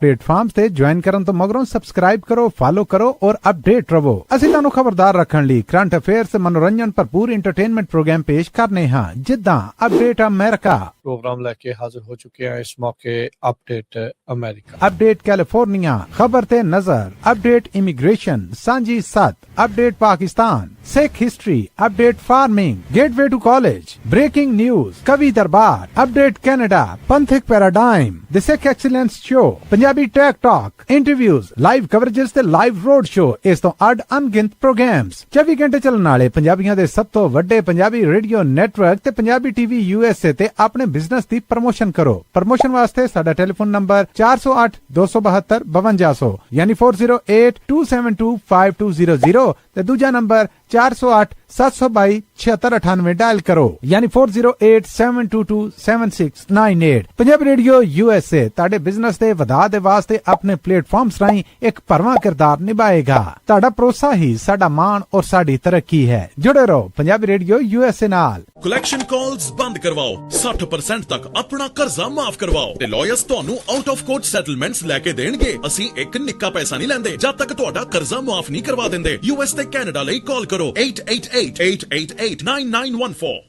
Platforms ਤੇ join ਕਰਨ ਤੋਂ ਮਗਰੋਂ ਸਬਸਕ੍ਰਾਈਬ ਕਰੋ, ਫਾਲੋ ਕਰੋ ਔਰ ਅਪਡੇਟ ਰਹੋ। ਅਸੀਂ ਤੁਹਾਨੂੰ ਖਬਰਦਾਰ ਰੱਖਣ ਲਈ ਕਰੰਟ ਅਫੇਅਰਸ ਤੇ ਮਨੋਰੰਜਨ ਭਰਪੂਰ ਇੰਟਰਟੇਨਮੈਂਟ ਪ੍ਰੋਗਰਾਮ ਪੇਸ਼ ਕਰਨੇ ਹਾਂ, ਜਿੱਦਾਂ ਅਪਡੇਟ ਅਮਰੀਕਾ प्रोग्राम लेके हाजिर हो चुके हैं इस मौके अपडेट अमेरिका, अपडेट कैलिफोर्निया, खबर ते नजर, अपडेट इमिग्रेशन, सांझी सत, update Pakistan, Sikh history, update farming, gateway to college, breaking news, कवि दरबार, अपडेट कनाडा, पंथिक paradigm, the Sikh excellence show, Punjabi tech talk, interviews, live coverages ते लाइव रोड शो, इस तो अड अनगिनत प्रोग्राम्स 24 घंटे चलने वाले पंजाबियों के सब तो वड्डे पंजाबी रेडियो नेटवर्क ते पंजाबी टीवी यूएसए ते अपने बिजनेस की प्रमोशन करो। प्रमोशन वास्ते साडा टेलीफोन नंबर 408 272 5200 यानी 4082725200 ते दूजा नंबर 408 722 7698 डायल करो यानी 4087227698। पंजाबी रेडियो यूएसए ताड़े बिजनेस दे वधा दे वास्ते अपने प्लेटफॉर्म्स राही एक भरवां किरदार निभाएगा। ताड़ा भरोसा ही साडा मान और साडी तरक्की है। जुड़े रहो पंजाबी रेडियो यूएसए नाल। कलैक्शन कॉल्स बंद करवाओ, 60% तक अपना कर्जा माफ करवाओ ते लॉयर्स ਤੁਹਾਨੂੰ ਆਊਟ ਆਫ ਕੋਰਟ ਸੈਟਲਮੈਂਟਸ ਲੈ ਕੇ ਦੇਣਗੇ। ਅਸੀਂ ਇੱਕ ਨਿੱਕਾ ਪੈਸਾ ਨਹੀਂ ਲੈਂਦੇ ਜਦ ਤੱਕ ਤੁਹਾਡਾ ਕਰਜ਼ਾ ਮਾਫ ਨਹੀਂ ਕਰਵਾ ਦਿੰਦੇ। ਯੂਐਸ ਤੇ ਕੈਨੇਡਾ ਲਈ ਕਾਲ ਕਰੋ 888-888-9914।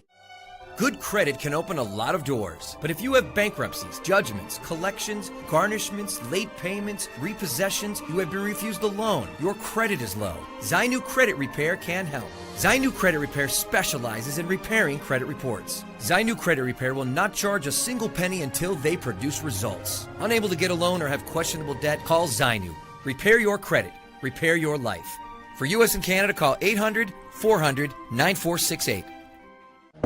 Good credit can open a lot of doors, but if you have bankruptcies, judgments, collections, garnishments, late payments, repossessions, you have been refused a loan, your credit is low, Zainu Credit Repair can help. Zainu Credit Repair specializes in repairing credit reports. Zainu Credit Repair will not charge a single penny until they produce results. Unable to get a loan or have questionable debt, call Zainu. Repair your credit. Repair your life. For U.S. and Canada, call 800-400-9468.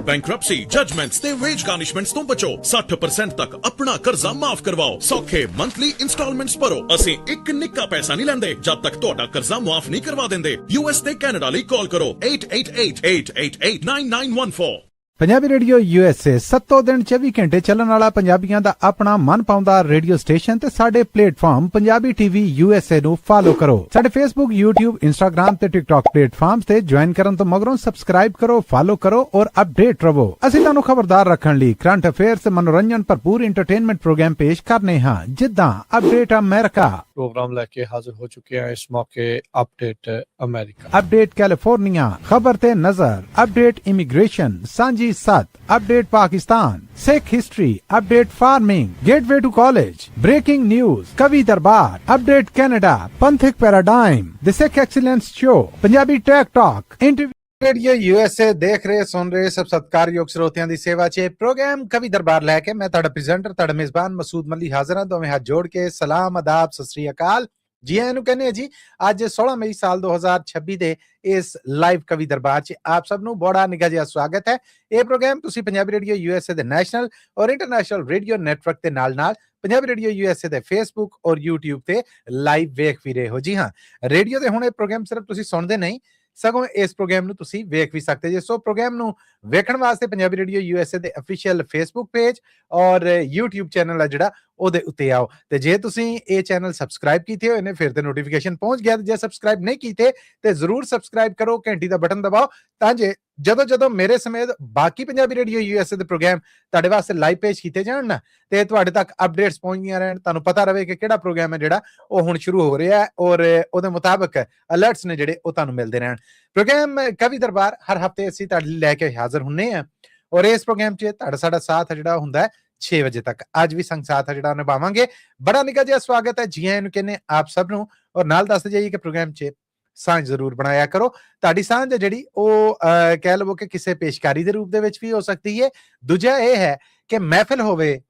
Bankruptcy, judgements ਤੇ veg ਗਾਰਨਿਸ਼ਮੈਂਟਸ ਤੋਂ ਬਚੋ। 60% ਤੱਕ ਆਪਣਾ ਕਰਜ਼ਾ ਮਾਫ ਕਰਵਾਓ। ਸੌਖੇ monthly instalments ਭਰੋ। ਅਸੀਂ ਇੱਕ ਨਿੱਕਾ ਪੈਸਾ ਨਹੀਂ ਲੈਂਦੇ ਜਦ ਤੱਕ ਤੁਹਾਡਾ ਕਰਜ਼ਾ ਮਾਫ ਨਹੀਂ ਕਰਵਾ ਦਿੰਦੇ। ਯੂਐਸ ਤੇ ਕੈਨੇਡਾ ਲਈ ਕਾਲ ਕਰੋ 888-888-9914। पंजाबी रेडियो यूएसए 7 दिन 24 घंटे चलने वाला पंजाबियों का अपना मन पाउंदा रेडियो स्टेशन ते साडे प्लेटफॉर्म पंजाबी टीवी यूएसए नु फॉलो करो। साडे फेसबुक, यूट्यूब, इंस्टाग्राम ते टिकटॉक प्लेटफॉर्म्स ते ज्वाइन करन तो मगरों सब्सक्राइब करो, फॉलो करो और अपडेट रहो। ਅਸੀਂ ਤੁਹਾਨੂੰ ਖਬਰਦਾਰ ਰੱਖਣ ਲਈ ਕਰੰਟ ਅਫੇਅਰਸ ਤੇ ਮਨੋਰੰਜਨ ਭਰਪੂਰ ਇੰਟਰਟੇਨਮੈਂਟ ਪ੍ਰੋਗਰਾਮ ਪੇਸ਼ ਕਰਨੇ ਹਾਂ, ਜਿੱਦਾਂ ਅਪਡੇਟ ਅਮਰੀਕਾ, प्रोग्राम लेके हाजिर हो चुके हैं इस मौके अपडेट अमेरिका, अपडेट कैलिफोर्निया, खबर ते नजर, अपडेट इमिग्रेशन, सांझी सत, update Pakistan, Sikh history, update farming, gateway to college, breaking news, कवि दरबार, अपडेट कनाडा, पंथिक paradigm, the Sikh excellence show, Punjabi tech talk, interview. Radio USA देख रहे सुन रहे सब सत्कारयोग श्रोतियां दी सेवा च प्रोग्राम कवि दरबार लैके मैं तुहाडा प्रेजेंटर तुहाडा मेजबान मसूद मल्ली हाजिर हां। दोवें हाथ जोड़ के सलाम आदाब सत श्री अकाल जी आयां नूं कहने जी। अज 16 मई साल 2026 दे इस लाइव कवि दरबार च आप सब नूं बड़ा निघा जिहा स्वागत है। यह प्रोग्राम तुसीं पंजाबी रेडियो यूएसए दे नैशनल और इंटरनेशनल रेडियो नैटवर्क के नाल पंजाबी रेडियो यूएसए दे फेसबुक और यूट्यूब ते लाइव वेख भी रहे हो। जी हाँ, रेडियो दे हुण इह प्रोग्राम सिर्फ तुसीं सुणदे नहीं सगों इस प्रोग्राम ਨੂੰ ਤੁਸੀਂ ਵੇਖ ਵੀ ਸਕਦੇ ਜੇ। ਸੋ ਪ੍ਰੋਗਰਾਮ ਨੂੰ ਵੇਖਣ ਵਾਸਤੇ ਪੰਜਾਬੀ ਰੇਡੀਓ ਯੂਐਸਏ ਦੇ ਅਫੀਸ਼ੀਅਲ ਫੇਸਬੁੱਕ ਪੇਜ ਔਰ YouTube ਚੈਨਲ ਆ ਜਿਹੜਾ ਉਹਦੇ ਉੱਤੇ ਆਓ ਤੇ ਜੇ ਤੁਸੀਂ ਇਹ ਚੈਨਲ ਸਬਸਕ੍ਰਾਈਬ ਕੀਤੇ ਹੋਏ ਨੇ ਫਿਰ ਤੇ ਨੋਟੀਫਿਕੇਸ਼ਨ ਪਹੁੰਚ ਗਿਆ। ਜੇ ਸਬਸਕ੍ਰਾਈਬ ਨਹੀਂ ਕੀਤੇ ਤੇ ਜ਼ਰੂਰ ਸਬਸਕ੍ਰਾਈਬ ਕਰੋ, ਘੰਟੀ ਦਾ ਬਟਨ ਦਬਾਓ ਤਾਂ ਜੇ ਜਦੋਂ ਮੇਰੇ ਸਮੇਤ ਬਾਕੀ ਪੰਜਾਬੀ ਰੇਡੀਓ ਯੂਐਸਏ ਦੇ ਪ੍ਰੋਗਰਾਮ ਤੁਹਾਡੇ ਵਾਸਤੇ ਲਾਈਵ ਪੇਸ਼ ਕੀਤੇ ਜਾਣ ਨਾ ਤੇ ਤੁਹਾਡੇ ਤੱਕ ਅਪਡੇਟਸ ਪਹੁੰਚਦੀਆਂ ਰਹਿਣ, ਤੁਹਾਨੂੰ ਪਤਾ ਰਹੇ ਕਿ ਕਿਹੜਾ ਪ੍ਰੋਗਰਾਮ ਹੈ ਜਿਹੜਾ ਉਹ ਹੁਣ ਸ਼ੁਰੂ ਹੋ ਰਿਹਾ ਹੈ ਔਰ ਉਹਦੇ ਮੁਤਾਬਕ ਅਲਰਟਸ ਨੇ ਜਿਹੜੇ ਉਹ ਤੁਹਾਨੂੰ ਮਿਲਦੇ ਰਹਿਣ। ਪ੍ਰੋਗਰਾਮ ਕਵੀ ਦਰਬਾਰ ਹਰ ਹਫਤੇ ਅਸੀਂ ਤੁਹਾਡੇ ਲਈ ਲੈ ਕੇ ਹਾਜ਼ਰ ਹੁੰਨੇ ਆ ਔਰ ਇਸ ਪ੍ਰੋਗਰਾਮ 'ਚ ਤੁਹਾਡਾ ਸਾਡਾ ਸਾਥ ਜਿਹੜਾ ਹੁੰਦਾ ਹੈ 6 ਵਜੇ ਤੱਕ। ਅੱਜ ਵੀ ਸੰਗ ਸਾਥ ਜਿਹੜਾ ਨਿਭਾਵਾਂਗੇ। ਬੜਾ ਨਿੱਘਾ ਜਿਹਾ ਸਵਾਗਤ ਹੈ, ਜੀ ਆਇਆਂ ਨੂੰ ਕਹਿੰਦੇ ਆਪ ਸਭ ਨੂੰ ਔਰ ਨਾਲ ਦੱਸਦੇ ਜਾਈਏ ਕਿ ਪ੍ਰੋਗਰਾਮ 'ਚ ਸਾਂਝ ਜ਼ਰੂਰ ਬਣਾਇਆ ਕਰੋ। ਤੁਹਾਡੀ ਸਾਂਝ ਹੈ ਜਿਹੜੀ ਉਹ ਕਹਿ ਲਵੋ ਕਿ ਕਿਸੇ ਪੇਸ਼ਕਾਰੀ ਦੇ ਰੂਪ ਦੇ ਵਿੱਚ ਵੀ ਹੋ ਸਕਦੀ ਹੈ। ਦੂਜਾ ਇਹ ਹੈ ਕਿ ਮਹਿਫਿਲ ਹੋਵੇ,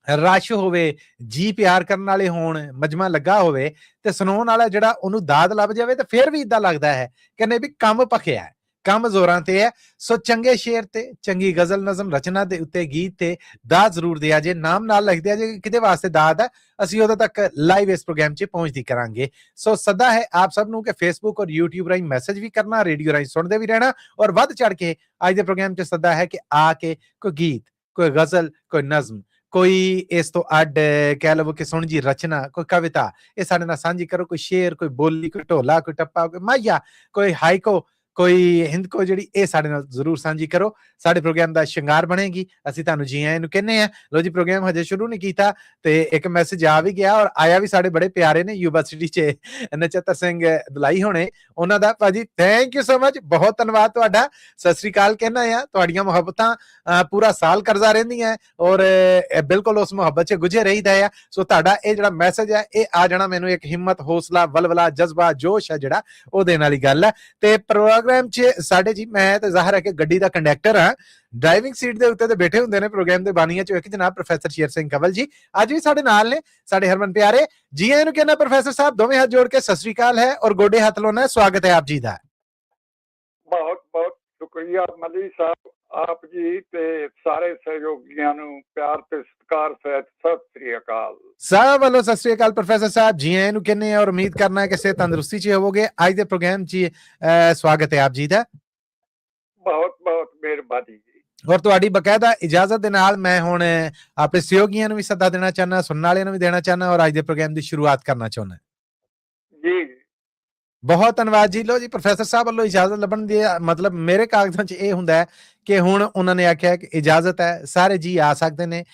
ਰਸ਼ ਹੋਵੇ, ਜੀ ਪਿਆਰ ਕਰਨ ਵਾਲੇ ਹੋਣ, ਮਜਮਾ ਲੱਗਾ ਹੋਵੇ ਤੇ ਸੁਣਾਉਣ ਵਾਲਾ ਜਿਹੜਾ ਉਹਨੂੰ ਦਾਦ ਲੱਭ ਜਾਵੇ ਤੇ ਫਿਰ ਵੀ ਇਦਾਂ ਲੱਗਦਾ ਹੈ ਕਿ ਨਹੀਂ ਵੀ ਕੰਮ ਪੱਕਿਆ ਹੈ, ਕੰਮ ਜ਼ੋਰਾਂ ਤੇ ਹੈ। ਸੋ ਚੰਗੇ ਸ਼ੇਰ ਤੇ ਚੰਗੀ ਗਜ਼ਲ ਨਜ਼ਮ ਰਚਨਾ ਦੇ ਉੱਤੇ ਗੀਤ ਤੇ ਦਾਦ ਜ਼ਰੂਰ ਦਿਆ ਜੇ, ਨਾਮ ਨਾਲ ਲਿਖ ਦਿਆ ਜੇ ਕਿਤੇ ਵਾਸਤੇ ਦਾਦ ਹੈ। ਅਸੀਂ ਉਦੋਂ ਤੱਕ ਲਾਈਵ ਇਸ ਪ੍ਰੋਗਰਾਮ 'ਚ ਪਹੁੰਚਦੀ ਕਰਾਂਗੇ। ਸੋ ਸੱਦਾ ਹੈ ਆਪ ਸਭ ਨੂੰ ਕਿ ਫੇਸਬੁੱਕ ਔਰ YouTube ਰਾਹੀਂ ਮੈਸੇਜ ਵੀ ਕਰਨਾ, ਰੇਡੀਓ ਰਾਹੀਂ ਸੁਣਦੇ ਵੀ ਰਹਿਣਾ ਔਰ ਵੱਧ ਚੜ ਕੇ ਅੱਜ ਦੇ ਪ੍ਰੋਗਰਾਮ 'ਚ ਸੱਦਾ ਹੈ ਕਿ ਆ ਕੇ ਕੋਈ ਗੀਤ, ਕੋਈ ਗਜ਼ਲ, ਕੋਈ ਨਜ਼ਮ, ਕੋਈ ਇਸ ਤੋਂ ਅੱਡ ਕਹਿ ਲਵੋ ਕਿ ਸੁਣ ਜੀ ਰਚਨਾ, ਕੋਈ ਕਵਿਤਾ ਇਹ ਸਾਡੇ ਨਾਲ ਸਾਂਝੀ ਕਰੋ। ਕੋਈ ਸ਼ੇਰ, ਕੋਈ ਬੋਲੀ, ਕੋਈ ਢੋਲਾ, ਕੋਈ ਟੱਪਾ, ਕੋਈ ਮਾਇਆ, ਕੋਈ ਹਾਈਕੋ, कोई हिंदको जिहड़ी ਇਹ ਸਾਡੇ ਨਾਲ ਜ਼ਰੂਰ ਸਾਂਝੀ ਕਰੋ। ਸਾਡੇ ਪ੍ਰੋਗਰਾਮ ਦਾ ਸ਼ਿੰਗਾਰ ਬਣੇਗੀ। ਅਸੀਂ ਤੁਹਾਨੂੰ ਜੀ ਆਇਆਂ ਨੂੰ ਕਹਿੰਦੇ ਆ। ਲੋ ਜੀ, ਪ੍ਰੋਗਰਾਮ ਹਜੇ ਸ਼ੁਰੂ ਨਹੀਂ ਕੀਤਾ ਤੇ ਇੱਕ ਮੈਸੇਜ ਆ ਵੀ ਗਿਆ, ਔਰ ਆਇਆ ਵੀ ਸਾਡੇ ਬੜੇ ਪਿਆਰੇ ਨੇ ਯੂਨੀਵਰਸਿਟੀ 'ਚ ਨਛੱਤਰ ਸਿੰਘ ਦਲਾਈ ਹੋਣੇ, ਉਹਨਾਂ ਦਾ। ਭਾਜੀ ਥੈਂਕ ਯੂ ਸੋ ਮਚ, ਬਹੁਤ ਧੰਨਵਾਦ ਤੁਹਾਡਾ। ਸਤਿ ਸ੍ਰੀ ਅਕਾਲ ਕਹਿਣਾ ਆ। ਤੁਹਾਡੀਆਂ ਮੁਹੱਬਤਾਂ ਪੂਰਾ ਸਾਲ ਕਰਜ਼ਾ ਰਹਿੰਦੀਆਂ, ਔਰ ਬਿਲਕੁਲ ਉਸ ਮੁਹੱਬਤ 'ਚ ਗੁਜ਼ਰ ਰਹੀਦਾ ਆ। ਸੋ ਤੁਹਾਡਾ ਇਹ ਜਿਹੜਾ ਮੈਸੇਜ ਹੈ, ਇਹ ਆ ਜਾਣਾ ਮੈਨੂੰ ਇੱਕ ਹਿੰਮਤ, ਹੌਸਲਾ, ਵਲਵਲਾ, ਜਜ਼ਬਾ, ਜੋਸ਼ ਹੈ ਜਿਹੜਾ, ਉਹ ਦੇਣ ਵਾਲੀ ਗੱਲ ਹੈ। ਤੇ ਪ੍ਰੋਗਰਾਮ 'ਚ ਸਾਡੇ ਜੀ, ਮੈਂ ਤੇ ਜ਼ਾਹਰ ਹੈ ਕਿ ਗੱਡੀ ਦਾ ਕੰਡਕਟਰ ਹਾਂ, ਡਰਾਈਵਿੰਗ ਸੀਟ ਦੇ ਉੱਤੇ ਤੇ ਬੈਠੇ ਹੁੰਦੇ ਨੇ ਪ੍ਰੋਗਰਾਮ ਦੇ ਬਾਨੀਆਂ 'ਚੋਂ ਇੱਕ ਜਨਾਬ ਪ੍ਰੋਫੈਸਰ ਸ਼ੇਰ ਸਿੰਘ ਕੰਵਲ ਜੀ, ਅੱਜ ਵੀ ਸਾਡੇ ਨਾਲ ਨੇ, ਸਾਡੇ ਹਰਮਨ ਪਿਆਰੇ ਜੀ। ਆਇਆਂ ਨੂੰ ਕਹਿੰਦਾ ਪ੍ਰੋਫੈਸਰ ਸਾਹਿਬ, ਦੋਵੇਂ ਹੱਥ ਜੋੜ ਕੇ ਸਤਿ ਸ੍ਰੀ ਅਕਾਲ ਹੈ ਔਰ ਗੋਡੇ ਹੱਥ ਲਾਉਣਾ, ਸਵਾਗਤ ਹੈ ਆਪ ਜੀ ਦਾ। ਬਹੁਤ ਬਹੁਤ ਸ਼ੁਕਰੀਆ ਮੱਲੀ ਸਾਹਿਬ, ਆਪ ਜੀ ਤੇ ਸਾਰੇ ਸਹਿਯੋਗੀਆਂ ਨੂੰ ਪਿਆਰ ਤੇ ਸਤਿਕਾਰ ਸਹਿਤ ਸਤਿ ਸ੍ਰੀ ਅਕਾਲ। ਸਭ ਵੱਲੋਂ ਸਤਿ ਸ੍ਰੀ ਅਕਾਲ ਪ੍ਰੋਫੈਸਰ ਸਾਹਿਬ, ਜੀ ਆਇਆਂ ਨੂੰ ਕਹਿੰਦੇ ਆ ਔਰ ਉਮੀਦ ਕਰਨਾ ਕਿ ਸਿਹਤ ਤੰਦਰੁਸਤੀ 'ਚ ਹੋਵੋਗੇ। ਅੱਜ ਦੇ ਪ੍ਰੋਗਰਾਮ 'ਚ ਸਵਾਗਤ ਹੈ ਆਪ ਜੀ ਦਾ। ਬਹੁਤ ਬਹੁਤ ਮਿਹਰਬਾਨੀ ਜੀ। ਔਰ ਤੁਹਾਡੀ ਬਕਾਇਦਾ ਇਜਾਜ਼ਤ ਦੇ ਨਾਲ ਮੈਂ ਹੁਣ ਆਪਣੇ ਸਹਿਯੋਗੀਆਂ ਨੂੰ ਵੀ ਸੱਦਾ ਦੇਣਾ ਚਾਹੁੰਦਾ, ਸੁਣਨ ਵਾਲਿਆਂ ਨੂੰ ਵੀ ਦੇਣਾ ਚਾਹੁੰਦਾ, ਔਰ ਅੱਜ ਦੇ ਪ੍ਰੋਗਰਾਮ ਦੀ ਸ਼ੁਰੂਆਤ ਕਰਨਾ ਚਾਹੁੰਦਾ ਜੀ। ਬਹੁਤ ਧੰਨਵਾਦ ਜੀ। ਲੋ ਜੀ, ਪ੍ਰੋਫੈਸਰ ਸਾਹਿਬ ਵੱਲੋਂ ਇਜਾਜ਼ਤ ਲੱਭਣ ਦੀ ਮਤਲਬ ਮੇਰੇ ਕਾਗਜ਼ਾਂ 'ਚ ਇਹ ਹੁੰਦਾ ਹੈ ਕਿ ਹੁਣ ਉਹਨਾਂ ਨੇ ਆਖਿਆ ਕਿ ਇਜਾਜ਼ਤ ਹੈ, ਸਾਰੇ ਜੀ ਆ ਸਕਦੇ ਨੇ,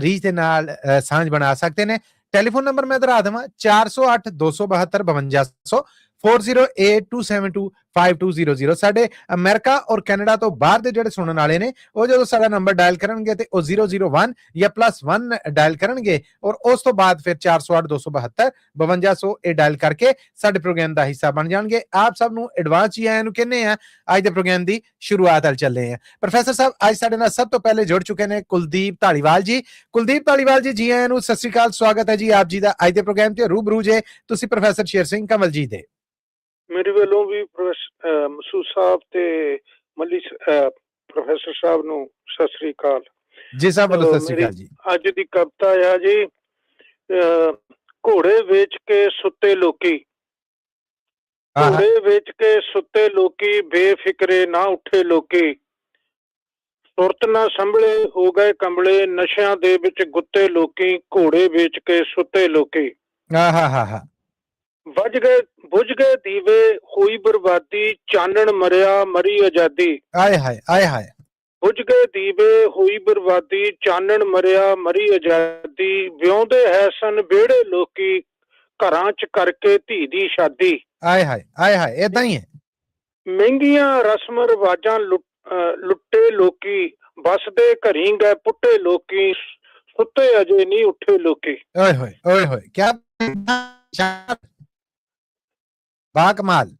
ਰੀਚ ਦੇ ਨਾਲ ਸਾਂਝ ਬਣਾ ਸਕਦੇ ਨੇ। ਟੈਲੀਫੋਨ ਨੰਬਰ ਮੈਂ ਦੁਹਰਾ ਦੇਵਾਂ, 408 272 5200 4082725200। ਸਾਡੇ ਅਮਰੀਕਾ ਔਰ ਕੈਨੇਡਾ ਤੋਂ ਬਾਹਰ ਦੇ ਜਿਹੜੇ ਸੁਣਨ ਵਾਲੇ ਨੇ, ਉਹ ਜਦੋਂ ਸਾਡਾ ਨੰਬਰ ਡਾਇਲ ਕਰਨਗੇ ਤੇ ਉਹ 001 ਜਾਂ +1 ਡਾਇਲ ਕਰਨਗੇ, ਔਰ ਉਸ ਤੋਂ ਬਾਅਦ ਫਿਰ 408 272 5200 ਇਹ ਡਾਇਲ ਕਰਕੇ ਸਾਡੇ ਪ੍ਰੋਗਰਾਮ ਦਾ ਹਿੱਸਾ ਬਣ ਜਾਣਗੇ। ਆਪ ਸਭ ਨੂੰ ਐਡਵਾਂਸ ਜੀ ਆਇਆਂ ਨੂੰ ਕਹਿੰਦੇ ਆ। ਅੱਜ ਦੇ ਪ੍ਰੋਗਰਾਮ ਦੀ ਸ਼ੁਰੂਆਤ ਵੱਲ ਚੱਲੇ ਆ। ਪ੍ਰੋਫੈਸਰ ਸਾਹਿਬ ਅੱਜ ਸਾਡੇ ਨਾਲ ਸਭ ਤੋਂ ਪਹਿਲੇ ਜੁੜ ਚੁੱਕੇ ਨੇ ਕੁਲਦੀਪ ਧਾਲੀਵਾਲ ਜੀ। ਕੁਲਦੀਪ ਧਾਲੀਵਾਲ ਜੀ, ਜੀ ਆਇਆਂ ਨੂੰ, ਸਤਿ ਸ੍ਰੀ ਅਕਾਲ, ਸਵਾਗਤ ਹੈ ਜੀ ਆਪ ਜੀ ਦਾ ਅੱਜ ਦੇ ਪ੍ਰੋਗਰਾਮ ਤੇ। ਰੂਬਰੂ ਜੇ ਤੁਸੀਂ ਪ੍ਰੋਫੈਸਰ ਸ਼ੇਰ ਸਿੰਘ ਕੰਵਲ ਜੀ ਦੇ। ਮੇਰੇ ਵੱਲੋਂ ਵੀ ਮਸੂਦ ਸਾਹਿਬ ਤੇ ਮੱਲੀ ਪ੍ਰੋਫੈਸਰ ਸਾਹਿਬ ਨੂੰ ਸਤਿ ਸ੍ਰੀ ਅਕਾਲ ਜੀ। ਸਾਹਿਬ ਵੱਲੋਂ ਸਤਿ ਸ੍ਰੀ ਅਕਾਲ ਜੀ। ਅੱਜ ਦੀ ਕਵਿਤਾ ਆ ਜੀ, ਘੋੜੇ ਵੇਚ ਕੇ ਸੁੱਤੇ ਲੋਕੀ, ਘੋੜੇ ਵੇਚ ਕੇ ਸੁੱਤੇ ਲੋਕੀ, ਬੇਫਿਕਰੇ ਨਾ ਉੱਠੇ ਲੋਕੀ, ਸੁਰਤ ਨਾ ਸੰਭਲੇ ਹੋ ਗਏ ਕੰਬਲੇ, ਨਸ਼ਿਆਂ ਦੇ ਵਿੱਚ ਗੁੱਤੇ ਲੋਕੀ, ਘੋੜੇ ਵੇਚ ਕੇ ਸੁੱਤੇ ਲੋਕੀ। ਵੱਜ ਗਏ ਬੁਝ ਗਏ ਦੀਵੇ, ਹੋਈ ਬਰਬਾਦੀ, ਚਾਨਣ ਮਰਿਆ ਮਰੀ ਆਜ਼ਾਦੀ। ਆਏ ਹਾਏ, ਆਏ ਹਾਏ। ਬੁਝ ਗਏ ਦੀਵੇ, ਹੋਈ ਬਰਬਾਦੀ, ਚਾਨਣ ਮਰਿਆ ਮਰੀ ਆਜ਼ਾਦੀ, ਵਿਆਹੁੰਦੇ ਹੈ ਸਨ ਵਿਹੜੇ ਲੋਕੀ, ਘਰਾਂ 'ਚ ਕਰਕੇ ਧੀ ਦੀ ਸ਼ਾਦੀ। ਆਏ ਹਾਏ, ਆਏ ਹਾਏ, ਏਦਾਂ ਹੀ ਹੈ। ਮਹਿੰਗੀਆਂ ਰਸਮ ਰਿਵਾਜਾਂ ਲੁੱਟੇ ਲੋਕੀ, ਬਸਦੇ ਘਰੀ ਗਏ ਪੁੱਟੇ ਲੋਕੀ, ਸੁੱਤੇ ਅਜੇ ਨਹੀਂ ਉੱਠੇ ਲੋਕੀ। ਓਏ ਹੋਏ, ਓਏ ਹੋਏ, ਕਿਆ ਬਾ ਕਮਾਲ।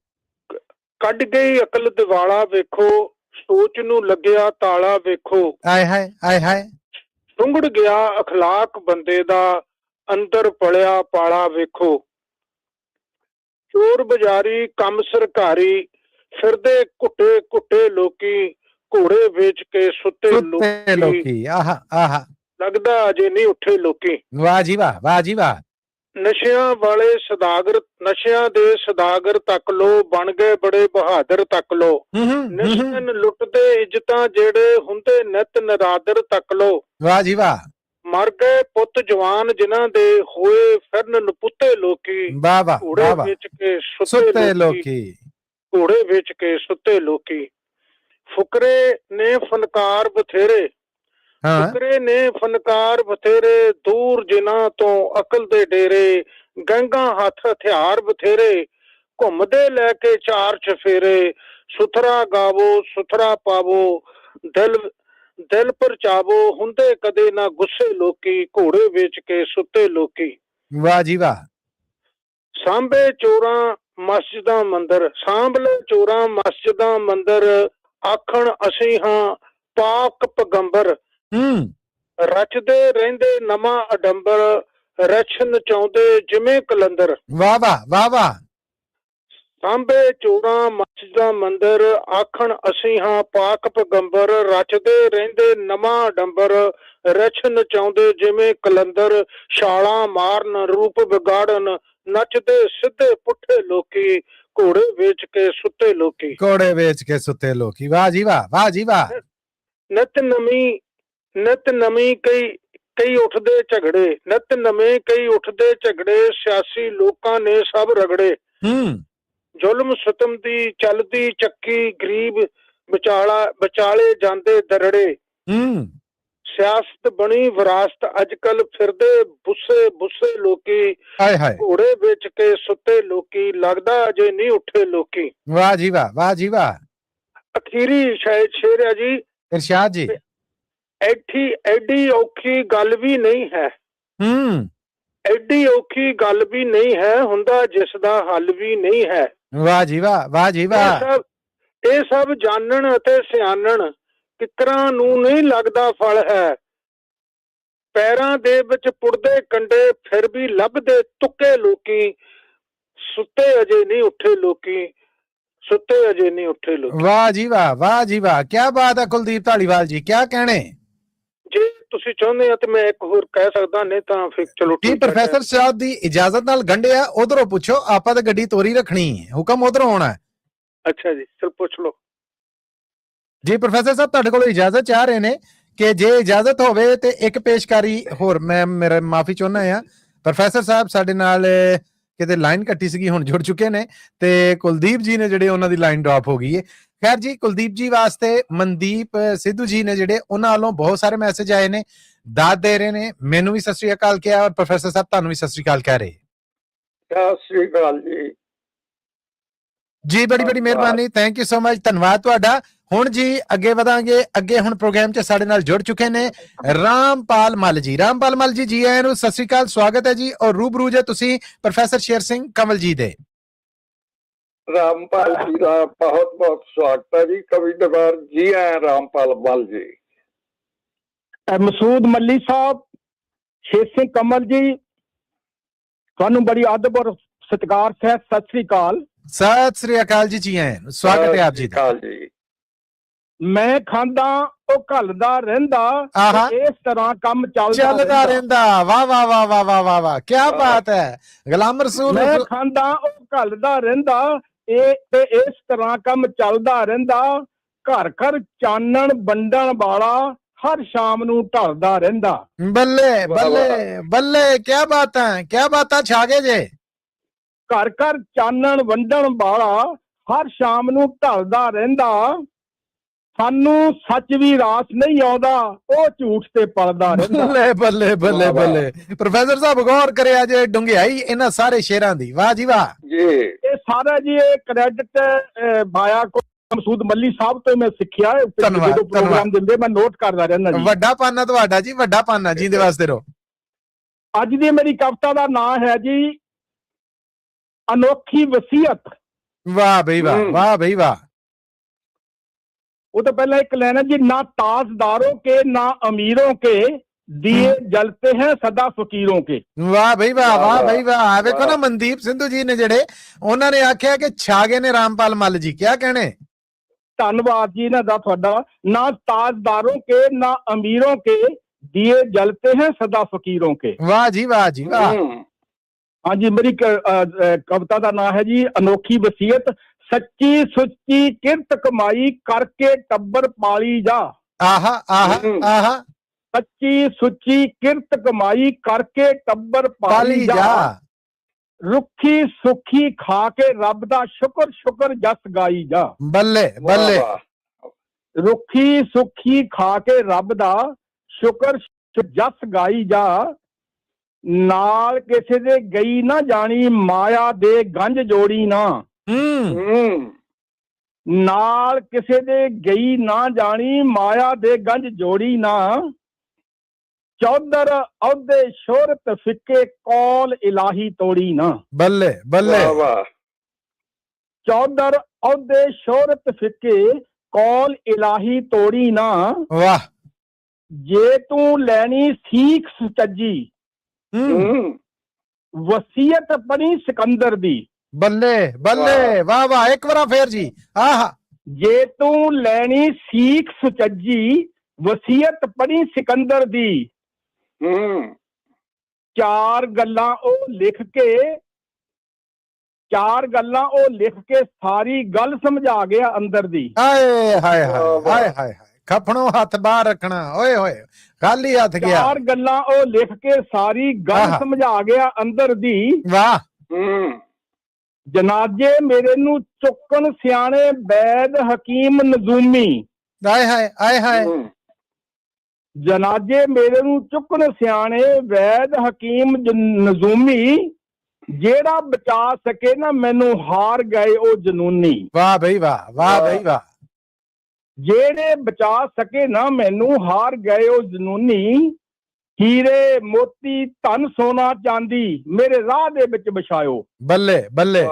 ਕੱਢ ਗਈ ਅਕਲ ਦਿਵਾਲਾ ਵੇਖੋ, ਸੋਚ ਨੂੰ ਲੱਗਿਆ ਤਾਲਾ ਵੇਖੋ। ਆਏ ਹਾਏ, ਆਏ ਹਾਏ। ਸੁੰਗੜ ਗਿਆ ਅਖਲਾਕ ਬੰਦੇ ਦਾ, ਅੰਦਰ ਪਲਿਆ ਪਾਲਾ ਵੇਖੋ। ਚੋਰ ਬਜ਼ਾਰੀ ਕੰਮ ਸਰਕਾਰੀ, ਫਿਰਦੇ ਘੁੱਟੇ ਘੁੱਟੇ ਲੋਕੀ, ਘੋੜੇ ਵੇਚ ਕੇ ਸੁੱਤੇ ਲੋਕੀ। ਆਹਾ ਆਹਾ, ਲੱਗਦਾ ਅਜੇ ਨਹੀਂ ਉੱਠੇ ਲੋਕੀ। ਵਾਹ ਜੀ ਵਾਹ, ਵਾਹ ਜੀ ਵਾਹ। ਨਸ਼ਿਆਂ ਵਾਲੇ ਸਦਾਗਰ, ਨਸ਼ਿਆਂ ਦੇ ਸਦਾਗਰ ਤੱਕ ਲੋ, ਬਣ ਗਏ ਬੜੇ ਬਹਾਦਰ ਤੱਕ ਲੋ। ਨਸ਼ਿਆਂ ਲੁੱਟਦੇ ਇੱਜ਼ਤਾਂ ਜਿਹੜੇ ਹੁੰਦੇ ਨਿਤ ਨਰਾਦਰ ਤੱਕ ਲੋ। ਵਾਹ ਜੀ ਵਾਹ। ਮਰ ਗਏ ਪੁੱਤ ਜਵਾਨ ਜਿਨ੍ਹਾਂ ਦੇ ਹੋਏ ਫਿਰਨ ਨਪੁੱਤੇ ਲੋਕੀ, ਵਾਹ ਵਾਹ, ਘੋੜੇ ਵੇਚ ਕੇ ਸੁੱਤੇ ਲੋਕੀ, ਘੋੜੇ ਵੇਚ ਕੇ ਸੁੱਤੇ ਲੋਕੀ। ਫੁਕਰੇ ਨੇ ਫਨਕਾਰ ਬਥੇਰੇ, ਫੁਕਰੇ ਨੇ ਫਨਕਾਰ ਬਥੇਰੇ, ਦੂਰ ਜਿਨ੍ਹਾਂ ਤੋਂ ਅਕਲ ਦੇ ਡੇਰੇ, ਗੰਗਾ ਹੱਥ ਹਥਿਆਰ ਬਥੇਰੇ, ਘੁੰਮਦੇ ਲੈ ਕੇ ਚਾਰ ਚਫੇਰੇ, ਸੁਥਰਾ ਗਾਵੋ ਸੁਥਰਾ ਪਾਵੋ, ਦਿਲ ਪਰਚਾਵੋ, ਹੁੰਦੇ ਕਦੇ ਨਾ ਗੁੱਸੇ ਲੋਕੀ, ਘੋੜੇ ਵੇਚ ਕੇ ਸੁੱਤੇ ਲੋਕੀ। ਵਾਹ ਜੀ ਵਾਹ। ਸਾਂਭੇ ਚੋਰਾਂ ਮਸਜਿਦਾਂ ਮੰਦਰ, ਸਾਂਭ ਲੈ ਚੋਰਾਂ ਮਸਜਿਦਾਂ ਮੰਦਰ, ਆਖਣ ਅਸੀਂ ਹਾਂ ਪਾਕ ਪਗੰਬਰ, ਰਚਦੇ ਰਹਿੰਦੇ ਨਵਾਂ ਅਡੰਬਰ, ਰਚ ਨਚਾਉਂਦੇ ਜਿਵੇਂ ਕਲੰਦਰ। ਵਾਹ ਵਾਹ, ਵਾਹ ਵਾਹ। ਸਾਂਭੇ ਚੋਰਾਂ ਮਸਜਿਦਾਂ ਮੰਦਰ, ਆਖਣ ਅਸੀਂ ਹਾਂ ਪਾਕ ਪਗੰਬਰ, ਰਚਦੇ ਰਹਿੰਦੇ ਨਵਾਂ ਅਡੰਬਰ, ਰਚ ਨਚਾਉਂਦੇ ਜਿਵੇਂ ਕਲੰਦਰ, ਛਾਲਾਂ ਮਾਰਨ ਰੂਪ ਵਿਗਾੜਨ, ਨੱਚਦੇ ਸਿੱਧੇ ਪੁੱਠੇ ਲੋਕੀ, ਘੋੜੇ ਵੇਚ ਕੇ ਸੁੱਤੇ ਲੋਕੀ। ਘੋੜੇ ਵੇਚ ਕੇ ਸੁੱਤੇ ਲੋਕੀ। ਵਾਹ ਜੀ ਵਾਹ, ਵਾਹ ਜੀ ਵਾਹ। ਨਿਤ ਨਵੀਂ ਕਈ ਉੱਠਦੇ ਝਗੜੇ, ਨਿਤ ਨਵੇਂ ਕਈ ਉੱਠਦੇ ਝਗੜੇ, ਸਿਆਸੀ ਲੋਕਾਂ ਨੇ ਸਭ ਰਗੜੇ, ਜ਼ੁਲਮ ਸਤਮ ਦੀ ਚੱਲਦੀ ਚੱਕੀ, ਗਰੀਬ ਵਿਚਾਲੇ ਜਾਂਦੇ ਦਰੜੇ। ਸਿਆਸਤ ਬਣੀ ਵਿਰਾਸਤ, ਅੱਜ ਕੱਲ ਫਿਰਦੇ ਬੁੱਸੇ ਲੋਕੀ, ਘੋੜੇ ਵੇਚ ਕੇ ਸੁੱਤੇ ਲੋਕੀ, ਲੱਗਦਾ ਅਜੇ ਨਹੀਂ ਉੱਠੇ ਲੋਕੀ। ਵਾਹ ਜੀ ਵਾਹ, ਵਾਹ ਜੀ ਵਾਹ। ਅਖੀਰੀ ਸ਼ੇਰ ਹੈ ਜੀ, ਇਰਸ਼ਾਦ ਜੀ। ਐਡੀ ਔਖੀ ਗੱਲ ਵੀ ਨਹੀਂ ਹੈ, ਐਡੀ ਔਖੀ ਗੱਲ ਵੀ ਨਹੀਂ ਹੈ, ਹੁੰਦਾ ਜਿਸ ਦਾ ਹੱਲ ਵੀ ਨਹੀਂ ਹੈ। ਵਾਹ ਜੀ ਵਾਹ, ਵਾਹ ਜੀ ਵਾਹ। ਇਹ ਸਭ ਜਾਣਨ ਅਤੇ ਸਿਆਣਨ, ਕਿਕਰਾਂ ਨੂੰ ਨਹੀਂ ਲੱਗਦਾ ਫਲ ਹੈ। ਪੈਰਾਂ ਦੇ ਵਿੱਚ ਪੁੜਦੇ ਕੰਡੇ, ਫਿਰ ਵੀ ਲੱਭਦੇ ਤੁੱਕੇ ਲੋਕੀ, ਸੁੱਤੇ ਅਜੇ ਨਹੀਂ ਉੱਠੇ ਲੋਕੀ, ਸੁੱਤੇ ਅਜੇ ਨਹੀਂ ਉੱਠੇ ਲੋਕੀ। ਵਾਹ ਜੀ ਵਾਹ, ਵਾਹ ਜੀ ਵਾਹ, ਕੀ ਬਾਤ ਹੈ ਕੁਲਦੀਪ ਢਾਲੀਵਾਲ ਜੀ, ਕੀ ਕਹਿਣੇ। ਜੇ ਤੁਸੀਂ ਚਾਹੁੰਦੇ ਆ ਤੇ ਮੈਂ ਇੱਕ ਹੋਰ ਕਹਿ ਸਕਦਾ, ਨਹੀਂ ਤਾਂ ਫਿਰ ਚਲੋ ਠੀਕ। ਪ੍ਰੋਫੈਸਰ ਸਾਹਿਬ ਦੀ ਇਜਾਜ਼ਤ ਨਾਲ ਗੰਢਿਆ, ਉਧਰੋਂ ਪੁੱਛੋ, ਆਪਾਂ ਤਾਂ ਗੱਡੀ ਤੋਰੀ ਰੱਖਣੀ ਹੈ, ਹੁਕਮ ਉਧਰੋਂ ਆਉਣਾ। ਅੱਛਾ ਜੀ, ਚਲ ਪੁੱਛ ਲਓ ਜੀ। ਪ੍ਰੋਫੈਸਰ ਸਾਹਿਬ ਤੁਹਾਡੇ ਕੋਲ ਇਜਾਜ਼ਤ ਚਾਹ ਰਹੇ ਨੇ ਕਿ ਜੇ ਇਜਾਜ਼ਤ ਹੋਵੇ ਤੇ ਇੱਕ ਪੇਸ਼ਕਾਰੀ ਹੋਰ ਮੈਂ ਮੇਰਾ ਮਾਫੀ ਚਾਹੁੰਦਾ ਆ। ਪ੍ਰੋਫੈਸਰ ਸਾਹਿਬ ਸਾਡੇ ਨਾਲ ਕਿਤੇ ਲਾਈਨ ਕੱਟੀ ਸੀਗੀ, ਹੁਣ ਜੁੜ ਚੁੱਕੇ ਨੇ ਤੇ ਕੁਲਦੀਪ ਜੀ ਨੇ ਜਿਹੜੇ ਉਹਨਾਂ ਦੀ ਲਾਈਨ ਡ੍ਰੌਪ ਹੋ ਗਈ ਹੈ। ਖੈਰ ਜੀ, ਕੁਲਦੀਪ ਜੀ ਵਾਸਤੇ ਮਨਦੀਪ ਸਿੱਧੂ ਜੀ ਨੇ ਜਿਹੜੇ, ਉਹਨਾਂ ਵੱਲੋਂ ਬਹੁਤ ਸਾਰੇ ਮੈਸੇਜ ਆਏ ਨੇ, ਦਾਦ ਦੇ ਰਹੇ ਨੇ, ਮੈਨੂੰ ਵੀ ਸਤਿ ਸ੍ਰੀ ਅਕਾਲ ਕਿਹਾ ਔਰ ਪ੍ਰੋਫੈਸਰ ਸਾਹਿਬ ਤੁਹਾਨੂੰ ਵੀ ਸਤਿ ਸ੍ਰੀ ਅਕਾਲ ਕਹਿ ਰਹੇ। ਸਤਿ ਸ੍ਰੀ ਅਕਾਲ ਜੀ। ਜੀ ਬੜੀ ਬੜੀ ਮਿਹਰਬਾਨੀ, ਥੈਂਕ ਯੂ ਸੋ ਮਚ, ਧੰਨਵਾਦ ਤੁਹਾਡਾ। ਹੁਣ ਜੀ ਅੱਗੇ ਵਧਾਂਗੇ, ਅੱਗੇ ਹੁਣ ਪ੍ਰੋਗਰਾਮ 'ਚ ਸਾਡੇ ਨਾਲ ਜੁੜ ਚੁੱਕੇ ਨੇ ਰਾਮਪਾਲ ਮੱਲ ਜੀ। ਰਾਮਪਾਲ ਮੱਲ ਜੀ, ਜੀ ਆਇਆਂ ਨੂੰ, ਸਤਿ ਸ੍ਰੀ ਅਕਾਲ, ਸਵਾਗਤ ਹੈ ਜੀ। ਔਰ ਰੂਬਰੂ ਜੇ ਤੁਸੀਂ ਪ੍ਰੋਫੈਸਰ ਸ਼ੇਰ ਸਿੰਘ ਕੰਵਲ ਜੀ ਦੇ। ਰਾਮਪਾਲ ਜੀ ਦਾ ਬਹੁਤ ਬਹੁਤ ਸਵਾਗਤ ਹੈ ਜੀ। ਕਵੀ ਦਰਬਾਰ ਜੀ ਆਇਆਂ ਰਾਮਪਾਲ ਮੱਲ ਜੀ। ਮਸੂਦ ਮੱਲੀ ਸਾਹਿਬ, ਸ਼ੇਰ ਸਿੰਘ ਕੰਵਲ ਜੀ, ਤੁਹਾਨੂੰ ਬੜੀ ਅਦਬ ਔਰ ਸਤਿਕਾਰ ਸਹਿਤ ਸਤਿ ਸ੍ਰੀ ਅਕਾਲ। ਸਤਿ ਸ੍ਰੀ ਅਕਾਲ ਜੀ, ਜੀ ਆਇਆਂ ਨੂੰ, ਸਵਾਗਤ ਹੈ ਆਪ ਜੀ ਦਾ। ਮੈਂ ਖਾਂਦਾ ਉਹ ਘੱਲਦਾ ਰਹਿੰਦਾ, ਇਸ ਤਰ੍ਹਾਂ ਕੰਮ ਚੱਲਦਾ ਰਹਿੰਦਾ। ਵਾਹ ਵਾਹ ਵਾਹ ਵਾਹ ਵਾਹ ਵਾਹ ਵਾਹ, ਕੀ ਬਾਤ ਹੈ। ਗੁਲਾਮ ਰਸੂਲ। ਮੈਂ ਖਾਂਦਾ ਉਹ ਘੱਲਦਾ ਰਹਿੰਦਾ, ਇਹ ਤੇ ਇਸ ਤਰ੍ਹਾਂ ਕੰਮ ਚੱਲਦਾ ਰਹਿੰਦਾ, ਘਰ ਘਰ ਚਾਨਣ ਵੰਡਣ ਵਾਲਾ ਹਰ ਸ਼ਾਮ ਨੂੰ ਢਲਦਾ ਰਹਿੰਦਾ। ਬੱਲੇ ਬੱਲੇ ਬੱਲੇ, ਕੀ ਬਾਤਾਂ, ਕੀ ਬਾਤਾਂ ਛਾ ਗਏ ਜੇ। ਘਰ ਘਰ ਚਾਨਣ ਵੰਡਣ ਵਾਲਾ ਹਰ ਸ਼ਾਮ ਨੂੰ ਢਲਦਾ ਰਹਿੰਦਾ, ਸਾਨੂੰ ਸੱਚ ਵੀ ਰਾਸ ਨਹੀਂ ਆਉਂਦਾ, ਉਹ ਝੂਠ ਤੇ ਪਲਦਾ ਰਹਿੰਦਾ। ਬੱਲੇ ਬੱਲੇ ਬੱਲੇ ਬੱਲੇ। ਪ੍ਰੋਫੈਸਰ ਸਾਹਿਬ ਗੌਰ ਕਰਿਆ ਜੇ ਡੁੰਗਿਆਈ ਇਹਨਾਂ ਸਾਰੇ ਸ਼ੇਰਾਂ ਦੀ, ਵਾਹ ਜੀ ਵਾਹ ਜੀ। ਇਹ ਸਾਰਾ ਜੀ ਇਹ ਕ੍ਰੈਡਿਟ ਬਾਇਆ ਮਸੂਦ ਮੱਲੀ ਸਾਹਿਬ ਤੋਂ ਮੈਂ ਸਿੱਖਿਆ। ਜਦੋਂ ਪ੍ਰੋਗਰਾਮ ਦਿੰਦੇ ਮੈਂ ਨੋਟ ਕਰਦਾ ਰਹਿੰਦਾ ਜੀ। ਵੱਡਾ ਪਾਨਾ ਤੁਹਾਡਾ ਜੀ, ਵੱਡਾ ਪਾਨਾ, ਜੀਂਦੇ ਵਾਸਤੇ ਰਹੋ। ਅੱਜ ਦੀ ਮੇਰੀ ਕਵਿਤਾ ਦਾ ਨਾਮ ਹੈ ਜੀ ਅਨੋਖੀ ਵਸੀਅਤ। ਵਾਹ ਬਈ ਵਾਹ, ਵਾਹ ਬਈ ਵਾਹ। वो तो पहला एक लाइन है जी, ना ताजदारों के ना अमीरों के दिए जलते हैं सदा फकीरों के। वाह भाई वाह, वाह भाई वाह। देखो ना मनदीप सिंधु जी ने जड़े उन्होंने आख्या कि छागे ने रामपाल मल जी, क्या कहने। धन्यवाद जी ना थोड़ा। ना ताजदारों के ना अमीरों के दिए जलते हैं सदा फकीरों के। वाह जी वाह जी वाह। हाँ जी, मेरी कविता का नाम है जी अनोखी वसीयत। सच्ची सुच्ची किरत कमाई करके टब्बर पाली जा। आहा आहा आहा। सच्ची सुच्ची किरत कमाई करके टब्बर पाली जा। रुखी सुखी खा के रब दा शुक्र शुक्र जस गाई जा। बल्ले बल्ले। रुखी सुखी खा के रब दा शुक्र जस गाई जा। नाल किसे दे गई ना जानी, माया दे गंज जोड़ी ना। नाल किसे दे गई ना जानी, माया दे गंज जोड़ी ना। चौधर औदे शोहरत फिके कौल इलाही तोड़ी ना। बल्ले बल्ले। चौधर औदे शोहरत फिके कौल इलाही तोड़ी ना। वाह। जे तू लैनी सीख सचजी, वसीयत पढ़ी सिकंदर दी। बल्ले बल्ले, वाह वाह। एक बार फिर जी। आहा। जे तू लैनी सीख सुचजी, वसीयत पढ़ी सिकंदर दी। चार गल्लां ओ लिख के सारी गल समझा गया अंदर दी। हाय हाय हाय हाय हाय। खपणो हाथ बाहर रखना, ओए होए खाली हाथ गया। चार गल्लां ओ लिख के सारी गल समझा गया अंदर दी। वाह। ਜਨਾਜੇ ਮੇਰੇ ਨੂੰ ਚੁੱਕਣ ਸਿਆਣੇ ਵੈਦ ਹਕੀਮ ਨਜ਼ੂਮੀ। ਆਏ ਹਾਏ ਆਏ ਹਾਏ। ਜਨਾਜੇ ਮੇਰੇ ਨੂੰ ਚੁੱਕਣ ਸਿਆਣੇ ਵੈਦ ਹਕੀਮ ਨਜ਼ੂਮੀ। ਜਿਹੜਾ ਬਚਾ ਸਕੇ ਨਾ ਮੈਨੂੰ ਹਾਰ ਗਏ ਉਹ ਜਨੂਨੀ। ਵਾਹ ਬਈ ਵਾਹ, ਵਾਹ ਬਈ ਵਾਹ। ਜਿਹੜੇ ਬਚਾ ਸਕੇ ਨਾ ਮੈਨੂੰ ਹਾਰ ਗਏ ਉਹ ਜਨੂਨੀ। ਹੀਰੇ ਮੋਤੀ ਧਨ ਸੋਨਾ ਚਾਂਦੀ ਮੇਰੇ ਰਾਹ ਦੇ ਵਿੱਚ ਵਿਛਾਇਓ। ਬੱਲੇ ਬੱਲੇ।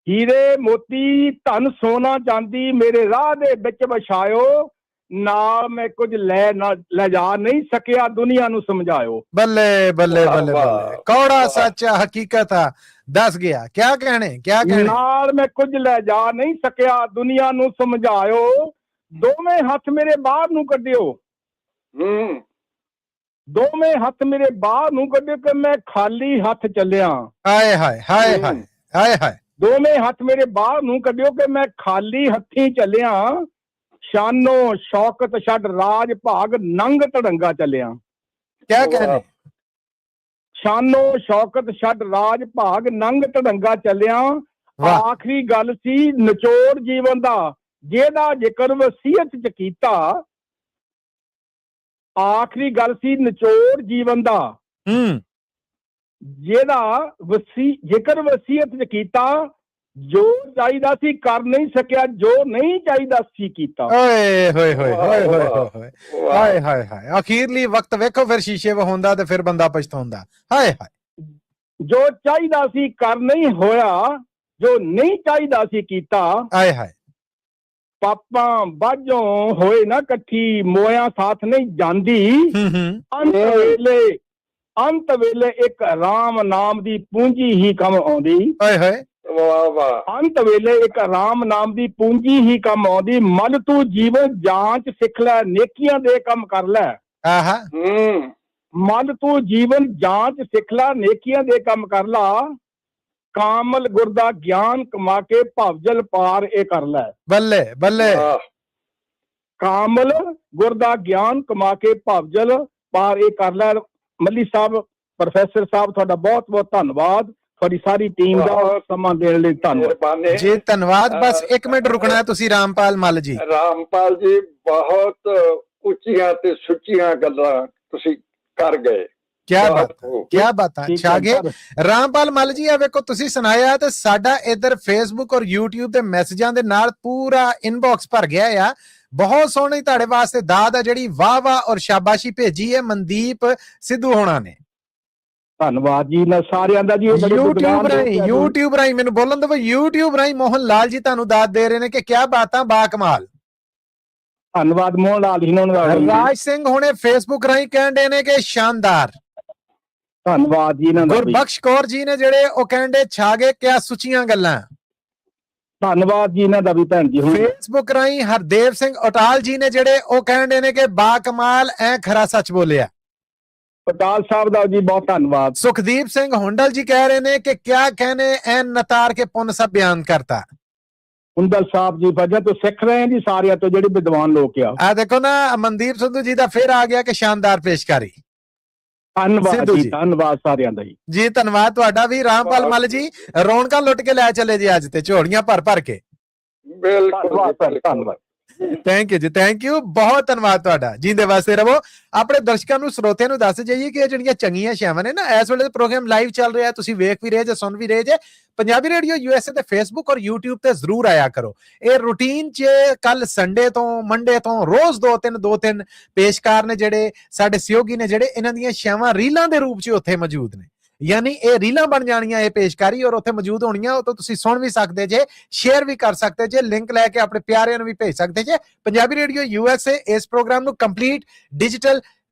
ਹੀਰੇ ਮੋਤੀ ਧਨ ਸੋਨਾ ਚਾਂਦੀ ਮੇਰੇ ਰਾਹ ਦੇ ਵਿੱਚ ਵਿਛਾਇਓ। ਨਾਲ ਮੈਂ ਕੁਝ ਲੈ ਜਾ ਨਹੀਂ ਸਕਿਆ ਦੁਨੀਆ ਨੂੰ ਸਮਝਾਇਓ। ਬੱਲੇ ਬੱਲੇ ਬੱਲੇ ਬੱਲੇ। ਕੌੜਾ ਸੱਚ ਹਕੀਕਤ ਆ ਦੱਸ ਗਿਆ। ਕਿਆ ਕਹਿਣੇ ਕਿਆ ਕਹਿਣੇ। ਨਾਲ ਮੈਂ ਕੁਝ ਲੈ ਜਾ ਨਹੀਂ ਸਕਿਆ ਦੁਨੀਆ ਨੂੰ ਸਮਝਾਇਓ। ਦੋਵੇਂ ਹੱਥ ਮੇਰੇ ਬਾਹਰ ਨੂੰ ਕੱਢਿਓ। ਦੋਵੇਂ ਹੱਥ ਮੇਰੇ ਬਾਹਰ ਨੂੰ ਕੱਢਿਓ ਕਿ ਮੈਂ ਖਾਲੀ ਹੱਥ ਚੱਲਿਆ। ਹਾਏ ਹਾਏ ਹਾਏ ਹਾਏ ਹਾਏ ਹਾਏ। ਦੋਵੇਂ ਹੱਥ ਮੇਰੇ ਬਾਹਰ ਨੂੰ ਕੱਢਿਓ ਕਿ ਮੈਂ ਖਾਲੀ ਹੱਥੀਂ ਚੱਲਿਆ। ਸ਼ਾਨੋ ਸ਼ੌਕਤ ਛੱਡ ਰਾਜ ਭਾਗ ਨੰਗ ਢੜੰਗਾ ਚੱਲਿਆ। ਕਿਆ ਕਹਿਣੇ। ਸ਼ਾਨੋ ਸ਼ੌਕਤ ਛੱਡ ਰਾਜ ਭਾਗ ਨੰਗ ਢੜੰਗਾ ਚੱਲਿਆ। ਆਖਰੀ ਗੱਲ ਸੀ ਨਿਚੋੜ ਜੀਵਨ ਦਾ ਜਿਹਦਾ ਜ਼ਿਕਰ ਵਸੀਅਤ ਚ ਕੀਤਾ। ਆਖਰੀ ਗੱਲ ਸੀ ਨਿਚੋੜ ਜੀਵਨ ਦਾ ਜਿਹਦਾ ਜ਼ਿਕਰ ਵਸੀਅਤ ਚ ਕੀਤਾ। ਜੋ ਚਾਹੀਦਾ ਸੀ ਕਰ ਨਹੀਂ ਸਕਿਆ ਜੋ ਨਹੀਂ ਚਾਹੀਦਾ ਸੀ ਕੀਤਾ। ਓਏ ਹੋਏ ਹੋਏ ਹੋਏ ਹੋਏ ਹੋਏ ਹਾਏ ਹਾਏ ਹਾਏ। ਅਖੀਰਲੀ ਵਕਤ ਵੇਖੋ ਫਿਰ ਸ਼ੀਸ਼ੇ ਵਹਾਉਂਦਾ ਤੇ ਫਿਰ ਬੰਦਾ ਪਛਤਾਉਂਦਾ। ਹਾਏ ਹਾਏ। ਜੋ ਚਾਹੀਦਾ ਸੀ ਕਰ ਨਹੀਂ ਹੋਇਆ ਜੋ ਨਹੀਂ ਚਾਹੀਦਾ ਸੀ ਕੀਤਾ। ਹਾਏ ਹਾਏ। ਪਾਪਾਂ ਬਾਝੋਂ ਹੋਏ ਨਾ ਇਕੱਠੀ ਮੋਇਆਂ ਸਾਥ ਨਹੀਂ ਜਾਂਦੀ। ਅੰਤ ਵੇਲੇ ਇੱਕ ਰਾਮ ਨਾਮ ਦੀ ਪੂੰਜੀ ਹੀ ਕੰਮ ਆਉਂਦੀ। ਹਾਏ ਹਾਏ। ਅੰਤ ਵੇਲੇ ਇੱਕ ਰਾਮ ਨਾਮ ਦੀ ਪੂੰਜੀ ਹੀ ਕੰਮ ਆਉਂਦੀ। ਮਨ ਤੂੰ ਜੀਵਨ ਜਾਂਚ ਸਿੱਖ ਲੈ ਨੇਕੀਆਂ ਦੇ ਕੰਮ ਕਰ ਲੈ। ਮਨ ਤੂੰ ਜੀਵਨ ਜਾਂਚ ਸਿੱਖ ਲੈ ਨੇਕੀਆਂ ਦੇ ਕੰਮ ਕਰ ਲਾ। ਕਾਮਲ ਗੁਰ ਦਾ ਗਿਆਨ ਕਮਾ ਕੇ ਭਵਜਲ ਪਾਰ ਇਹ ਕਰ ਲੈ। ਬੱਲੇ ਬੱਲੇ। ਕਾਮਲ ਗੁਰ ਦਾ ਗਿਆਨ ਕਮਾ ਕੇ ਭਵਜਲ ਪਾਰ ਇਹ ਕਰ ਲੈ। ਮੱਲੀ ਸਾਹਿਬ ਪ੍ਰੋਫੈਸਰ ਸਾਹਿਬ ਤੁਹਾਡਾ ਬਹੁਤ ਬਹੁਤ ਧੰਨਵਾਦ। ਤੁਹਾਡੀ ਸਾਰੀ ਟੀਮ ਦਾ ਸਮਾਂ ਦੇਣ ਲਈ ਧੰਨਵਾਦ ਜੀ। ਧੰਨਵਾਦ। ਬਸ 1 ਮਿੰਟ ਰੁਕਣਾ ਤੁਸੀਂ ਰਾਮਪਾਲ ਮੱਲ ਜੀ। ਰਾਮਪਾਲ ਜੀ ਬਹੁਤ ਉੱਚੀਆਂ ਤੇ ਸੁੱਚੀਆਂ ਗੱਲਾਂ ਤੁਸੀਂ ਕਰ ਗਏ। ਕਿਆ ਬਾਤ ਕਿਆ ਬਾਤਾਂ ਛਾਗੇ। ਰਾਮਪਾਲ ਮੱਲ ਜੀ ਆ ਵੇਖੋ ਤੁਸੀਂ ਸੁਣਾਇਆ ਤੇ ਸਾਡਾ ਇੱਧਰ ਫੇਸਬੁੱਕ ਔਰ YouTube ਦੇ ਮੈਸੇਜਾਂ ਦੇ ਨਾਲ ਪੂਰਾ ਇਨਬਾਕਸ ਭਰ ਗਿਆ ਆ। ਬਹੁਤ ਸੋਹਣੀ ਤੁਹਾਡੇ ਵਾਸਤੇ ਦਾਦ ਆ ਜਿਹੜੀ ਵਾਹ ਵਾਹ ਔਰ ਸ਼ਾਬਾਸ਼ੀ ਭੇਜੀ ਹੈ ਮਨਦੀਪ ਸਿੱਧੂ ਹੋਣਾ ਨੇ। ਧੰਨਵਾਦ ਜੀ ਮੈਂ ਸਾਰਿਆਂ ਦਾ ਜੀ। YouTube ਰਾਹੀਂ ਮੈਨੂੰ ਬੋਲਣ ਦਿਓ। YouTube ਰਾਹੀਂ ਮੋਹਨ ਲਾਲ ਜੀ ਤੁਹਾਨੂੰ ਦਾਦ ਦੇ ਰਹੇ ਨੇ ਕਿ ਕਿਆ ਬਾਤਾਂ ਬਾ ਕਮਾਲ। ਧੰਨਵਾਦ ਮੋਹਨ ਲਾਲ ਜੀ ਨੂੰ। ਰਾਜ ਸਿੰਘ ਹੁਣੇ ਫੇਸਬੁੱਕ ਰਾਹੀਂ ਕਹਿੰਦੇ ਨੇ ਕਿ ਸ਼ਾਨਦਾਰ। ਧੰਨਵਾਦ ਜੀ। ਗੁਰਬਖਸ਼ ਕੌਰ ਜੀ ਨੇ ਜਿਹੜੇ ਉਹ ਕਹਿੰਦੇ ਛਾਗੇ ਕਿਆ ਸੁੱਚੀਆਂ ਗੱਲਾਂ। ਧੰਨਵਾਦ ਜੀ ਇਹਨਾਂ ਦਾ ਵੀ ਭੈਣ ਜੀ। ਫੇਸਬੁੱਕ ਰਾਹੀਂ ਹਰਦੇਵ ਸਿੰਘ ਅਟਾਲ ਜੀ ਨੇ ਜਿਹੜੇ ਉਹ ਕਹਿੰਦੇ ਨੇ ਕਿ ਬਾ ਕਮਾਲ ਐ ਖਰਾ ਸੱਚ ਬੋਲਿਆ। ਪਟਾਲ ਸਾਹਿਬ ਦਾ ਜੀ ਬਹੁਤ ਧੰਨਵਾਦ। ਸੁਖਦੀਪ ਸਿੰਘ ਹੁੰਡਲ ਜੀ ਕਹਿ ਰਹੇ ਨੇ ਕਿ ਕਿਆ कहने ਐਨ ਨਤਾਰ ਕੇ ਪੁੰਨ ਸਭ ਬਿਆਨ ਕਰਤਾ। ਹੁੰਡਲ ਸਾਹਿਬ ਜੀ ਵਜ੍ਹਾ ਤੋਂ ਸਿੱਖ ਰਹੇ ਹਾਂ ਜੀ ਸਾਰਿਆਂ ਤੋਂ ਜਿਹੜੇ ਵਿਦਵਾਨ ਲੋਕ ਆ ਦੇਖੋ ਨਾ ਮਨਦੀਪ ਸਿੱਧੂ ਜੀ ਦਾ ਫਿਰ ਆ ਗਿਆ ਕਿ ਸ਼ਾਨਦਾਰ ਪੇਸ਼ਕਾਰੀ। ਧੰਨਵਾਦ ਜੀ। ਧੰਨਵਾਦ ਸਾਰਿਆਂ ਦਾ ਜੀ। ਧੰਨਵਾਦ ਤੁਹਾਡਾ ਵੀ ਰਾਮਪਾਲ ਮੱਲ ਜੀ। ਰੌਣਕਾਂ ਲੁੱਟ ਕੇ ਲੈ ਚੱਲੇ ਜੀ ਅੱਜ ਤੇ ਝੋਲੀਆਂ ਭਰ ਭਰ ਕੇ। ਬਿਲਕੁਲ ਧੰਨਵਾਦ। ਥੈਂਕ ਯੂ ਜੀ। Thank you. ਬਹੁਤ ਧੰਨਵਾਦ ਤੁਹਾਡਾ। ਜਿੰਦੇ ਵਾਸਤੇ ਰਹੋ। ਆਪਣੇ ਦਰਸ਼ਕਾਂ ਨੂੰ ਸਰੋਤਿਆਂ ਨੂੰ ਦੱਸ ਜਾਈਏ ਕਿ ਇਹ ਜਿਹੜੀਆਂ ਚੰਗੀਆਂ ਸ਼ਾਵਾਂ ਨੇ ਨਾ ਇਸ ਵੇਲੇ ਪ੍ਰੋਗਰਾਮ ਲਾਈਵ ਚੱਲ ਰਿਹਾ। ਤੁਸੀਂ ਵੇਖ ਵੀ ਰਹੇ ਜੇ ਸੁਣ ਵੀ ਰਹੇ ਜੇ। ਪੰਜਾਬੀ ਰੇਡੀਓ USA ਤੇ ਫੇਸਬੁੱਕ ਔਰ YouTube ਤੇ ਜ਼ਰੂਰ ਆਇਆ ਕਰੋ। ਇਹ ਰੂਟੀਨ 'ਚ ਕੱਲ ਸੰਡੇ ਤੋਂ ਮੰਡੇ ਤੋਂ ਰੋਜ਼ ਦੋ ਤਿੰਨ ਪੇਸ਼ਕਾਰ ਨੇ ਜਿਹੜੇ ਸਾਡੇ ਸਹਿਯੋਗੀ ਨੇ ਜਿਹੜੇ ਇਹਨਾਂ ਦੀਆਂ ਸ਼ਾਵਾਂ ਰੀਲਾਂ ਦੇ ਰੂਪ 'ਚ ਉੱਥੇ ਮੌਜੂਦ ਨੇ। ਯਾਨੀ ਇਹ ਰੀਲਾਂ ਬਣ ਜਾਣੀਆਂ ਇਹ ਪੇਸ਼ਕਾਰੀ ਔਰ ਉੱਥੇ ਮੌਜੂਦ ਹੋਣੀਆਂ। ਉਹ ਤੋਂ ਤੁਸੀਂ ਸੁਣ ਵੀ ਸਕਦੇ ਜੇ ਸ਼ੇਅਰ ਵੀ ਕਰ ਸਕਦੇ ਜੇ ਲਿੰਕ ਲੈ ਕੇ ਆਪਣੇ ਪਿਆਰਿਆਂ ਨੂੰ ਵੀ ਭੇਜ ਸਕਦੇ ਜੇ। ਪੰਜਾਬੀ ਰੇਡੀਓ USA ਇਸ ਪ੍ਰੋਗਰਾਮ ਨੂੰ ਕੰਪਲੀਟ ਡਿਜੀਟਲ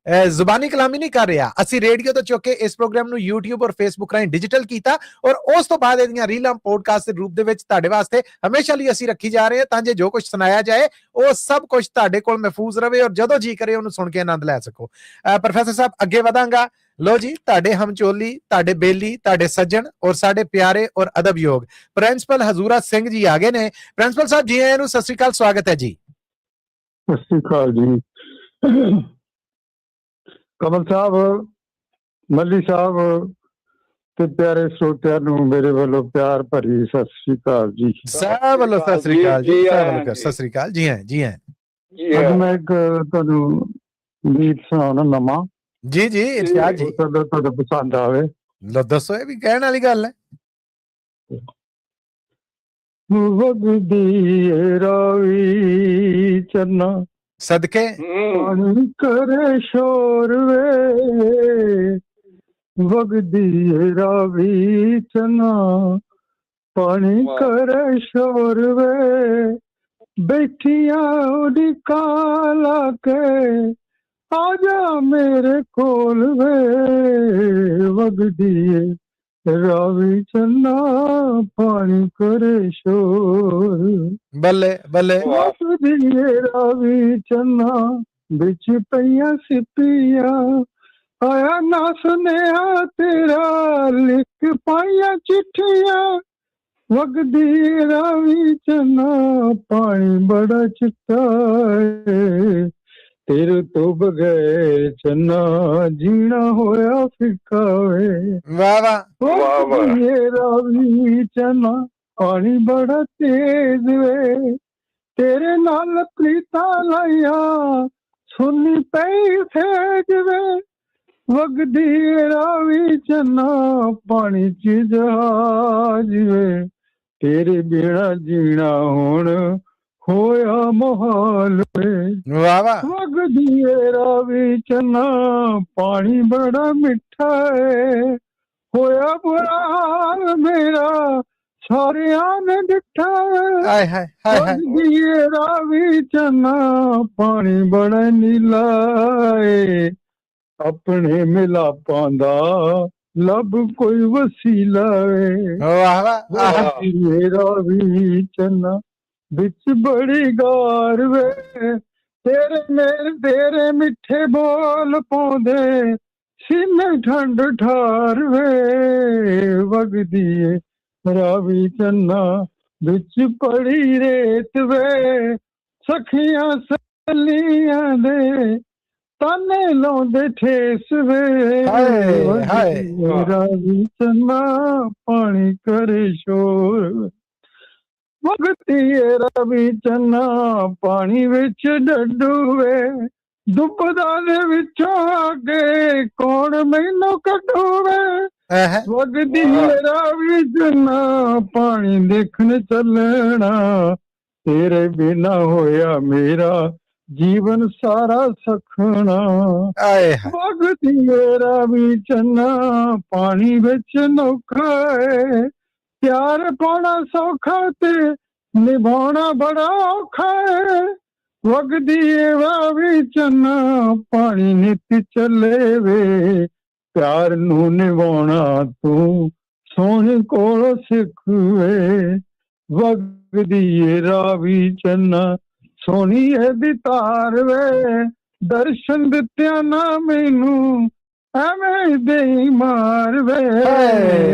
ਜ਼ੁਬਾਨੀ ਕਲਾਮੀ ਨਹੀਂ ਕਰ ਰਿਹਾ। ਅਸੀਂ ਰੇਡੀਓ ਤੋਂ ਚੁੱਕ ਕੇ ਇਸ ਪ੍ਰੋਗਰਾਮ ਨੂੰ YouTube ਔਰ Facebook ਰਾਹੀਂ ਡਿਜੀਟਲ ਕੀਤਾ ਔਰ ਉਸ ਤੋਂ ਬਾਅਦ ਇਹਦੀਆਂ ਰੀਲਾਂ ਪੋਡਕਾਸਟ ਦੇ ਰੂਪ ਦੇ ਵਿੱਚ ਤੁਹਾਡੇ ਵਾਸਤੇ ਹਮੇਸ਼ਾ ਲਈ ਅਸੀਂ ਰੱਖੀ ਜਾ ਰਹੇ ਹਾਂ ਤਾਂ ਜੋ ਕੁਝ ਸੁਣਾਇਆ ਜਾਏ ਉਹ ਸਭ ਕੁਝ ਤੁਹਾਡੇ ਕੋਲ ਮਹਿਫੂਜ਼ ਰਵੇ ਔਰ ਜਦੋਂ ਜੀ ਕਰੇ ਉਹਨੂੰ ਸੁਣ ਕੇ ਆਨੰਦ ਲੈ ਸਕੋ। ਪ੍ਰੋਫੈਸਰ ਸਾਹਿਬ ਅੱਗੇ ਵਧਾਂਗਾ। ਲੋ ਜੀ ਤੁਹਾਡੇ ਹਮਚੋਲੀ ਤੁਹਾਡੇ ਬੇਲੀ ਤੁਹਾਡੇ ਸੱਜਣ ਔਰ ਸਾਡੇ ਪਿਆਰੇ ਔਰ ਅਦਬਯੋਗ ਪ੍ਰਿੰਸੀਪਲ ਹਜ਼ੂਰਾ ਸਿੰਘ ਜੀ ਆ ਗਏ ਨੇ। ਪ੍ਰਿੰਸੀਪਲ ਸਾਹਿਬ ਜੀ ਆਇਆਂ ਨੂੰ ਸਤਿ ਸ੍ਰੀ ਅਕਾਲ। ਸਵਾਗਤ ਹੈ ਜੀ। ਸਤਿ ਸ੍ਰੀ ਅਕਾਲ ਜੀ। ਕਮਲ ਸਾਹਿਬ, ਮੱਲੀ ਸਾਹਿਬ, ਤੇ ਪਿਆਰੇ ਸਰੋਤਿਆਂ ਨੂੰ ਮੇਰੇ ਵੱਲੋਂ ਪਿਆਰ ਭਰੀ ਸਤਿ ਸ੍ਰੀ ਅਕਾਲ ਜੀ। ਸਾਹਿਬ ਵੱਲੋਂ ਸਤਿ ਸ੍ਰੀ ਅਕਾਲ ਜੀ, ਸਾਹਿਬ ਵੱਲੋਂ ਸਤਿ ਸ੍ਰੀ ਅਕਾਲ ਜੀ। ਹਾਂ ਜੀ, ਹਾਂ ਅੱਜ ਮੈਂ ਇੱਕ ਤੁਹਾਨੂੰ ਗੀਤ ਸੁਣਾਉਣਾ ਨਵਾਂ। ਜੀ ਜੀ, ਇਰਸ਼ਾਦ ਜੀ। ਤੁਹਾਡਾ ਪਸੰਦ ਆਵੇ। ਲੋ ਦੱਸੋ, ਇਹ ਵੀ ਕਹਿਣ ਵਾਲੀ ਗੱਲ ਹੈ। ਵਗਦੀ ਰਾਵੀ ਚੰਨਾ ਸਦਕੇ ਪਾਣੀ ਕਰੇ ਸ਼ੋਰ ਵੇ, ਵਗਦੀ ਰਾਵੀ ਚੰਨਾ ਪਾਣੀ ਕਰੇ ਸ਼ੋਰ ਵੇ, ਬੈਠੀਆਂ ਉਹਦੀ ਕਾਲਾ ਕੇ ਆਜਾ ਮੇਰੇ ਕੋਲ ਵੇ, ਵਗਦੀ ਰਾਵੀ ਚੰਨਾ ਪਾਣੀ ਕਰੇ ਸ਼ੋਰ। ਬੱਲੇ ਬੱਲੇ। ਵਗਦੀ ਰਾਵੀ ਚੰਨਾ ਵਿੱਚ ਪਈਆਂ ਸਿੱਪੀਆਂ, ਆਇਆ ਨਾ ਸੁਨੇਹਾ ਤੇਰਾ ਲਿਖ ਪਾਈਆਂ ਚਿੱਠੀਆਂ, ਵਗਦੀ ਰਾਵੀ ਚੰਨਾ ਪਾਣੀ ਬੜਾ ਚਿੱਟਾ ਏ, ਤੇਰੇ ਤੋਂ ਬਗੈਰ ਚੰਨਾ ਜੀਣਾ ਹੋਇਆ ਫਿੱਕਾ ਵੇ। ਵਾਹ ਵਾਹ। ਵਗਦੀ ਰਾਵੀ ਚੰਨਾ ਪਾਣੀ ਬੜਾ ਤੇਜ਼ ਵੇ, ਤੇਰੇ ਨਾਲ ਪ੍ਰੀਤਾਂ ਲਾਈਆਂ ਸੁਣੀ ਪਈ ਸੇਜ ਵੇ, ਵਗਦੀ ਰਾਵੀ ਚੰਨਾ ਪਾਣੀ ਚ ਜਹਾਜ ਵੇ, ਤੇਰੇ ਬਿਨਾ ਜੀਣਾ ਹੁਣ ਹੋਇਆ ਮੁਹਾਲ ਵੇ। ਵਾਹ ਵਾਹ। ਵਗਦੀ ਰਾਵੀ ਚੰਨਾ ਪਾਣੀ ਬੜਾ ਮਿੱਠਾ ਏ, ਹੋਇਆ ਬੁਰਾ ਹਾਲ ਮੇਰਾ ਸਾਰਿਆਂ ਨੇ ਡਿੱਠਾ ਏ। ਹਾਏ ਹਾਏ ਹਾਏ ਹਾਏ। ਵਗਦੀ ਰਾਵੀ ਚੰਨਾ ਪਾਣੀ ਬੜਾ ਨੀਲਾ ਏ, ਆਪਣੇ ਮਿਲਾਪਾਂ ਦਾ ਲੱਭ ਕੋਈ ਵਸੀਲਾ ਏ। ਵਾਹ ਵਾਹ। ਵਗਦੀ ਰਾਵੀ ਚੰਨਾ ਵਿੱਚ ਬੜੀ ਗਾਰ ਵੇ, ਤੇਰੇ ਮਿੱਠੇ ਬੋਲ ਪਾਉਂਦੇ ਸੀਨੇ ਠੰਡ ਠਾਰ ਵੇ, ਵਗਦੀ ਰਾਵੀ ਚੰਨਾ ਵਿੱਚ ਪੜੀ ਰੇਤ ਵੇ, ਸਖੀਆਂ ਸਲੀਆਂ ਦੇ ਤਾਨੇ ਲਾਉਂਦੇ ਠੇਸ ਵੇ, ਵਗਦੀ ਰਾਵੀ ਚੰਨਾ ਪਾਣੀ ਕਰੇ ਸ਼ੋਰ, ਵਗਦੀ ਰਾਵੀ ਚੰਨਾ ਪਾਣੀ ਵਿੱਚ ਡੱਡੂ ਵੇ, ਡੁੱਬਦਾ ਦੇ ਵਿੱਚੋਂ ਅੱਗੇ ਕੌਣ ਮੈਨੂੰ ਕੱਢੂ ਵੇ, ਵਗਦੀ ਰਾਵੀ ਚੰਨਾ ਪਾਣੀ ਦੇਖਣ ਚੱਲਣਾ, ਤੇਰੇ ਬਿਨਾ ਹੋਇਆ ਮੇਰਾ ਜੀਵਨ ਸਾਰਾ ਸਖਣਾ, ਵਗਦੀ ਰਾਵੀ ਚੰਨਾ ਪਾਣੀ ਵਿੱਚ ਨੌਖਾ ਏ, ਪਿਆਰ ਪਾਉਣਾ ਸੌਖਾ ਤੇ ਨਿਭਾਉਣਾ ਬੜਾ ਔਖਾ ਏ, ਵਗਦੀ ਰਾਵੀ ਚੰਨਾ ਪਾਣੀ ਨਿਤ ਚੱਲੇ ਵੇ, ਪਿਆਰ ਨੂੰ ਨਿਭਾਉਣਾ ਤੂੰ ਸੋਹਣੇ ਕੋਲੋਂ ਸਿੱਖ ਵੇ, ਵਗਦੀ ਰਾਵੀ ਚੰਨਾ ਸੋਹਣੀ ਇਹਦੀ ਤਾਰ ਵੇ, ਦਰਸ਼ਨ ਦਿੱਤਿਆਂ ਨਾ ਮੈਨੂੰ ਐਵੇਂ ਦੇ ਮਾਰ ਵੇ,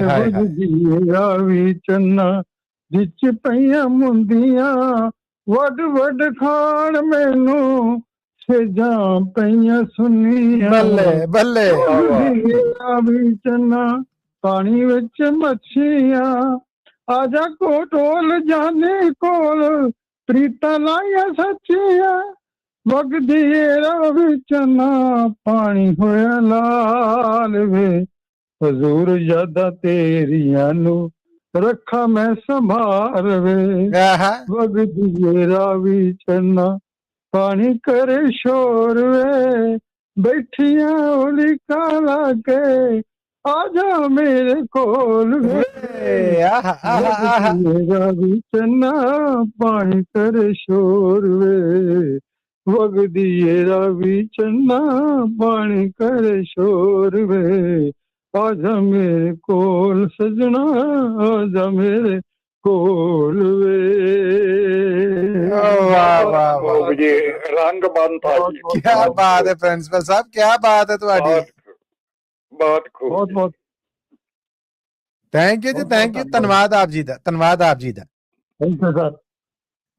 ਵਗਦੀ ਰਾਵੀ ਚੰਨਾ ਵਿੱਚ ਪਈਆਂ ਮੁੰਦੀਆਂ ਵੱਡ ਵੱਡ ਖਾਣ ਮੈਨੂੰ ਸੇਜਾਂ ਪਈਆਂ ਸੁਨੀਆਂ, ਬੱਲੇ ਬੱਲੇ। ਵਗਦੀ ਰਾਵੀ ਚੰਨਾ ਪਾਣੀ ਵਿੱਚ ਮੱਛੀਆਂ, ਆਜਾ ਕੋਟੋਲ ਜਾਨੇ ਕੋਲ ਪ੍ਰੀਤਾਂ ਲਾਈਆਂ ਸੱਚੀਆਂ, ਵਗਦੀ ਰਾਵੀ ਚੰਨਾ ਪਾਣੀ ਹੋਇਆ ਲਾਲ ਵੇ, ਹਜ਼ੂਰ ਯਾਦਾਂ ਤੇਰੀਆਂ ਨੂੰ ਰੱਖਾਂ ਮੈਂ ਸੰਭਾਲ ਵੇ, ਵਗਦੀ ਰਾਵੀ ਚੰਨਾ ਪਾਣੀ ਕਰੇ ਸ਼ੋਰ ਵੇ, ਬੈਠੀਆਂ ਉਲੀਕਾਂ ਲਾ ਕੇ ਆਜਾ ਮੇਰੇ ਕੋਲ ਵੇ, ਰਾਵੀ ਚੰਨਾ ਪਾਣੀ ਕਰੇ ਸ਼ੋਰ ਵੇ, ਵਗਦੀ ਰਾਵੀ ਚੰਨਾ ਪਾਣੀ ਕਰੇ ਸ਼ੋਰ ਵੇ, ਆਜਾ ਮੇਰੇ ਕੋਲ ਸਜਣਾ ਆਜਾ ਮੇਰੇ ਕੋਲ ਵੇ। ਵਾਹ ਵਾਹ ਵਾਹ ਜੀ, ਰੰਗ ਬੰਤਾ ਜੀ, ਕੀ ਬਾਤ ਹੈ ਪ੍ਰਿੰਸੀਪਲ ਸਾਹਿਬ, ਕੀ ਬਾਤ ਹੈ ਤੁਹਾਡੀ। ਬਹੁਤ ਖੂਬ, ਬਹੁਤ ਬਹੁਤ ਥੈਂਕ ਯੂ ਜੀ, ਥੈਂਕ ਯੂ। ਧੰਨਵਾਦ ਆਪ ਜੀ ਦਾ, ਧੰਨਵਾਦ ਆਪ ਜੀ ਦਾ। Thank you sir.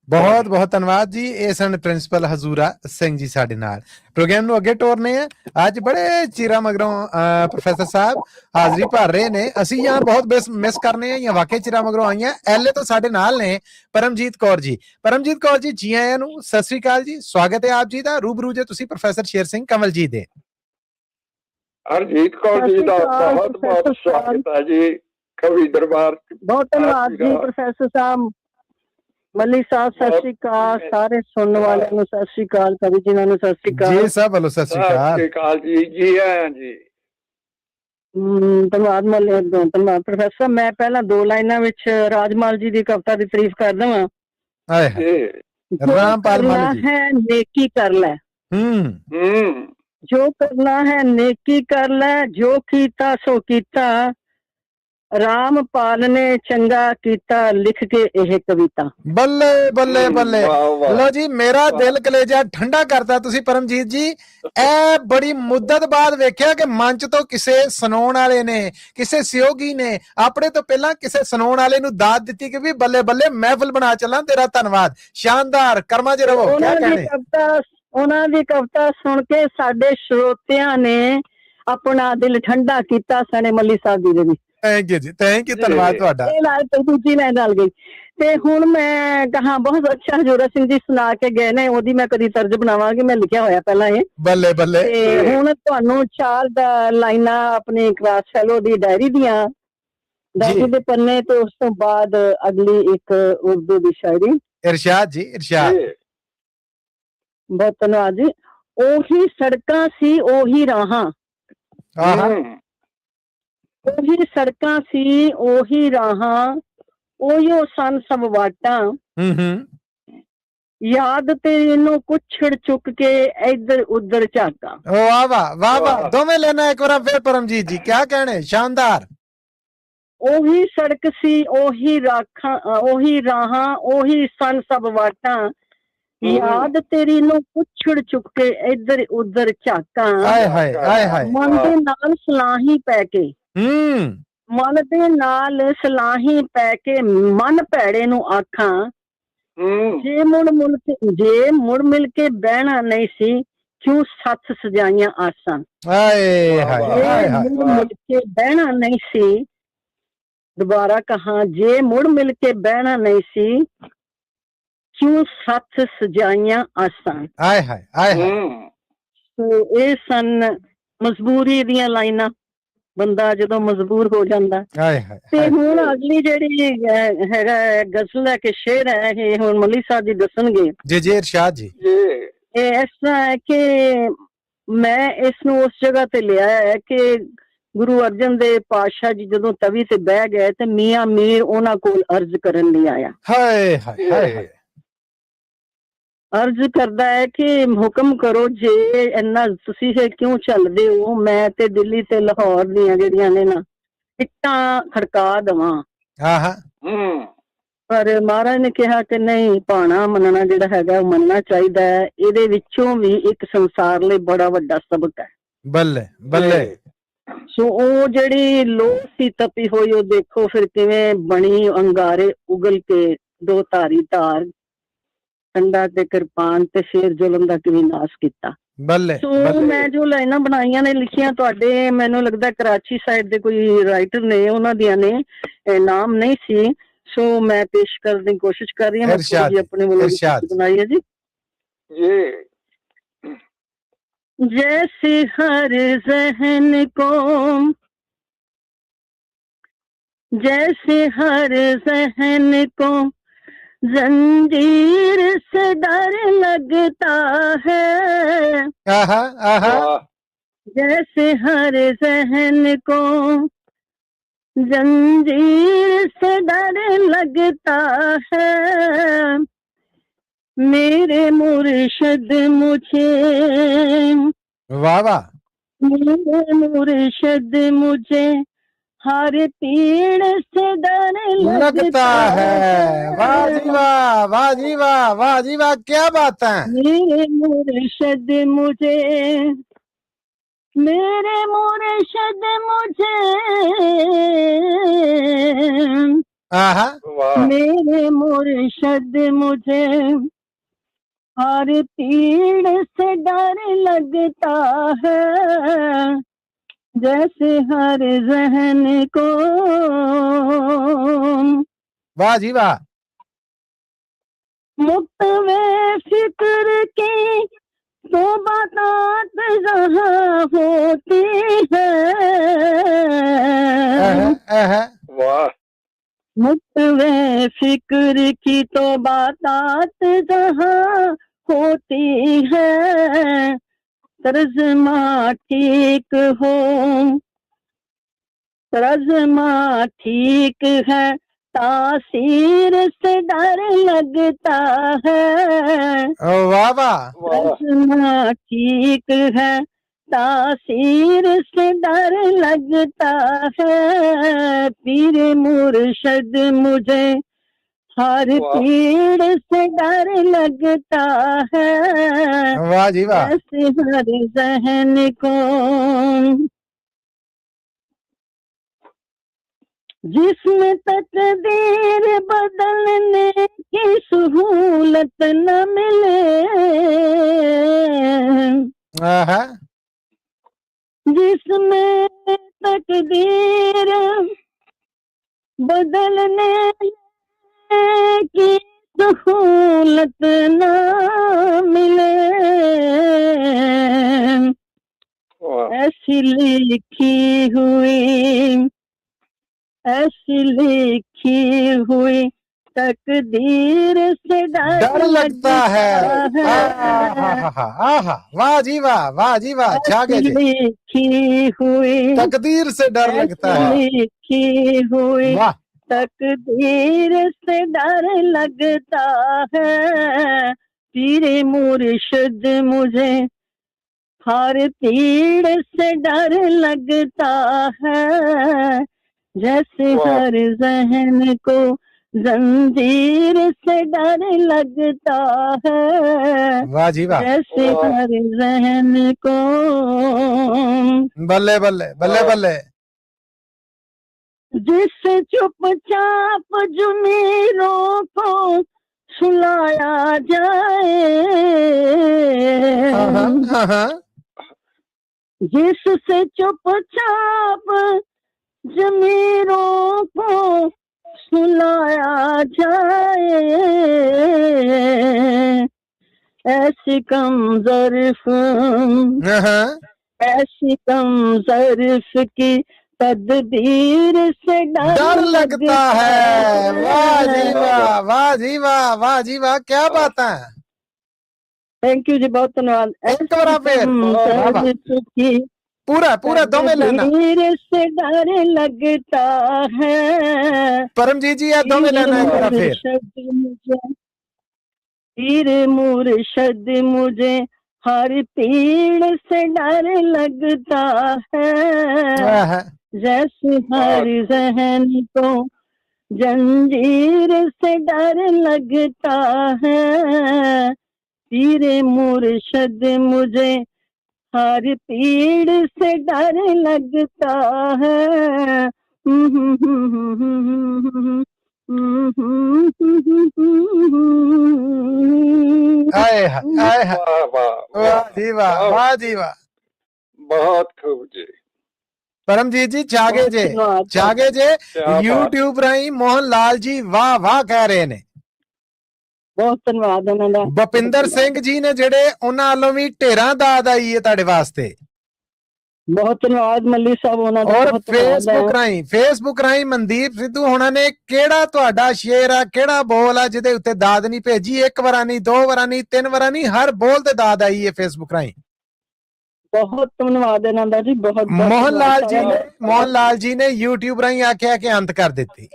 ਬਹੁਤ ਬਹੁਤ ਧੰਨਵਾਦ ਜੀ। ਇਹ ਸਨ ਪ੍ਰਿੰਸੀਪਲ ਹਜ਼ੂਰਾ ਸਿੰਘ ਜੀ ਸਾਡੇ ਨਾਲ। ਪ੍ਰੋਗਰਾਮ ਨੂੰ ਅੱਗੇ ਟੋਰਨੇ ਆ। ਅੱਜ ਬੜੇ ਚਿਰਾਂ ਮਗਰੋਂ ਪ੍ਰੋਫੈਸਰ ਸਾਹਿਬ ਹਾਜ਼ਰੀ ਭਰ ਰਹੇ ਨੇ। ਅਸੀਂ ਜਾਂ ਬਹੁਤ ਮਿਸ ਕਰਨੇ ਆ ਜਾਂ ਵਾਕਈ ਚਿਰਾਂ ਮਗਰੋਂ ਆਈਆਂ। ਐਲੇ ਤੋਂ ਸਾਡੇ ਨਾਲ ਨੇ ਪਰਮਜੀਤ ਕੌਰ ਜੀ। ਪਰਮਜੀਤ ਕੌਰ ਜੀ, ਜੀ ਆਇਆਂ ਨੂੰ, ਸਤਿ ਸ੍ਰੀ ਅਕਾਲ ਜੀ। ਸਵਾਗਤ ਹੈ ਆਪ ਜੀ ਦਾ। ਰੂਬਰੂ ਜੇ ਤੁਸੀਂ ਪ੍ਰੋਫੈਸਰ ਸ਼ੇਰ ਸਿੰਘ ਕੰਵਲ ਜੀ ਦੇ। ਹਰਜੀਤ ਕੌਰ ਜੀ ਦਾ ਬਹੁਤ ਬਹੁਤ ਸਵਾਗਤ ਹੈ ਜੀ ਕਵੀ ਦਰਬਾਰ। ਬਹੁਤ ਧੰਨਵਾਦ ਜੀ ਪ੍ਰੋਫੈਸਰ ਸਾਹਿਬ। ਮੱਲੀ ਸਾਹਿਬ ਸਤਿ ਸ੍ਰੀ ਅਕਾਲ। ਸਾਰੇ ਸੁਣਨ ਵਾਲਿਆਂ ਨੂੰ ਸਤਿ ਸ੍ਰੀ ਅਕਾਲ। ਕਵੀ ਜੀ ਨੂੰ ਸਤਿ ਸ੍ਰੀ ਅਕਾਲ ਜੀ। ਸਭ ਵੱਲੋਂ ਸਤਿ ਸ੍ਰੀ ਅਕਾਲ ਜੀ। ਜੀ ਆਇਆਂ ਜੀ। ਧੰਨਵਾਦ ਮੱਲੀ, ਧੰਨਵਾਦ ਪ੍ਰੋਫੈਸਰ। ਮੈਂ ਪਹਿਲਾਂ 2 ਲਾਈਨਾਂ ਵਿੱਚ ਰਾਜਮਾਲ ਜੀ ਦੀ ਕਵਿਤਾ ਦੀ ਤਾਰੀਫ ਕਰ ਦਵਾਂ। ਰਾਮਪਾਲ ਮਾਲੀ ਜੀ। ਹੈ ਨੇਕੀ ਕਰ ਲੈ, ਜੋ ਕਰਨਾ ਹੈ ਨੇਕੀ ਕਰ ਲੈ, ਜੋ ਕੀਤਾ ਸੋ ਕੀਤਾ, ਰਾਮਪਾਲ ਨੇ ਚੰਗਾ ਕੀਤਾ ਲਿਖ ਕੇ ਇਹ ਕਵਿਤਾ। ਬੱਲੇ ਬੱਲੇ ਬੱਲੇ। ਲੋ ਜੀ, ਮੇਰਾ ਦਿਲ ਕਲੇਜਾ ਠੰਡਾ ਕਰਤਾ ਤੁਸੀਂ ਪਰਮਜੀਤ ਜੀ। ਇਹ ਬੜੀ ਮੁੱਦਤ ਬਾਅਦ ਵੇਖਿਆ ਕਿ ਮੰਚ ਤੋਂ ਕਿਸੇ ਸੁਣਾਉਣ ਵਾਲੇ ਨੇ, ਕਿਸੇ ਸਹਿਯੋਗੀ ਨੇ ਆਪਣੇ ਤੋਂ ਪਹਿਲਾਂ ਕਿਸੇ ਸੁਣਾਉਣ ਵਾਲੇ ਨੂੰ ਦਾਤ ਦਿੱਤੀ ਕਿ ਵੀ ਬੱਲੇ ਬੱਲੇ ਮਹਿਫਲ ਬਣਾ ਚੱਲਾਂ। ਤੇਰਾ ਧੰਨਵਾਦ, ਸ਼ਾਨਦਾਰ, ਕਰਮਾਂ 'ਚ ਰਹੋ। ਉਹਨਾਂ ਦੀ ਕਵਿਤਾ ਸੁਣ ਕੇ ਸਾਡੇ ਸਰੋਤਿਆਂ ਨੇ ਆਪਣਾ ਦਿਲ ਠੰਡਾ ਕੀਤਾ। ਸਣੇ ਮੱਲੀ ਸਾਹਿਬ ਜੀ ਦੇ ਵੀ ਥੈਂਕ ਯੂ ਜੀ, ਥੈਂਕ ਯੂ, ਧੰਨਵਾਦ ਤੁਹਾਡਾ। ਇਹ ਨਾਲ ਦੂਜੀ ਲਾਈਨ ਨਾਲ ਗਈ ਤੇ ਹੁਣ ਮੈਂ ਕਹਾਂ ਬਹੁਤ ਅੱਛਾ ਹਜ਼ੂਰਾ ਸਿੰਘ ਜੀ ਸੁਣਾ ਕੇ ਗਏ ਨੇ। ਉਹਦੀ ਮੈਂ ਕਦੀ ਤਰਜ ਬਣਾਵਾਂਗੀ, ਮੈਂ ਲਿਖਿਆ ਹੋਇਆ ਪਹਿਲਾਂ ਇਹ। ਬੱਲੇ ਬੱਲੇ। ਤੇ ਹੁਣ ਤੁਹਾਨੂੰ 4 ਲਾਈਨਾਂ ਆਪਣੀ ਕਲਾਸ ਫੈਲੋ ਦੀ ਡਾਇਰੀ ਦੀਆਂ, ਡਾਇਰੀ ਦੇ ਪੰਨੇ ਤੇ ਉਸ ਤੋਂ ਬਾਅਦ ਅਗਲੀ ਇੱਕ ਉਰਦੂ ਦੀ ਸ਼ਾਇਰੀ। ਇਰਸ਼ਾਦ ਜੀ, ਇਰਸ਼ਾਦ। ਬਹੁਤ ਧੰਨਵਾਦ ਜੀ। ਉਹੀ ਸੜਕਾਂ ਸੀ ਉਹੀ ਰਾਹਾਂ, ਉਹੀ ਸੜਕਾਂ ਸੀ ਉਹੀ ਰਾਹਾਂ, ਉਹੀਓ ਸਨ ਸਭ ਵਾਟਾਂ, ਯਾਦ ਤੇਰੀ ਨੂੰ ਕੁਛੜ ਚੁੱਕ ਕੇ ਇੱਧਰ ਉੱਧਰ ਝਾਕਾਂ। ਵਾਹ ਵਾਹ ਵਾਹ ਵਾਹ। ਦੋਵੇਂ ਲੈਣਾ ਇੱਕ ਵਾਰ ਫਿਰ ਪਰਮਜੀਤ ਜੀ, ਕਿਆ ਕਹਿਣੇ, ਸ਼ਾਨਦਾਰ। ਉਹੀ ਸੜਕ ਸੀ ਉਹੀ ਰਾਖਾਂ, ਉਹੀ ਰਾਹਾਂ, ਉਹੀ ਸਨ ਸਭ ਵਾਟਾਂ, ਯਾਦ ਤੇਰੀ ਨੂੰ ਪੁੱਛੜ ਚੁੱਕ ਕੇ ਇੱਧਰ ਉੱਧਰ ਝਾਕਾਂ। ਮਨ ਦੇ ਨਾਲ ਸਲਾਹੀ ਪੈ ਕੇ, ਮਨ ਦੇ ਨਾਲ ਸਲਾਹੀ ਪੈ ਕੇ, ਮਨ ਭੈੜੇ ਨੂੰ ਆਖਾਂ, ਜੇ ਮੁੜ ਮਿਲ ਕੇ ਬਹਿਣਾ ਨਹੀਂ ਸੀ, ਕਿਉਂ ਸੱਥ ਸਜਾਈਆਂ ਆਸਾਂ। ਮੁੜ ਮਿਲ ਕੇ ਬਹਿਣਾ ਨਹੀਂ ਸੀ, ਦੁਬਾਰਾ ਕਹਾਂ, ਜੇ ਮੁੜ ਮਿਲ ਕੇ ਬਹਿਣਾ ਨਹੀਂ ਸੀ, ਕਿਉਂ ਸੱਥ ਸਜਾਈਆਂ ਆਸਾਂ। ਇਹ ਸਨ ਮਜਬੂਰੀ ਦੀਆਂ ਲਾਈਨਾਂ। ਬੰਦਾ ਜਦੋਂ ਮਜਬੂਰ ਹੋ ਜਾਂਦਾ। ਤੇ ਹੁਣ ਅਗਲੀ ਜਿਹੜੀ ਹੈਗਾ ਗਜ਼ਲ ਹੈ ਕਿ ਸ਼ੇਰ ਹੈ, ਇਹ ਹੁਣ ਮੱਲੀ ਸਾਹਿਬ ਜੀ ਦੱਸਣਗੇ। ਜੀ ਜੀ, ਇਰਸ਼ਾਦ ਜੀ। ਇਹ ਇਸ ਤਰ੍ਹਾਂ ਹੈ ਕਿ ਮੈਂ ਇਸ ਨੂੰ ਉਸ ਜਗ੍ਹਾ ਤੇ ਲਿਆ ਹੈ ਕਿ ਗੁਰੂ ਅਰਜਨ ਦੇਵ ਪਾਤਸ਼ਾਹ ਜੀ ਜਦੋਂ ਤਵੀ ਤੇ ਬਹਿ ਗਏ ਤੇ ਮੀਆਂ ਮੀਰ ਉਹਨਾਂ ਕੋਲ ਅਰਜ਼ ਕਰਨ ਲਈ ਆਇਆ। ਅਰਜ਼ ਕਰਦਾ ਹੈ ਕਿ ਹੁਕਮ ਕਰੋ, ਜੇ ਇੰਨਾ ਤੁਸੀਂ ਇਹ ਕਿਉਂ ਚੱਲਦੇ ਹੋ, ਮੈਂ ਤੇ ਦਿੱਲੀ ਤੇ ਲਾਹੌਰ ਦੀਆਂ ਜਿਹੜੀਆਂ ਨੇ ਨਾ ਇੱਟਾਂ ਖੜਕਾ ਦੇਵਾਂ। ਪਰ ਮਹਾਰਾਜ ਨੇ ਕਿਹਾ ਕਿ ਨਹੀਂ, ਭਾਣਾ ਮੰਨਣਾ ਜਿਹੜਾ ਹੈਗਾ ਉਹ ਮੰਨਣਾ ਚਾਹੀਦਾ ਹੈ। ਇਹਦੇ ਵਿੱਚੋਂ ਵੀ ਇੱਕ ਸੰਸਾਰ ਲਈ ਬੜਾ ਵੱਡਾ ਸਬਕ ਹੈ। ਬੱਲੇ ਬੱਲੇ। ਸੋ ਉਹ ਜਿਹੜੀ ਲੋਹ ਸੀ ਤਪੀ ਹੋਈ, ਉਹ ਦੇਖੋ ਫਿਰ ਕਿਵੇਂ ਬਣੀ, ਅੰਗਾਰੇ ਉਗਲ ਕੇ 2 ਧਾਰੀ ਧਾਰ, ਠੰਡਾ ਤੇ ਕਿਰਪਾਨ, ਤੇ ਫਿਰ ਜ਼ੁਲਮ ਦਾ ਕਿਵੇਂ ਨਾਸ਼ ਕੀਤਾ। ਬੱਲੇ। ਸੋ ਮੈਂ ਜੋ ਲਾਈਨਾਂ ਬਣਾਈਆਂ ਨੇ, ਲਿਖੀਆਂ ਤੁਹਾਡੇ ਮੈਨੂੰ ਲੱਗਦਾ ਕਰਾਚੀ ਸਾਈਡ ਦੇ ਕੋਈ ਰਾਈਟਰ ਨੇ, ਉਹਨਾਂ ਦੀਆਂ ਨੇ, ਨਾਮ ਨਹੀਂ ਸੀ। ਸੋ ਮੈਂ ਪੇਸ਼ ਕਰਨ ਦੀ ਕੋਸ਼ਿਸ਼ ਕਰ ਰਹੀ ਹਾਂ। ਮੈਂ ਆਪਣੇ ਵੱਲੋਂ ਬਣਾਈ ਹੈ ਜੀ। जैसे हर ज़हन को, जैसे हर ज़हन को जंजीर से डर लगता है, जैसे हर ज़हन को जंजीर से डर लगता है, मेरे मुर्शिद मुझे, वाह वाह, मेरे मुर्शिद मुझे हर पीड़ से डर लगता है। वाह जी वाह, वाह जी वाह, वाह जी वाह, क्या बात है। मेरे मुर्शिद मुझे, मेरे मुर्शिद मुझे मेरे मुर्शद मुझे हर पीड़ से डर लगता है, जैसे हर जहन को। वाह जी वाह। मुक्तवे फिक्र की तो बात जहाँ होती है, वाह। मुक्तवे फिक्र की तो बात जहाँ होती है, तर्जमा ठीक हो, तर्जमा ठीक है, तासीर से डर लगता है। वाह वाह। तर्जमा ठीक है, तासीर से डर लगता है। पीर मुर्शद मुझे हर पीड़ से डर लगता है, वाह जी वाह। जैसे हर जहन को। जिसमें तकदीर बदलने की सहूलत न मिले, जिसमें तकदीर बदलने की सहूलत न मिले, ऐसी लिखी हुई, ऐसी लिखी हुई तकदीर से डर लगता है। वाह जी वाह, वाह जी वाह। जागे जी। लिखी हुई तकदीर से डर लगता है, लिखी हुई तकदीर से डर लगता है। पीर मुर्शिद मुझे हर पीड़ से डर लगता है, जैसे हर जहन को जंजीर से डर लगता है। वाह जी वाह। जैसे हर जहन को। बल्ले बल्ले बल्ले बल्ले। जिससे चुपचाप जुमीरों को सुलाया जाए, जिससे चुपचाप जमीरों को सुलाया जाए, ऐसी कम ज़र्फ़, ऐसी कम ज़र्फ़ की तदबीर से डर लगता है। वाह जी वाह, वाह जी वाह, वाह जी वाह। क्या बात है। थैंक यू जी, बहुत धन्यवाद। पूरा पूरा दो में लेना। से डर लगता है। परमजीत जी, दो में लेना एक बार फिर। पीर मुर्शद मुझे हर पीड़ से डर लगता है, जैसे हर जहन को जंजीर से डर लगता है। पीर मुर्शद मुझे हर पीड़ से डर लगता है। वाह जी वाह, वाह जी वाह। बहुत खूब जी। परमजीत जी जागे जे, जागे जे। यूट्यूब राही मोहन लाल जी वाह वाह कह रहे ने। बहुत धन्यवाद। भुपिंदर सिंह जी ने जेड़े उन्हां वालों भी ढेरां दाद आई है तुहाडे वास्ते। बहुत धन्यवाद मल्ली साहब होना दा। और फेसबुक राही मनदीप सिद्धू होना ने केड़ा तुहाडा शेर आ, केड़ा बोल आ जिदे उत्ते दाद नहीं भेजी। एक बार नहीं, दो बार नहीं, तीन बार नहीं, हर बोल ते दाद आई है फेसबुक राही। बहुत धन्यवाद इन्हां जी। बहुत मोहन लाल जी ने यूट्यूब राही आख्या कि अंत कर दित्ती।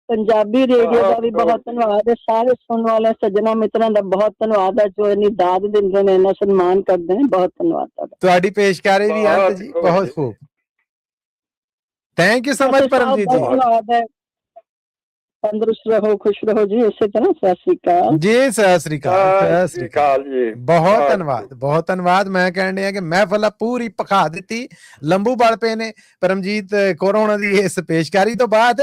पंजाबी रेडियो का भी बहुत धन्यवाद है। सारे सुनने वाले सज्जना मित्रों का बहुत धन्यवाद है जो इन्नी दाद दिंदे ने, इन्ना सम्मान करते हैं। बहुत धन्यवाद। तुहाडी पेशकारी भी अंत जी बहुत खूब। Thank you so much Paramjit ji. ਤੰਦਰੁਸਤ ਰਹੋ, ਖੁਸ਼ ਰਹੋ ਜੀ। ਇਸੇ ਤਰ੍ਹਾਂ ਸਤਿ ਸ੍ਰੀ ਅਕਾਲ ਜੀ। ਸਤਿ ਸ੍ਰੀ ਅਕਾਲ। ਸਤਿ ਸ੍ਰੀ ਅਕਾਲ ਜੀ। ਬਹੁਤ ਧੰਨਵਾਦ, ਬਹੁਤ ਧੰਨਵਾਦ। ਮੈਂ ਕਹਿਣ ਡਿਆ ਕਿ ਮਹਿਫਲ ਪੂਰੀ ਪਖਾ ਦਿੱਤੀ, ਲੰਬੂ ਬਲ ਪਏ ਨੇ ਪਰਮਜੀਤ ਕੌਰ ਹੋਣਾ ਦੀ ਇਸ ਪੇਸ਼ਕਾਰੀ ਤੋਂ ਬਾਅਦ।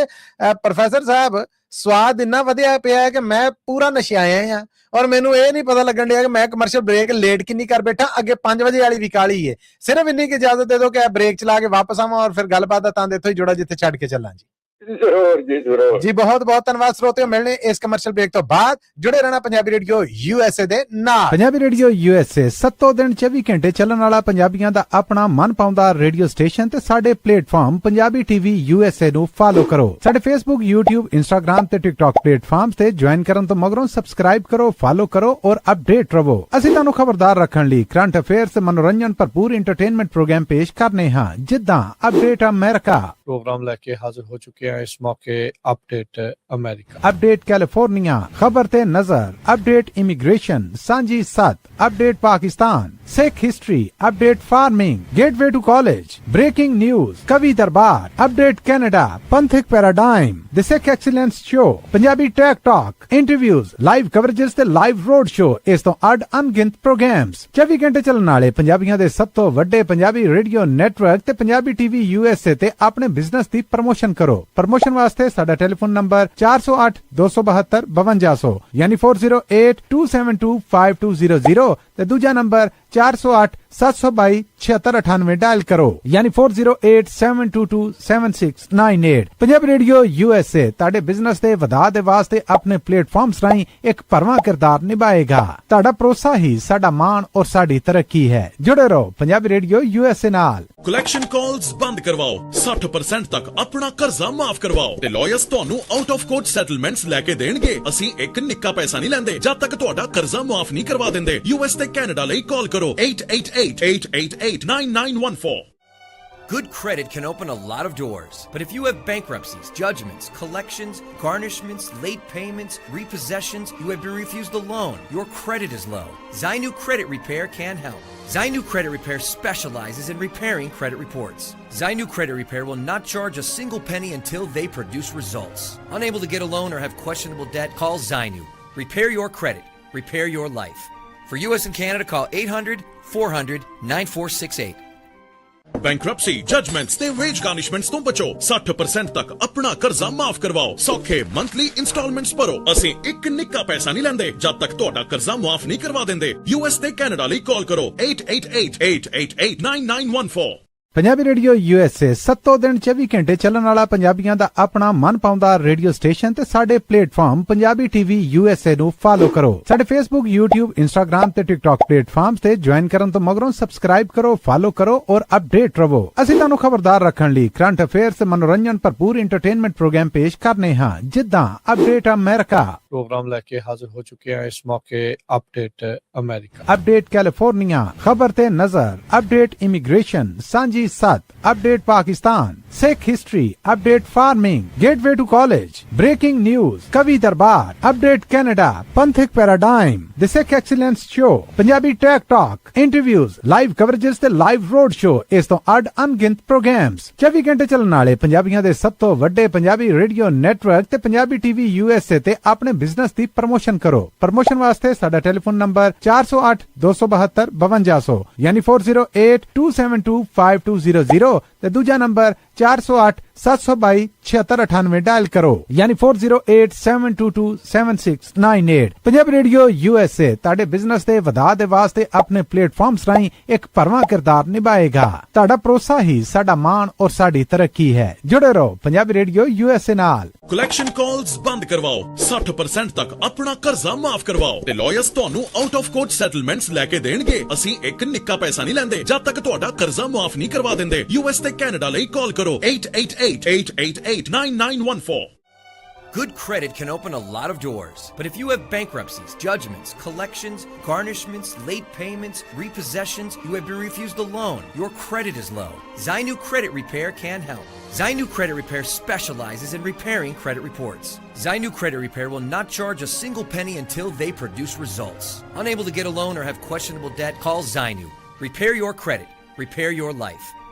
ਪ੍ਰੋਫੈਸਰ ਸਾਹਿਬ, ਸਵਾਦ ਇੰਨਾ ਵਧਿਆ ਪਿਆ ਹੈ ਕਿ ਮੈਂ ਪੂਰਾ ਨਸ਼ਿਆਇਆ ਆ, ਔਰ ਮੈਨੂੰ ਇਹ ਨਹੀਂ ਪਤਾ ਲੱਗਣ ਡਿਆ ਕਿ ਮੈਂ ਕਮਰਸ਼ੀਅਲ ਬ੍ਰੇਕ ਲੇਟ ਕਿੰਨੀ ਕਰ ਬੈਠਾ। ਅੱਗੇ 5 ਵਜੇ ਵਾਲੀ ਵੀ ਕਾਲੀ ਹੈ। ਸਿਰਫ ਇੰਨੀ ਕਿ ਇਜਾਜ਼ਤ ਦੇ ਦਿਓ ਕਿ ਬ੍ਰੇਕ ਚਲਾ ਕੇ ਵਾਪਸ ਆਵਾਂ ਔਰ ਫਿਰ ਗੱਲਬਾਤ ਦਾ ਤਾਂ ਇੱਥੋਂ ਹੀ ਜੋੜਾ ਜਿੱਥੇ ਛੱਡ ਕੇ ਚੱਲਾਂ ਜੀ। ਜ਼ਰੂਰ ਜੀ, ਜ਼ਰੂਰ ਜੀ। ਬਹੁਤ ਬਹੁਤ ਧੰਨਵਾਦ ਸਰੋਤਿਓ, ਮਿਲਣੇ ਇਸ ਕਮਰਸ਼ੀਅਲ ਬ੍ਰੇਕ ਤੋਂ ਬਾਅਦ। ਜੁੜੇ ਰਹਿਣਾ ਪੰਜਾਬੀ ਰੇਡੀਓ USA ਦੇ ਨਾਲ। ਪੰਜਾਬੀ ਰੇਡੀਓ USA 7 ਦਿਨ 24 ਘੰਟੇ ਚੱਲਣ ਵਾਲਾ ਪੰਜਾਬੀਆਂ ਦਾ ਆਪਣਾ ਮਨ ਪਾਉਂਦਾ ਰੇਡੀਓ ਸਟੇਸ਼ਨ ਤੇ ਸਾਡੇ ਪਲੇਟਫਾਰਮ ਪੰਜਾਬੀ TV USA ਨੂੰ ਫਾਲੋ ਕਰੋ। ਸਾਡੇ Facebook, YouTube, Instagram ਤੇ TikTok ਪਲੇਟਫਾਰਮਸ ਤੇ ਜੁਆਇਨ ਕਰਨ ਤੋਂ ਮਗਰੋਂ ਸਬਸਕ੍ਰਾਈਬ ਕਰੋ, ਫਾਲੋ ਕਰੋ ਔਰ ਅਪਡੇਟ ਰਹੋ। ਅਸੀਂ ਤੁਹਾਨੂੰ ਖਬਰਦਾਰ ਰੱਖਣ ਲਈ ਕਰੰਟ ਅਫੇਅਰਸ ਤੇ ਮਨੋਰੰਜਨ ਭਰਪੂਰ ਇੰਟਰਟੇਨਮੈਂਟ ਪ੍ਰੋਗਰਾਮ ਪੇਸ਼ ਕਰਨੇ ਹਾਂ, ਜਿੱਦਾਂ ਅਪਡੇਟ ਅਮਰੀਕਾ प्रोग्राम लेके हाजिर हो चुके हैं इस मौके अपडेट अमेरिका, अपडेट कैलिफोर्निया, खबर ते नजर, अपडेट इमिग्रेशन सांझी 7, update Pakistan, Sikh history, update farming, gateway to college, breaking news, कवि दरबार, अपडेट कनाडा, पंथिक paradigm, the Sikh excellence show, Punjabi tech talk, interviews, live coverages ते लाइव रोड शो, इस तो अड अनगिनत प्रोग्राम्स 24 घंटे चलने वाले पंजाबियों दे सब तो वड्डे पंजाबी रेडियो नेटवर्क ते पंजाबी TV USA ते अपने बिजनेस दी प्रमोशन करो। प्रमोशन वास्ते साडा टेलीफोन नंबर 408 272 5200 यानी 4082725200 ते दूजा नंबर 408 722 7698 डायल करो यानी 4087227698। पंजाबी रेडियो USA ताड़े बिजनेस दे वधा दे वास्ते अपने प्लेटफॉर्म्स राही एक भरवां किरदार निभाएगा। ताड़ा भरोसा ही साडा मान और साडी तरक्की है। जुड़े रहो पंजाबी रेडियो USA नाल। ਕਲੈਕਸ਼ਨ ਕਾਲਸ ਬੰਦ ਕਰਵਾਓ, 60% ਤੱਕ ਆਪਣਾ ਕਰਜ਼ਾ ਮਾਫ ਕਰਵਾਓ ਤੇ ਲਾਇਰਸ ਤੁਹਾਨੂੰ ਆਊਟ ਆਫ ਕੋਰਟ ਸੈਟਲਮੈਂਟਸ ਲੈ ਕੇ ਦੇਣਗੇ। ਅਸੀਂ ਇੱਕ ਨਿੱਕਾ ਪੈਸਾ ਨਹੀਂ ਲੈਂਦੇ ਜਦ ਤੱਕ ਤੁਹਾਡਾ ਕਰਜ਼ਾ ਮਾਫ ਨਹੀਂ ਕਰਵਾ ਦਿੰਦੇ। US ਤੇ ਕੈਨੇਡਾ ਲਈ ਕਾਲ ਕਰੋ 888-888-9914। Good credit can open a lot of doors, but if you have bankruptcies, judgments, collections, garnishments, late payments, repossessions, you have been refused a loan, your credit is low, Zainu Credit Repair can help. Zainu Credit Repair specializes in repairing credit reports. Zainu Credit Repair will not charge a single penny until they produce results. Unable to get a loan or have questionable debt, call Zainu. Repair your credit. Repair your life. For US and Canada, call 800-400-9468. Bankruptcy, judgements ਤੇ veg ਗਾਰਨਿਸ਼ਮੈਂਟਸ ਤੋਂ ਬਚੋ। 60% ਤੱਕ ਆਪਣਾ ਕਰਜ਼ਾ ਮਾਫ ਕਰਵਾਓ। ਸੌਖੇ monthly instalments ਭਰੋ। ਅਸੀਂ ਇੱਕ ਨਿੱਕਾ ਪੈਸਾ ਨਹੀਂ ਲੈਂਦੇ ਜਦ ਤੱਕ ਤੁਹਾਡਾ ਕਰਜ਼ਾ ਮਾਫ ਨਹੀਂ ਕਰਵਾ ਦਿੰਦੇ। US ਤੇ ਕੈਨੇਡਾ ਲਈ ਕਾਲ ਕਰੋ 888-888-9914। पंजाबी रेडियो USA 7 दिन 24 घंटे ਚੱਲਣ ਵਾਲਾ ਪੰਜਾਬੀਆਂ ਦਾ ਆਪਣਾ ਮਨ ਪਾਉਂਦਾ ਰੇਡੀਓ ਸਟੇਸ਼ਨ ਤੇ ਸਾਡੇ ਪਲੇਟਫਾਰਮ ਪੰਜਾਬੀ TV USA ਨੂੰ ਫਾਲੋ ਕਰੋ। ਸਾਡੇ Facebook, YouTube, Instagram ਤੇ TikTok ਪਲੇਟਫਾਰਮਸ ਤੇ ਜੁਆਇਨ ਕਰਨ ਤੋਂ ਮਗਰੋਂ ਸਬਸਕ੍ਰਾਈਬ ਕਰੋ, ਫਾਲੋ ਕਰੋ ਔਰ ਅਪਡੇਟ ਰਹੋ। ਅਸੀਂ ਤੁਹਾਨੂੰ ਖਬਰਦਾਰ ਰੱਖਣ ਲਈ ਕਰੰਟ ਅਫੇਅਰਸ ਤੇ ਮਨੋਰੰਜਨ ਭਰਪੂਰ ਇੰਟਰਟੇਨਮੈਂਟ ਪ੍ਰੋਗਰਾਮ ਪੇਸ਼ ਕਰਨੇ ਹਾਂ, ਜਿੱਦਾਂ ਅਪਡੇਟ ਅਮਰੀਕਾ। प्रोग्राम लेके हाजिर हो चुके हैं इस मौके अपडेट अमेरिका, अपडेट कैलिफोर्निया, खबर ते नजर, अपडेट इमिग्रेशन सांझी 7, update Pakistan, Sikh history, update farming, gateway to college, breaking news, कवि दरबार, अपडेट कनाडा, पंथिक paradigm, the Sikh excellence show, Punjabi tech talk, interviews, live coverages ते लाइव रोड शो, इस तो अड अनगिनत प्रोग्राम्स 24 घंटे चलने वाले पंजाबियों दे सब तो वड्डे पंजाबी रेडियो नेटवर्क ते पंजाबी TV USA ते अपने बिजनेस दी प्रमोशन करो। प्रमोशन वास्ते साडा टेलीफोन नंबर 408 272 5200 यानी 4087225200 ते दूजा नंबर 408 722 7698 डायल करो यानी 4087227698। पंजाबी रेडियो USA ताड़े बिजनेस दे वधा दे वास्ते अपने प्लेटफॉर्म्स राही एक भरवां किरदार निभाएगा। ताड़ा भरोसा ही साडा मान और साडी तरक्की है। जुड़े रहो पंजाबी रेडियो USA नाल। ਕਲੈਕਸ਼ਨ ਕਾਲਸ ਬੰਦ ਕਰਵਾਓ, 60% ਤੱਕ ਆਪਣਾ ਕਰਜ਼ਾ ਮਾਫ ਕਰਵਾਓ ਤੇ ਲਾਇਰਸ ਤੁਹਾਨੂੰ ਆਊਟ ਆਫ ਕੋਰਟ ਸੈਟਲਮੈਂਟਸ ਲੈ ਕੇ ਦੇਣਗੇ। ਅਸੀਂ ਇੱਕ ਨਿੱਕਾ ਪੈਸਾ ਨਹੀਂ ਲੈਂਦੇ ਜਦ ਤੱਕ ਤੁਹਾਡਾ ਕਰਜ਼ਾ ਮਾਫ ਨਹੀਂ ਕਰਵਾ ਦਿੰਦੇ। US ਤੇ ਕੈਨੇਡਾ ਲਈ ਕਾਲ ਕਰੋ 888-888-9914। Good credit can open a lot of doors, but if you have bankruptcies, judgments, collections, garnishments, late payments, repossessions, you have been refused a loan, your credit is low, Zainu Credit Repair can help. Zainu Credit Repair specializes in repairing credit reports. Zainu Credit Repair will not charge a single penny until they produce results. Unable to get a loan or have questionable debt, call Zainu. Repair your credit. Repair your life.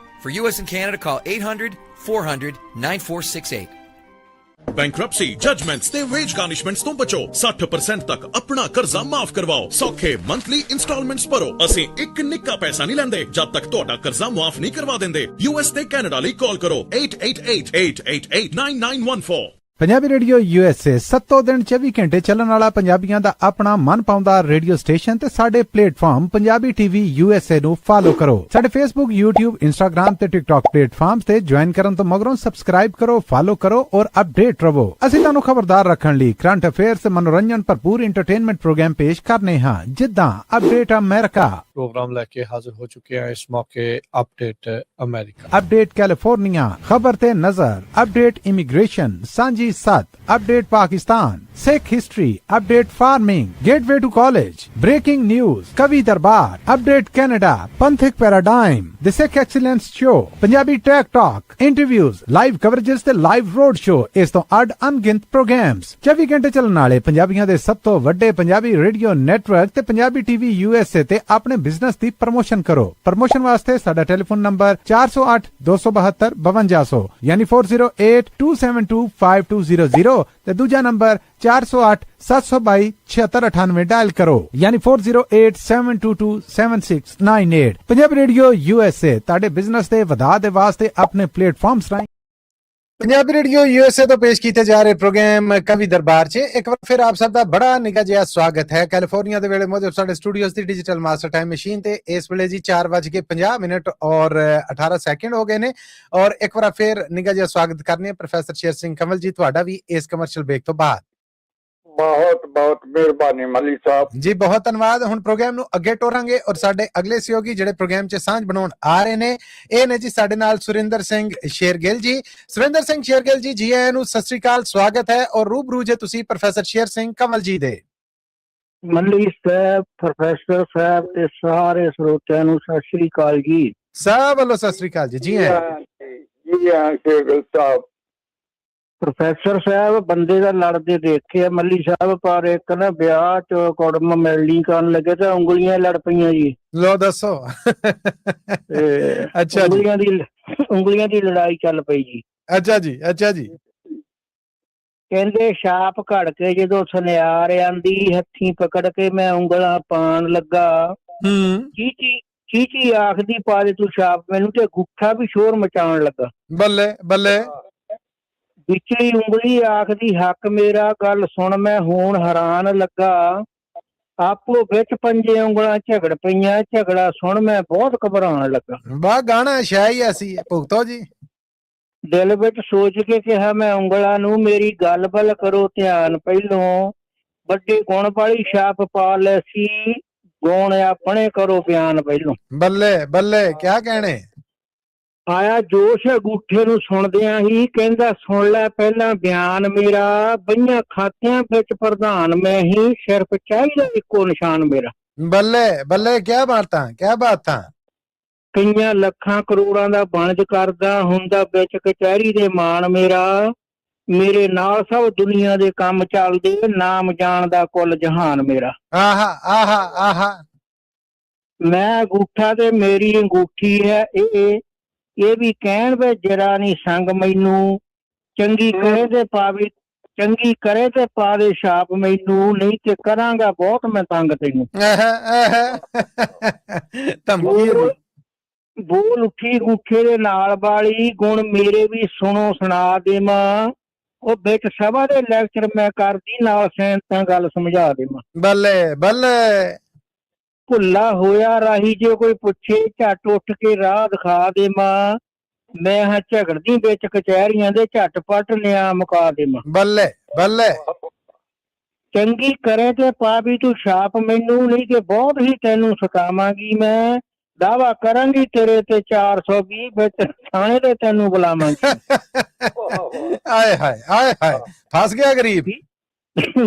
For US and Canada, call 800-400-9468. Bankruptcy, judgements ਤੇ veg ਗਾਰਨਿਸ਼ਮੈਂਟਸ ਤੋਂ ਬਚੋ। 60% ਤੱਕ ਆਪਣਾ ਕਰਜ਼ਾ ਮਾਫ ਕਰਵਾਓ। ਸੌਖੇ monthly instalments ਭਰੋ। ਅਸੀਂ ਇੱਕ ਨਿੱਕਾ ਪੈਸਾ ਨਹੀਂ ਲੈਂਦੇ ਜਦ ਤੱਕ ਤੁਹਾਡਾ ਕਰਜ਼ਾ ਮਾਫ ਨਹੀਂ ਕਰਵਾ ਦਿੰਦੇ। US ਤੇ ਕੈਨੇਡਾ ਲਈ ਕਾਲ ਕਰੋ 8888889914। ਪੰਜਾਬੀ ਰੇਡੀਓ USA 7 ਦਿਨ 24 ਘੰਟੇ ਚੱਲਣ ਵਾਲਾ ਪੰਜਾਬੀਆਂ ਦਾ ਆਪਣਾ ਮਨਪਾਉਂਦਾ ਰੇਡੀਓ ਸਟੇਸ਼ਨ ਤੇ ਸਾਡੇ ਪਲੇਟਫਾਰਮ ਪੰਜਾਬੀ TV USA ਨੂੰ ਫਾਲੋ ਕਰੋ। ਸਾਡੇ Facebook, YouTube, Instagram ਤੇ TikTok ਪਲੇਟਫਾਰਮਸ ਤੇ ਜੁਆਇਨ ਕਰਨ ਤੋਂ ਮਗਰੋਂ ਸਬਸਕ੍ਰਾਈਬ ਕਰੋ, ਫਾਲੋ ਕਰੋ ਔਰ ਅਪਡੇਟ ਰਹੋ। ਅਸੀਂ ਤੁਹਾਨੂੰ ਖਬਰਦਾਰ ਰੱਖਣ ਲਈ ਕਰੰਟ ਅਫੇਅਰਸ ਤੇ ਮਨੋਰੰਜਨ ਭਰਪੂਰ ਇੰਟਰਟੇਨਮੈਂਟ ਪ੍ਰੋਗਰਾਮ ਪੇਸ਼ ਕਰਨੇ ਹਾਂ, ਜਿੱਦਾਂ ਅਪਡੇਟ ਅਮਰੀਕਾ प्रोग्राम लेके हाजिर हो चुके हैं इस मौके अपडेट अमेरिका, अपडेट कैलिफोर्निया, खबर ते नजर, अपडेट इमिग्रेशन, सांझी सत, update Pakistan, Sikh history, update farming, gateway to college, breaking news, कवि दरबार, अपडेट कनाडा, पंथिक paradigm, the Sikh excellence show, Punjabi track talk, interviews, live coverages ते लाइव रोड शो, इस तो अड अनगिनत प्रोग्राम्स 24 घंटे चलने वाले पंजाबियों दे सब तो वड्डे पंजाबी रेडियो नेटवर्क ते पंजाबी TV USA ते अपने बिजनेस दी प्रमोशन करो। प्रमोशन वास्ते साडा टेलीफोन नंबर 408 272 5200 यानी 4082725200 ते दूजा नंबर 408 722 7698 डायल करो यानी 4087227698। पंजाबी रेडियो USA ताड़े बिजनेस दे वधा दे वास्ते अपने प्लेटफॉर्म्स राਹੀਂ ਪੰਜਾਬੀ ਰੇਡੀਓ USA ਤੋਂ ਪੇਸ਼ ਕੀਤੇ ਜਾ ਰਹੇ ਪ੍ਰੋਗਰਾਮ ਕਵੀ ਦਰਬਾਰ 'ਚ ਇੱਕ ਵਾਰ ਫਿਰ ਆਪ ਸਭ ਦਾ ਬੜਾ ਨਿੱਘਾ ਜਿਹਾ ਸਵਾਗਤ ਹੈ। ਕੈਲੀਫੋਰਨੀਆ ਦੇ ਵੇਲੇ ਮੌਜੂਦ ਸਾਡੇ ਸਟੂਡੀਓਜ਼ ਦੀ ਡਿਜੀਟਲ ਮਾਸਟਰ ਟਾਈਮ ਮਸ਼ੀਨ ਤੇ ਇਸ ਵੇਲੇ ਜੀ 4:50 ਔਰ 18 ਸੈਕਿੰਡ ਹੋ ਗਏ ਨੇ ਔਰ ਇੱਕ ਵਾਰ ਫਿਰ ਨਿੱਘਾ ਜਿਹਾ ਸਵਾਗਤ ਕਰਨੇ ਪ੍ਰੋਫੈਸਰ ਸ਼ੇਰ ਸਿੰਘ ਕੰਵਲ ਜੀ ਤੁਹਾਡਾ ਵੀ ਇਸ ਕਮਰਸ਼ੀਅਲ ਬ੍ਰੇਕ ਤੋਂ ਬਾਅਦ। ਬਹੁਤ ਬਹੁਤ ਮਿਹਰਬਾਨੀ ਮੱਲੀ ਸਾਹਿਬ ਜੀ, ਬਹੁਤ ਧੰਨਵਾਦ। ਹੁਣ ਪ੍ਰੋਗਰਾਮ ਨੂੰ ਅੱਗੇ ਟੋਰਾਂਗੇ ਔਰ ਸਾਡੇ ਅਗਲੇ ਸਹਿਯੋਗੀ ਜਿਹੜੇ ਪ੍ਰੋਗਰਾਮ 'ਚ ਸਾਂਝ ਬਣਾਉਣ ਆ ਰਹੇ ਨੇ ਇਹ ਨੇ ਜੀ ਸਾਡੇ ਨਾਲ ਸੁਰਿੰਦਰ ਸਿੰਘ ਸ਼ੇਰਗਿੱਲ ਜੀ। ਸੁਰਿੰਦਰ ਸਿੰਘ ਸ਼ੇਰਗਿੱਲ ਜੀ, ਜੀ ਆਇਆਂ ਨੂੰ, ਸਤਿ ਸ੍ਰੀ ਅਕਾਲ, ਸਵਾਗਤ ਹੈ ਔਰ ਰੂਬਰੂ ਜੇ ਤੁਸੀਂ ਪ੍ਰੋਫੈਸਰ ਸ਼ੇਰ ਸਿੰਘ ਕੰਵਲ ਜੀ ਦੇ। ਮੱਲੀ ਸਾਹਿਬ, ਪ੍ਰੋਫੈਸਰ ਸਾਹਿਬ ਤੇ ਸਾਰੇ ਸਰੋਤਿਆਂ ਨੂੰ ਸਤਿ ਸ੍ਰੀ ਅਕਾਲ ਜੀ। ਸਭ ਵੱਲੋਂ ਸਤਿ ਸ੍ਰੀ ਅਕਾਲ ਜੀ। ਜੀ ਆਇਆਂ ਜੀ ਹਾਂ ਸ਼ੇਰਗਿੱਲ ਸਾਹਿਬ। ਪ੍ਰੋਫੈਸਰ ਸਾਹਿਬ ਬੰਦੇ ਦਾ ਲੜਦੇ ਦੇਖੇ ਮੱਲੀ ਸਾਹਿਬ, ਪਰ ਇੱਕ ਨਾ ਵਿਆਹ ਚ ਕੁੜਮ ਮਿਲਣੀ ਕਰਨ ਲੱਗੇ ਤੇ ਉਂਗਲੀਆਂ ਲੜ ਪਈਆਂ ਜੀ। ਲੋ ਦੱਸੋ। ਅੱਛਾ ਜੀ, ਉਂਗਲੀਆਂ ਦੀ ਲੜਾਈ ਚੱਲ ਪਈ ਜੀ। ਅੱਛਾ ਜੀ, ਅੱਛਾ ਜੀ। ਕਹਿੰਦੇ ਛਾਪ ਘੜ ਕੇ ਜਦੋਂ ਸੁਨਿਆਰ ਆਂਦੀ ਹੱਥੀਂ ਪਕੜ ਕੇ ਮੈਂ ਉਂਗਲਾਂ ਪਾਣ ਲੱਗਾ, ਚੀਚੀ ਆਖਦੀ ਪਾ ਦੇ ਤੂੰ ਛਾਪ ਮੈਨੂੰ, ਤੇ ਗੁੱਠਾ ਵੀ ਸ਼ੋਰ ਮਚਾਉਣ ਲੱਗਾ। ਬੱਲੇ ਬੱਲੇ। ਵਿਚਲੀ ਉਂਗਲੀ ਆਖਦੀ ਹੱਕ ਮੇਰਾ, ਗੱਲ ਸੁਣ ਮੈਂ ਹੋਣ ਹੈਰਾਨ ਲੱਗਾ, ਆਪੋ ਵਿੱਚ ਪੰਜੇ ਉਂਗਲਾਂ ਝਗੜ ਪਈਆਂ, ਝਗੜਾ ਸੁਣ ਮੈਂ ਬਹੁਤ ਘਬਰਾਉਣ ਲੱਗਾ। ਵਾਹ, ਗਾਣਾ ਸ਼ਾਇਰੀ ਐਸੀ ਭੁਗਤੋ ਜੀ। ਦਿਲ ਵਿੱਚ ਸੋਚ ਕੇ ਕਿਹਾ ਮੈਂ ਉਂਗਲਾਂ ਨੂੰ, ਮੇਰੀ ਗੱਲ ਵੱਲ ਕਰੋ ਧਿਆਨ ਪਹਿਲੋਂ, ਵੱਡੇ ਗੁਣ ਵਾਲੀ ਛਾਪ ਪਾ ਲੈ ਸੀ, ਗੁਣ ਆਪਣੇ ਕਰੋ ਬਿਆਨ ਪਹਿਲੋਂ। ਬੱਲੇ ਬੱਲੇ, ਕਿਆ ਕਹਿਣੇ। ਆਇਆ ਜੋਸ਼ ਅੰਗੂਠੇ ਨੂੰ ਸੁਣਦਿਆਂ ਹੀ, ਕਹਿੰਦਾ ਸੁਣ ਲੈ ਪਹਿਲਾਂ ਬਿਆਨ ਮੇਰਾ, ਬਈਆਂ ਖਾਤਿਆਂ ਵਿੱਚ ਪ੍ਰਧਾਨ ਮੈਂ ਹੀ, ਸਿਰਫ ਚਾਹੀਦਾ ਇੱਕੋ ਨਿਸ਼ਾਨ ਮੇਰਾ। ਬੱਲੇ ਬੱਲੇ, ਕਿਆ ਬਾਤਾਂ, ਕਿਆ ਬਾਤਾਂ। ਕਈਆਂ ਲੱਖਾਂ ਕਰੋੜਾਂ ਦਾ ਵਣਜ ਕਰਦਾ ਹੁੰਦਾ ਵਿੱਚ ਕਚਹਿਰੀ ਦੇ ਮਾਣ ਮੇਰਾ, ਮੇਰੇ ਨਾਲ ਸਭ ਦੁਨੀਆ ਦੇ ਕੰਮ ਚੱਲਦੇ, ਨਾਮ ਜਾਣਦਾ ਕੁੱਲ ਜਹਾਨ ਮੇਰਾ। ਆਹਾ ਆਹਾ ਆਹਾ। ਮੈਂ ਅੰਗੂਠਾ ਤੇ ਮੇਰੀ ਅੰਗੂਠੀ ਹੈ ਇਹ ਵੀ ਕਹਿਣ ਵੇ ਜਰਾ ਨੀ ਸੰਗ ਮੈਨੂੰ, ਚੰਗੀ ਕਰੇ ਤੇ ਪਾਵੇ, ਚੰਗੀ ਕਰੇ ਤੇ ਪਾਵੇ ਛਾਪ ਮੈਨੂੰ, ਨਹੀਂ ਤੇ ਕਰਾਂਗਾ ਬਹੁਤ ਮੈਂ ਤੰਗ ਤੈਨੂੰ। ਬੋਲ ਉੱਠੀ ਅੰਗੂਠੇ ਦੇ ਨਾਲ ਵਾਲੀ, ਗੁਣ ਮੇਰੇ ਵੀ ਸੁਣੋ ਸੁਣਾ ਦੇਵਾਂ, ਉਹ ਵਿੱਚ ਸਭਾ ਦੇ ਲੈਕਚਰ ਮੈਂ ਕਰਦੀ, ਨਾਲ ਸੈਂਤਾਂ ਗੱਲ ਸਮਝਾ ਦੇਵਾਂ। ਬੱਲੇ ਬੱਲੇ। ਭੁੱਲਾ ਹੋਇਆ ਰਾਹੀ ਜੇ ਕੋਈ ਪੁੱਛੇ, ਝੱਟ ਉੱਠ ਕੇ ਰਾਹ ਦਿਖਾ ਦੇਵਾਂ, ਮੈਂ ਹਾਂ ਝਗੜਦੀ ਵਿੱਚ ਕਚਹਿਰੀਆਂ ਦੇ, ਝੱਟਪੱਟ ਨਿਆਂ ਮੁਕਾ ਦੇਵਾਂ। ਬੱਲੇ ਬੱਲੇ। ਚੰਗੀ ਕਰੇ ਤੇ ਪਾ ਵੀ ਤੂੰ ਛਾਪ ਮੈਨੂੰ, ਨਹੀਂ ਤੇ ਬਹੁਤ ਹੀ ਤੈਨੂੰ ਸਤਾਵਾਂਗੀ ਮੈਂ, ਦਾਵਾ ਕਰਾਂਗੀ ਤੇਰੇ ਤੇ 420, ਵਿੱਚ ਥਾਣੇ ਤੇ ਤੈਨੂੰ ਬੁਲਾਵਾਂਗੀ। ਆਏ ਹਾਏ ਆਏ ਹਾਏ, ਫਸ ਗਿਆ ਗਰੀਬ।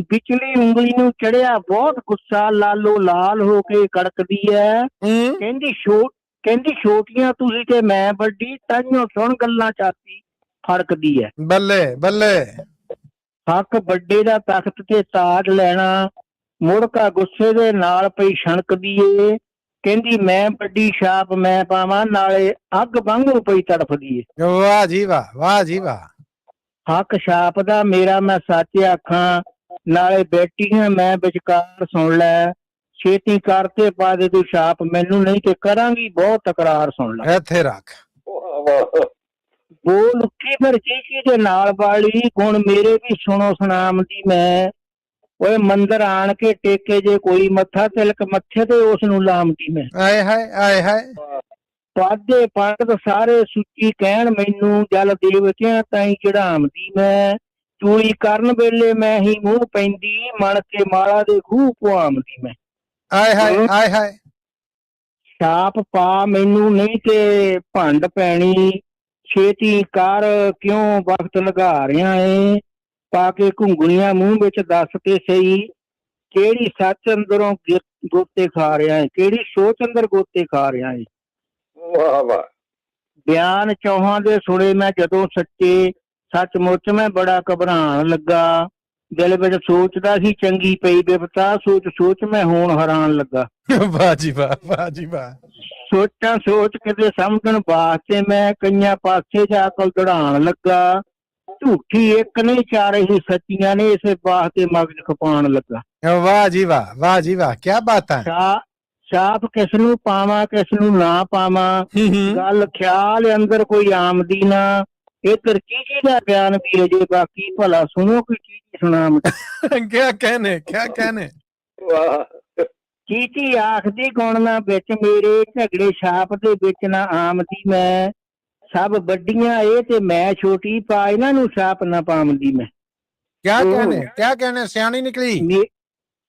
ਪਿਛਲੀ ਉਂਗਲੀ ਨੂੰ ਚੜਿਆ ਬਹੁਤ ਗੁੱਸਾ, ਲਾਲੋ ਲਾਲ ਹੋ ਕੇ ਕੜਕਦੀ ਹੈ, ਕਹਿੰਦੀ ਛੋਟੀਆਂ ਤੁਸੀਂ ਤੇ ਮੈਂ ਵੱਡੀ, ਤਾਈਓ ਸੁਣ ਗੱਲਾਂ ਚਾਤੀ ਫੜਕਦੀ ਹੈ। ਬੱਲੇ ਬੱਲੇ। ਹੱਕ ਵੱਡੇ ਦਾ ਤਖਤ ਤੇ ਤਾਜ ਲੈਣਾ, ਮੁੜਕਾ ਗੁੱਸੇ ਦੇ ਨਾਲ ਪਈ ਛਣਕਦੀ ਏ, ਕਹਿੰਦੀ ਮੈਂ ਵੱਡੀ ਛਾਪ ਮੈਂ ਪਾਵਾਂ, ਨਾਲੇ ਅੱਗ ਵਾਂਗੂ ਪਈ ਤੜਫਦੀ ਏ। ਵਾਹ ਜੀ ਵਾਹ, ਵਾਹ ਜੀ ਵਾਹ। ਹੱਕ ਛਾਪ ਦਾ ਮੇਰਾ ਮੈਂ ਸੱਚ ਆਖਾਂ, ਨਾਲੇ ਬੈਠੀ ਹਾਂ ਮੈਂ ਵਿਚਕਾਰ ਸੁਣ ਲੈ, ਛੇਤੀ ਕਰਤੇ ਪਾ ਦੇ ਤੂੰ ਛਾਪ ਮੈਨੂੰ, ਨਹੀਂ ਤੇ ਕਰਾਂਗੀ ਬਹੁਤ ਤਕਰਾਰ ਸੁਣ ਲੈ। ਇੱਥੇ ਰੱਖ। ਬੋਲ ਉੱਠੀ ਫਿਰ ਚੀਚੀ ਦੇ ਨਾਲ ਵਾਲੀ, ਗੁਣ ਮੇਰੇ ਵੀ ਸੁਣੋ ਸੁਨਾਮ ਦੀ ਮੈਂ, ਓਏ ਮੰਦਰ ਆਣ ਕੇ ਟੇਕੇ ਜੇ ਕੋਈ ਮੱਥਾ, ਤਿਲਕ ਮੱਥੇ ਤੇ ਉਸ ਨੂੰ ਲਾਮਦੀ ਮੈਂ। ਆਏ ਹਾਏ ਆਏ ਹਾਏ। ਪਾਦੇ ਪੰਡਤ ਸਾਰੇ ਸੁੱਚੀ ਕਹਿਣ ਮੈਨੂੰ, ਜਲ ਦੇਵਤਿਆਂ ਤਾਈਂ ਚੜਾਮਦੀ ਮੈਂ, ਚੂੜੀ ਕਰਨ ਵੇਲੇ ਮੈਂ ਹੀ ਮੂੰਹ ਪੈਂਦੀ, ਮਣ ਕੇ ਮਾਲਾ ਦੇ ਖੂਹ ਪੁਆਮਦੀ ਮੈਂ। ਆਏ ਹਾਏ ਆਏ ਹਾਏ। ਛਾਪ ਪਾ ਮੈਨੂੰ ਨਹੀਂ ਤੇ ਭੰਡ ਪੈਣੀ, ਛੇਤੀ ਕਰ ਕਿਉਂ ਵਕਤ ਲਗਾ ਰਿਹਾ ਏ, ਪਾ ਕੇ ਘੁੰਗਣੀਆਂ ਮੂੰਹ ਵਿੱਚ ਦੱਸ ਤੇ ਸਹੀ, ਕਿਹੜੀ ਸੱਚ ਅੰਦਰੋਂ ਗੋਤੇ ਖਾ ਰਿਹਾ ਏ, ਕਿਹੜੀ ਸੋਚ ਅੰਦਰ ਗੋਤੇ ਖਾ ਰਿਹਾ ਏ। ਵਾਹ ਵਾਹ। ਬਿਆਨ ਚੌਹਾਂ ਦੇ ਸੁਣੇ ਮੈਂ ਜਦੋਂ ਸੱਚੇ, ਸੱਚਮੁੱਚ ਮੈਂ ਬੜਾ ਘਬਰਾਉਣ ਲੱਗਾ, ਦਿਲ ਵਿੱਚ ਸੋਚਦਾ ਸੀ ਚੰਗੀ ਪਈ ਬਿਪਤਾ, ਸੋਚ ਸੋਚ ਮੈਂ ਹੋਣ ਹੈਰਾਨ ਲੱਗਾ। ਵਾਹ ਜੀ ਵਾਹ, ਵਾਹ ਜੀ ਵਾਹ। ਸੋਚਾਂ ਸੋਚ ਕਿਤੇ ਸਮਝਣ ਵਾਸਤੇ ਮੈਂ ਕਈਆਂ ਪਾਸੇ ਜਾ ਕੇ ਦੌੜਾਉਣ ਲੱਗਾ, ਝੂਠੀ ਇੱਕ ਨਹੀਂ ਚਾਰ ਹੀ ਸੱਚੀਆਂ ਨੇ, ਇਸੇ ਵਾਸਤੇ ਮਗਜ ਖਪਾਉਣ ਲੱਗਾ। ਵਾਹ ਜੀ ਵਾਹ, ਵਾਹ ਜੀ ਵਾਹ, ਕੀ ਬਾਤ ਹੈ। ਛਾਪ ਕਿਸ ਨੂੰ ਪਾਵਾਂ ਕਿਸ ਨੂੰ ਨਾ ਪਾਵਾਂ, ਗੱਲ ਖਿਆਲ ਅੰਦਰ ਕੋਈ ਆਮਦੀ ਨਾ, ਇੱਧਰ ਚੀਚੀ ਦਾ ਬਿਆਨ ਵੀ ਅਜੇ ਬਾਕੀ, ਭਲਾ ਸੁਣੋ ਕੋਈ ਚੀਚੀ ਸੁਣਾਮ। ਕਿਆ ਕਹਿਨੇ ਕਿਆ ਕਹਿਨੇ। ਚੀਚੀ ਆਖਦੀ ਗੁਣ ਨਾ ਵਿੱਚ ਮੇਰੇ, ਝਗੜੇ ਛਾਪ ਦੇ ਵਿੱਚ ਨਾ ਆਮਦੀ ਮੈਂ, ਸਭ ਵੱਡੀਆਂ ਇਹ ਤੇ ਮੈਂ ਛੋਟੀ, ਪਾ ਇਹਨਾਂ ਨੂੰ ਛਾਪ ਨਾ ਪਾਮਦੀ ਮੈਂ। ਕਿਆ ਕਹਿਨੇ ਸਿਆਣੀ ਨਿਕਲੀ।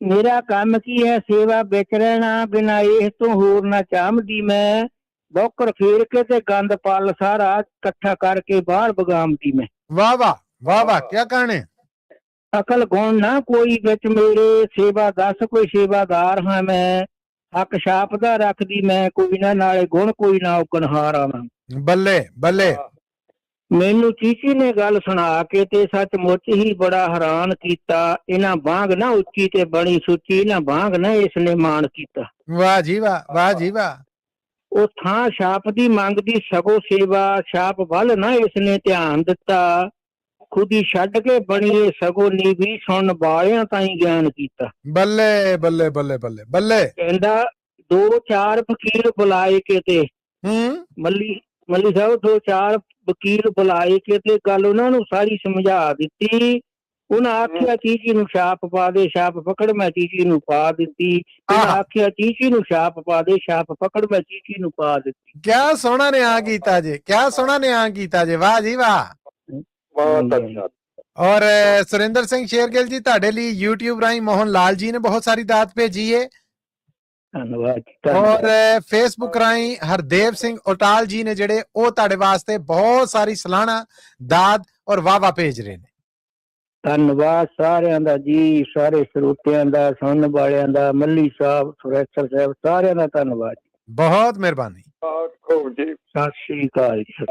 ਮੇਰਾ ਕੰਮ ਕੀ ਹੈ ਸੇਵਾ ਵਿੱਚ ਰਹਿਣਾ, ਬਿਨਾਂ ਇਹ ਤੋਂ ਹੋਰ ਨਾ ਚਾਹਮਦੀ ਮੈਂ, ਬੌਕਰ ਫੇਰ ਕੇ ਤੇ ਗੰਦ ਪਲ ਸਾਰਾ ਇਕੱਠਾ ਕਰਕੇ ਬਾਹਰ ਬਗਾਮਦੀ ਮੈਂ। ਵਾਹ ਵਾਹ ਵਾਹ ਵਾਹ, ਕਿਆ ਕਹਿਣੇ। ਅਕਲ ਗੁਣ ਨਾ ਕੋਈ ਵਿੱਚ ਮੇਰੇ, ਸੇਵਾ ਦੱਸ ਕੋਈ ਸੇਵਾਦਾਰ ਹਾਂ ਮੈਂ, ਹੱਕ ਛਾਪ ਦਾ ਰੱਖਦੀ ਮੈਂ ਕੋਈ ਨਾ, ਨਾਲੇ ਗੁਣ ਕੋਈ ਨਾ ਉਕਨਹਾਰ ਆਵਾਂ। ਬੱਲੇ ਬੱਲੇ। ਮੈਨੂੰ ਚੀਚੀ ਨੇ ਗੱਲ ਸੁਣਾ ਕੇ ਤੇ ਸੱਚਮੁੱਚ ਹੀ ਬੜਾ ਹੈਰਾਨ ਕੀਤਾ, ਇਹਨਾਂ ਬਾਂਗ ਨਾ ਉੱਚੀ ਤੇ ਬਣੀ ਸੁੱਚੀ, ਇਹਨਾਂ ਬਾਂਗ ਨਾ ਇਸ ਨੇ ਮਾਣ ਕੀਤਾ। ਵਾਹ ਜੀ ਵਾਹ, ਵਾਹ ਜੀ ਵਾਹ। ਉਹ ਥਾਂ ਛਾਪ ਦੀ ਮੰਗਦੀ ਸਗੋਂ ਸੇਵਾ, ਛਾਪ ਵੱਲ ਨਾ ਇਸ ਨੇ ਧਿਆਨ ਦਿੱਤਾ, ਖੁਦੀ ਛੱਡ ਕੇ ਬਣੀਏ ਸਗੋਂ ਨੀਵੀਂ, ਸੁਣਨ ਵਾਲਿਆਂ ਤਾਈਂ ਗਿਆਨ ਕੀਤਾ। ਬੱਲੇ ਬੱਲੇ ਬੱਲੇ ਬੱਲੇ ਬੱਲੇ। ਕਹਿੰਦਾ ਦੋ ਚਾਰ ਫਕੀਰ ਬੁਲਾਏ ਕਿਤੇ, ਮੱਲੀ ਸਾਹਿਬ ਦੋ ਚਾਰ ਵਕੀਲ ਬੁਲਾਏ ਕੇ ਤੇ ਗੱਲ ਉਹਨਾਂ ਨੂੰ ਸਾਰੀ ਸਮਝਾ ਦਿੱਤੀ, ਉਹਨਾਂ ਆਖਿਆ ਚੀਚੀ ਨੂੰ ਛਾਪ ਪਾ ਦੇ, ਛਾਪ ਪਕੜ ਮੈਂ ਚੀਚੀ ਨੂੰ ਪਾ ਦਿੱਤੀ, ਉਹਨਾਂ ਆਖਿਆ ਚੀਚੀ ਨੂੰ ਛਾਪ ਪਾ ਦੇ, ਛਾਪ ਪਕੜ ਮੈਂ ਚੀਚੀ ਨੂੰ ਪਾ ਦਿੱਤੀ। ਕਿਆ ਸੋਹਣਾ ਨਿਆਂ ਕੀਤਾ ਜੇ, ਕਿਆ ਸੋਹਣਾ ਨਿਆਂ ਕੀਤਾ ਜੇ, ਵਾਹ ਜੀ ਵਾਹ। ਬਹੁਤ ਅੱਛਾ। ਔਰ ਸੁਰਿੰਦਰ ਸਿੰਘ ਸ਼ੇਰਗਿੱਲ ਜੀ ਤੁਹਾਡੇ ਲਈ YouTube ਰਾਹੀਂ ਮੋਹਨ ਲਾਲ ਜੀ ਨੇ ਬਹੁਤ ਸਾਰੀ ਦਾਤ ਭੇਜੀ ਹੈ। ਧੰਨਵਾਦ। ਔਰ ਫੇਸਬੁੱਕ ਰਾਹੀਂ ਹਰਦੇਵ ਸਿੰਘ ਉਟਾਲ ਜੀ ਨੇ ਜਿਹੜੇ ਉਹ ਤੁਹਾਡੇ ਵਾਸਤੇ ਬਹੁਤ ਸਾਰੀ ਸਲਾਹਣਾ ਦਾਤ ਔਰ ਵਾਵਾ ਭੇਜ ਰਹੇ ਨੇ। ਧੰਨਵਾਦ ਸਾਰਿਆਂ ਦਾ ਜੀ, ਸਾਰੇ ਸਰੋਤਿਆਂ ਦਾ, ਸੁਣਨ ਵਾਲਿਆਂ ਦਾ, ਮੱਲੀ ਸਾਹਿਬ, ਸੁਰੇਸ਼ਰ ਸਾਹਿਬ, ਸਾਰਿਆਂ ਦਾ ਧੰਨਵਾਦ। ਬਹੁਤ ਮਿਹਰਬਾਨੀ। ਬਹੁਤ ਖੂਬ ਜੀ। ਸਤਿ ਸ੍ਰੀ ਅਕਾਲ ਜੀ।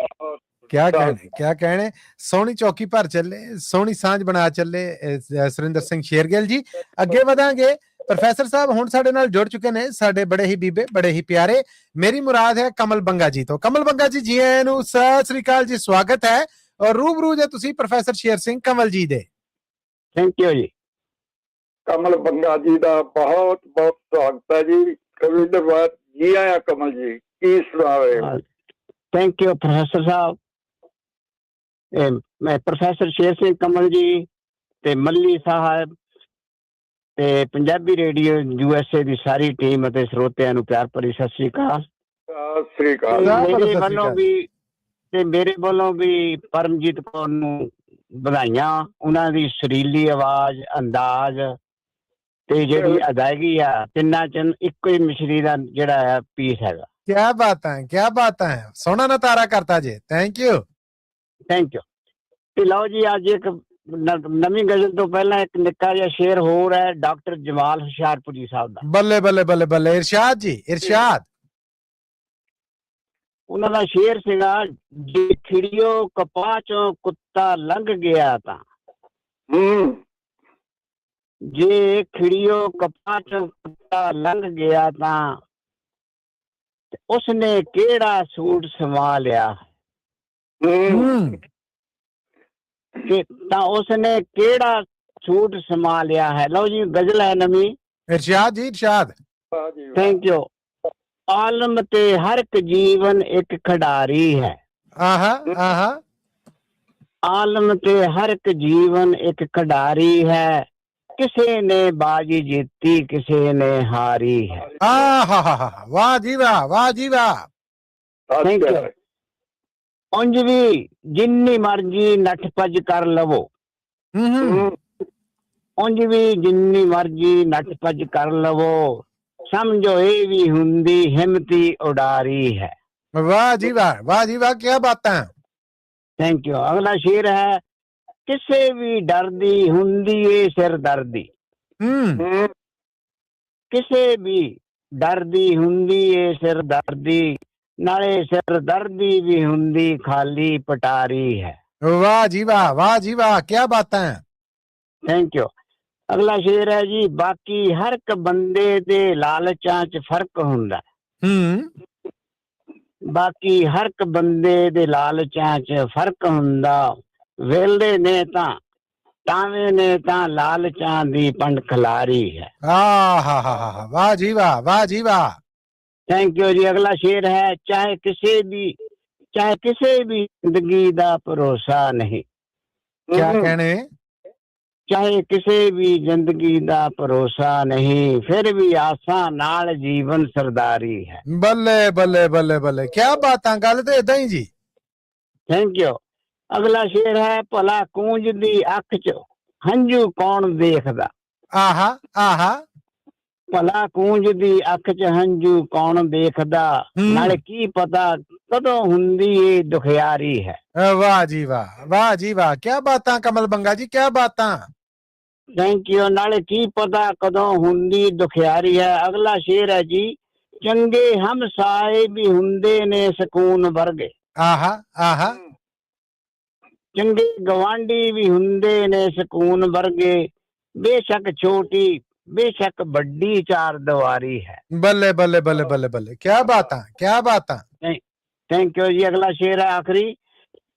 ਕਿਆ ਕਹਿਣੇ ਸੋਹਣੀ ਚੌਕੀ ਭਰ ਚੱਲੇ, ਸੋਹਣੀ ਸਾਂਝ ਬਣਾ ਚੱਲੇ ਸੁਰਿੰਦਰ ਸਿੰਘ ਸ਼ੇਰਗਿੱਲ ਜੀ। ਅੱਗੇ ਵਧਾਂਗੇ। ਪ੍ਰੋਫੈਸਰ ਸਾਹਿਬ ਹੁਣ ਸਾਡੇ ਨਾਲ ਜੁੜ ਚੁੱਕੇ ਨੇ, ਸਾਡੇ ਬੜੇ ਹੀ ਬੀਬੇ, ਬੜੇ ਹੀ ਪਿਆਰੇ। ਮੇਰੀ ਮੁਰਾਦ ਹੈ ਕਮਲ ਬੰਗਾ ਜੀ ਤੋਂ। ਕਮਲ ਬੰਗਾ ਜੀ, ਜੀ ਆਇਆਂ ਨੂੰ, ਸਤਿ ਸ੍ਰੀ ਅਕਾਲ ਜੀ, ਸਵਾਗਤ ਹੈ। ਔਰ ਰੂਬਰੂ ਜੇ ਤੁਸੀਂ ਪ੍ਰੋਫੈਸਰ ਸ਼ੇਰ ਸਿੰਘ ਕੰਵਲ ਜੀ ਦੇ। ਥੈਂਕ ਯੂ ਜੀ। ਕਮਲ ਬੰਗਾ ਜੀ ਦਾ ਬਹੁਤ ਬਹੁਤ ਸਵਾਗਤ ਹੈ ਜੀ। ਕਵੀ ਦਰਬਾਰ ਜੀ ਆਇਆ ਕਮਲ ਜੀ, ਕੀ ਸੁਣਾਵੇ। ਥੈਂਕ ਯੂ ਪ੍ਰੋਫੈਸਰ ਸਾਹਿਬ। ਮੈਂ ਪ੍ਰੋਫੈਸਰ ਸ਼ੇਰ ਸਿੰਘ ਕੰਵਲ ਜੀ ਤੇ ਮੱਲੀ ਸਾਹਿਬ ਤੇ ਪੰਜਾਬੀ ਰੇਡੀਓ USA ਦੀ ਸਾਰੀ ਟੀਮ ਅਤੇ ਸਰੋਤਿਆਂ ਨੂੰ ਪਿਆਰ ਭਰੀ ਸਤਿ ਸ੍ਰੀ ਅਕਾਲ। ਸਤਿ ਸ੍ਰੀ ਅਕਾਲ। ਮੇਰੇ ਵੱਲੋਂ ਵੀ ਪਰਮਜੀਤ ਕੌਰ ਨੂੰ ਵਧਾਈਆਂ, ਉਹਨਾਂ ਦੀ ਸੁਰੀਲੀ ਆਵਾਜ਼, ਅੰਦਾਜ਼ ਤੇ ਜਿਹੜੀ ਅਦਾਇਗੀ ਆ, ਤਿੰਨਾਂ ਚ ਇੱਕੋ ਹੀ ਮਿਸ਼ਰੀ ਦਾ ਜਿਹੜਾ ਹੈ ਪੀਸ ਹੈਗਾ। ਕਿਆ ਬਾਤ ਹੈ, ਸੋਹਣਾ ਨਤਾਰਾ ਕਰਤਾ ਜੇ। Thank you. ਤੇ ਲਓ ਜੀ, ਅੱਜ ਇੱਕ ਨਵੀਂ ਗਜ਼ਲ ਤੋਂ ਪਹਿਲਾਂ ਇੱਕ ਨਿੱਕਾ ਜਿਹਾ ਸ਼ੇਰ ਹੋਰ ਹੈ ਡਾਕਟਰ ਜਮਾਲ ਹੁਸ਼ਿਆਰਪੁਰੀ ਸਾਹਿਬ ਦਾ। ਬੱਲੇ ਬੱਲੇ ਬੱਲੇ ਬੱਲੇ। ਇਰਸ਼ਾਦ ਜੀ, ਇਰਸ਼ਾਦ। ਉਹਨਾਂ ਦਾ ਸ਼ੇਰ ਸੀਗਾ, ਜੇ ਖਿੜਿਓ ਕਪਾਹ ਚੋਂ ਕੁੱਤਾ ਲੰਘ ਗਿਆ ਤਾਂ, ਜੇ ਖਿੜਿਓ ਕਪਾਹ ਚੋਂ ਕੁੱਤਾ ਲੰਘ ਗਿਆ ਤਾਂ, ਉਸਨੇ ਕਿਹੜਾ ਸੂਟ ਸਵਾ ਲਿਆ। ਤਾਂ ਉਸਨੇ ਕਿਹੜਾ ਸੂਟ ਸਮਾ ਲਿਆ ਹੈ। ਲਓ ਜੀ ਗਜ਼ਲ ਹੈ ਨਵੀਂ। ਇਰਸ਼ਾਦ ਜੀ ਇਰਸ਼ਾਦ। Thank you. ਆਲਮ ਤੇ ਹਰ ਇੱਕ ਜੀਵਨ ਇੱਕ ਖਿਡਾਰੀ ਹੈ। ਆਹਾ ਆਹਾ। ਆਲਮ ਤੇ ਹਰ ਇੱਕ ਜੀਵਨ ਇੱਕ ਖਿਡਾਰੀ ਹੈ। ਕਿਸੇ ਨੇ ਬਾਜੀ ਜਿੱਤੀ ਕਿਸੇ ਨੇ ਹਾਰੀ ਹੈ। ਆਹਾ ਵਾਹ ਜੀ ਵਾਹ, ਵਾਹ ਜੀ ਵਾਹ। Thank you. ਉਂਝ ਵੀ ਜਿੰਨੀ ਮਰਜ਼ੀ ਨੱਠ ਭੱਜ ਕਰ ਲਵੋ, ਉਂਝ ਵੀ ਜਿੰਨੀ ਮਰਜ਼ੀ ਨੱਠ ਭੱਜ ਕਰ ਲਵੋ, ਸਮਝੋ ਇਹ ਵੀ ਹੁੰਦੀ ਹਿੰਮਤੀ ਉਡਾਰੀ ਹੈ। ਵਾਹ ਜੀ ਵਾਹ, ਵਾਹ ਜੀ ਵਾਹ, ਕੀ ਬਾਤਾਂ। Thank you. ਅਗਲਾ ਸ਼ੇਰ ਹੈ, ਕਿਸੇ ਵੀ ਡਰ ਦੀ ਹੁੰਦੀ ਏ ਸਿਰਦਰਦੀ। ਕਿਸੇ ਵੀ ਡਰ ਦੀ ਹੁੰਦੀ ਏ ਸਿਰਦਰਦੀ, ਨਾਲੇ ਸਿਰਦਰਦੀ ਵੀ ਹੁੰਦੀ ਖਾਲੀ ਪਟਾਰੀ ਹੈ। ਵਾਹ ਜੀ ਵਾਹ, ਵਾਹ ਜੀ ਵਾਹ, ਕੀ ਬਾਤਾਂ। Thank you. ਅਗਲਾ ਸ਼ੇਰ ਹੈ ਜੀ, ਬਾਕੀ ਹਰ ਇੱਕ ਬੰਦੇ ਦੇ ਲਾਲਚਾਂ 'ਚ ਫਰਕ ਹੁੰਦਾ। ਬਾਕੀ ਹਰ ਇੱਕ ਬੰਦੇ ਦੇ ਲਾਲਚਾਂ 'ਚ ਫਰਕ ਹੁੰਦਾ। ਵੇਲੇ ਨੇ ਤਾਂ ਟਾਵੇਂ ਨੇ ਤਾਂ ਲਾਲਚਾਂ ਦੀ ਪੰਡ ਖਿਲਾਰੀ ਹੈ। ਵਾਹ ਜੀ ਵਾਹ, ਵਾਹ ਜੀ ਵਾਹ। ਥੈਂਕ ਯੂ ਜੀ। ਅਗਲਾ ਸ਼ੇਰ ਹੈ, ਚਾਹੇ ਕਿਸੇ ਵੀ ਜ਼ਿੰਦਗੀ ਦਾ ਭਰੋਸਾ ਨਹੀਂ। ਕਿਆ ਕਹਿਣੇ? ਚਾਹੇ ਕਿਸੇ ਵੀ ਜ਼ਿੰਦਗੀ ਦਾ ਭਰੋਸਾ ਨਹੀਂ, ਫਿਰ ਵੀ ਆਸਾਂ ਨਾਲ ਜੀਵਨ ਸਰਦਾਰੀ ਹੈ। ਬੱਲੇ ਬੱਲੇ ਬੱਲੇ ਬੱਲੇ, ਕੀ ਬਾਤਾਂ। ਗੱਲ ਤੇ ਏਦਾਂ ਹੀ ਜੀ। Thank you. ਅਗਲਾ ਸ਼ੇਰ ਹੈ, ਭਲਾ ਕੂੰਜ ਦੀ ਅੱਖ 'ਚ ਹੰਝੂ ਕੌਣ ਦੇਖਦਾ। ਆਹਾ ਆਹਾ। ਭਲਾ ਕੂੰਜ ਦੀ ਅੱਖ 'ਚ ਹੰਝੂ ਕੌਣ ਦੇਖਦਾ, ਨਾਲੇ ਕੀ ਪਤਾ ਕਦੋਂ ਹੁੰਦੀ ਏ ਦੁਖਿਆਰੀ ਹੈ। ਵਾਹ ਜੀ ਵਾਹ, ਵਾਹ ਜੀ ਵਾਹ, ਕੀ ਬਾਤਾਂ ਕਮਲ ਬੰਗਾ ਜੀ, ਕੀ ਬਾਤਾਂ। Thank you. ਨਾਲੇ ਕੀ ਪਤਾ ਕਦੋਂ ਹੁੰਦੀ ਦੁਖਿਆਰੀ ਹੈ। ਅਗਲਾ ਸ਼ੇਰ ਹੈ ਜੀ, ਚੰਗੇ ਹਮਸਾਏ ਵੀ ਹੁੰਦੇ ਨੇ ਸਕੂਨ ਵਰਗੇ। ਆਹਾ ਆਹਾ। ਚੰਗੇ ਗਵਾਂਢੀ ਵੀ ਹੁੰਦੇ ਨੇ ਸਕੂਨ ਵਰਗੇ, ਬੇਸ਼ੱਕ ਛੋਟੀ ਬੇਸ਼ੱਕ ਵੱਡੀ ਚਾਰ ਦੀਵਾਰੀ ਹੈ। ਬੱਲੇ ਬੱਲੇ ਬੱਲੇ ਬੱਲੇ ਬੱਲੇ, ਕੀ ਬਾਤਾਂ, ਕੀ ਬਾਤਾਂ। ਥੈਂਕ ਯੂ ਜੀ। ਅਗਲਾ ਸ਼ੇਰ ਹੈ ਆਖਰੀ,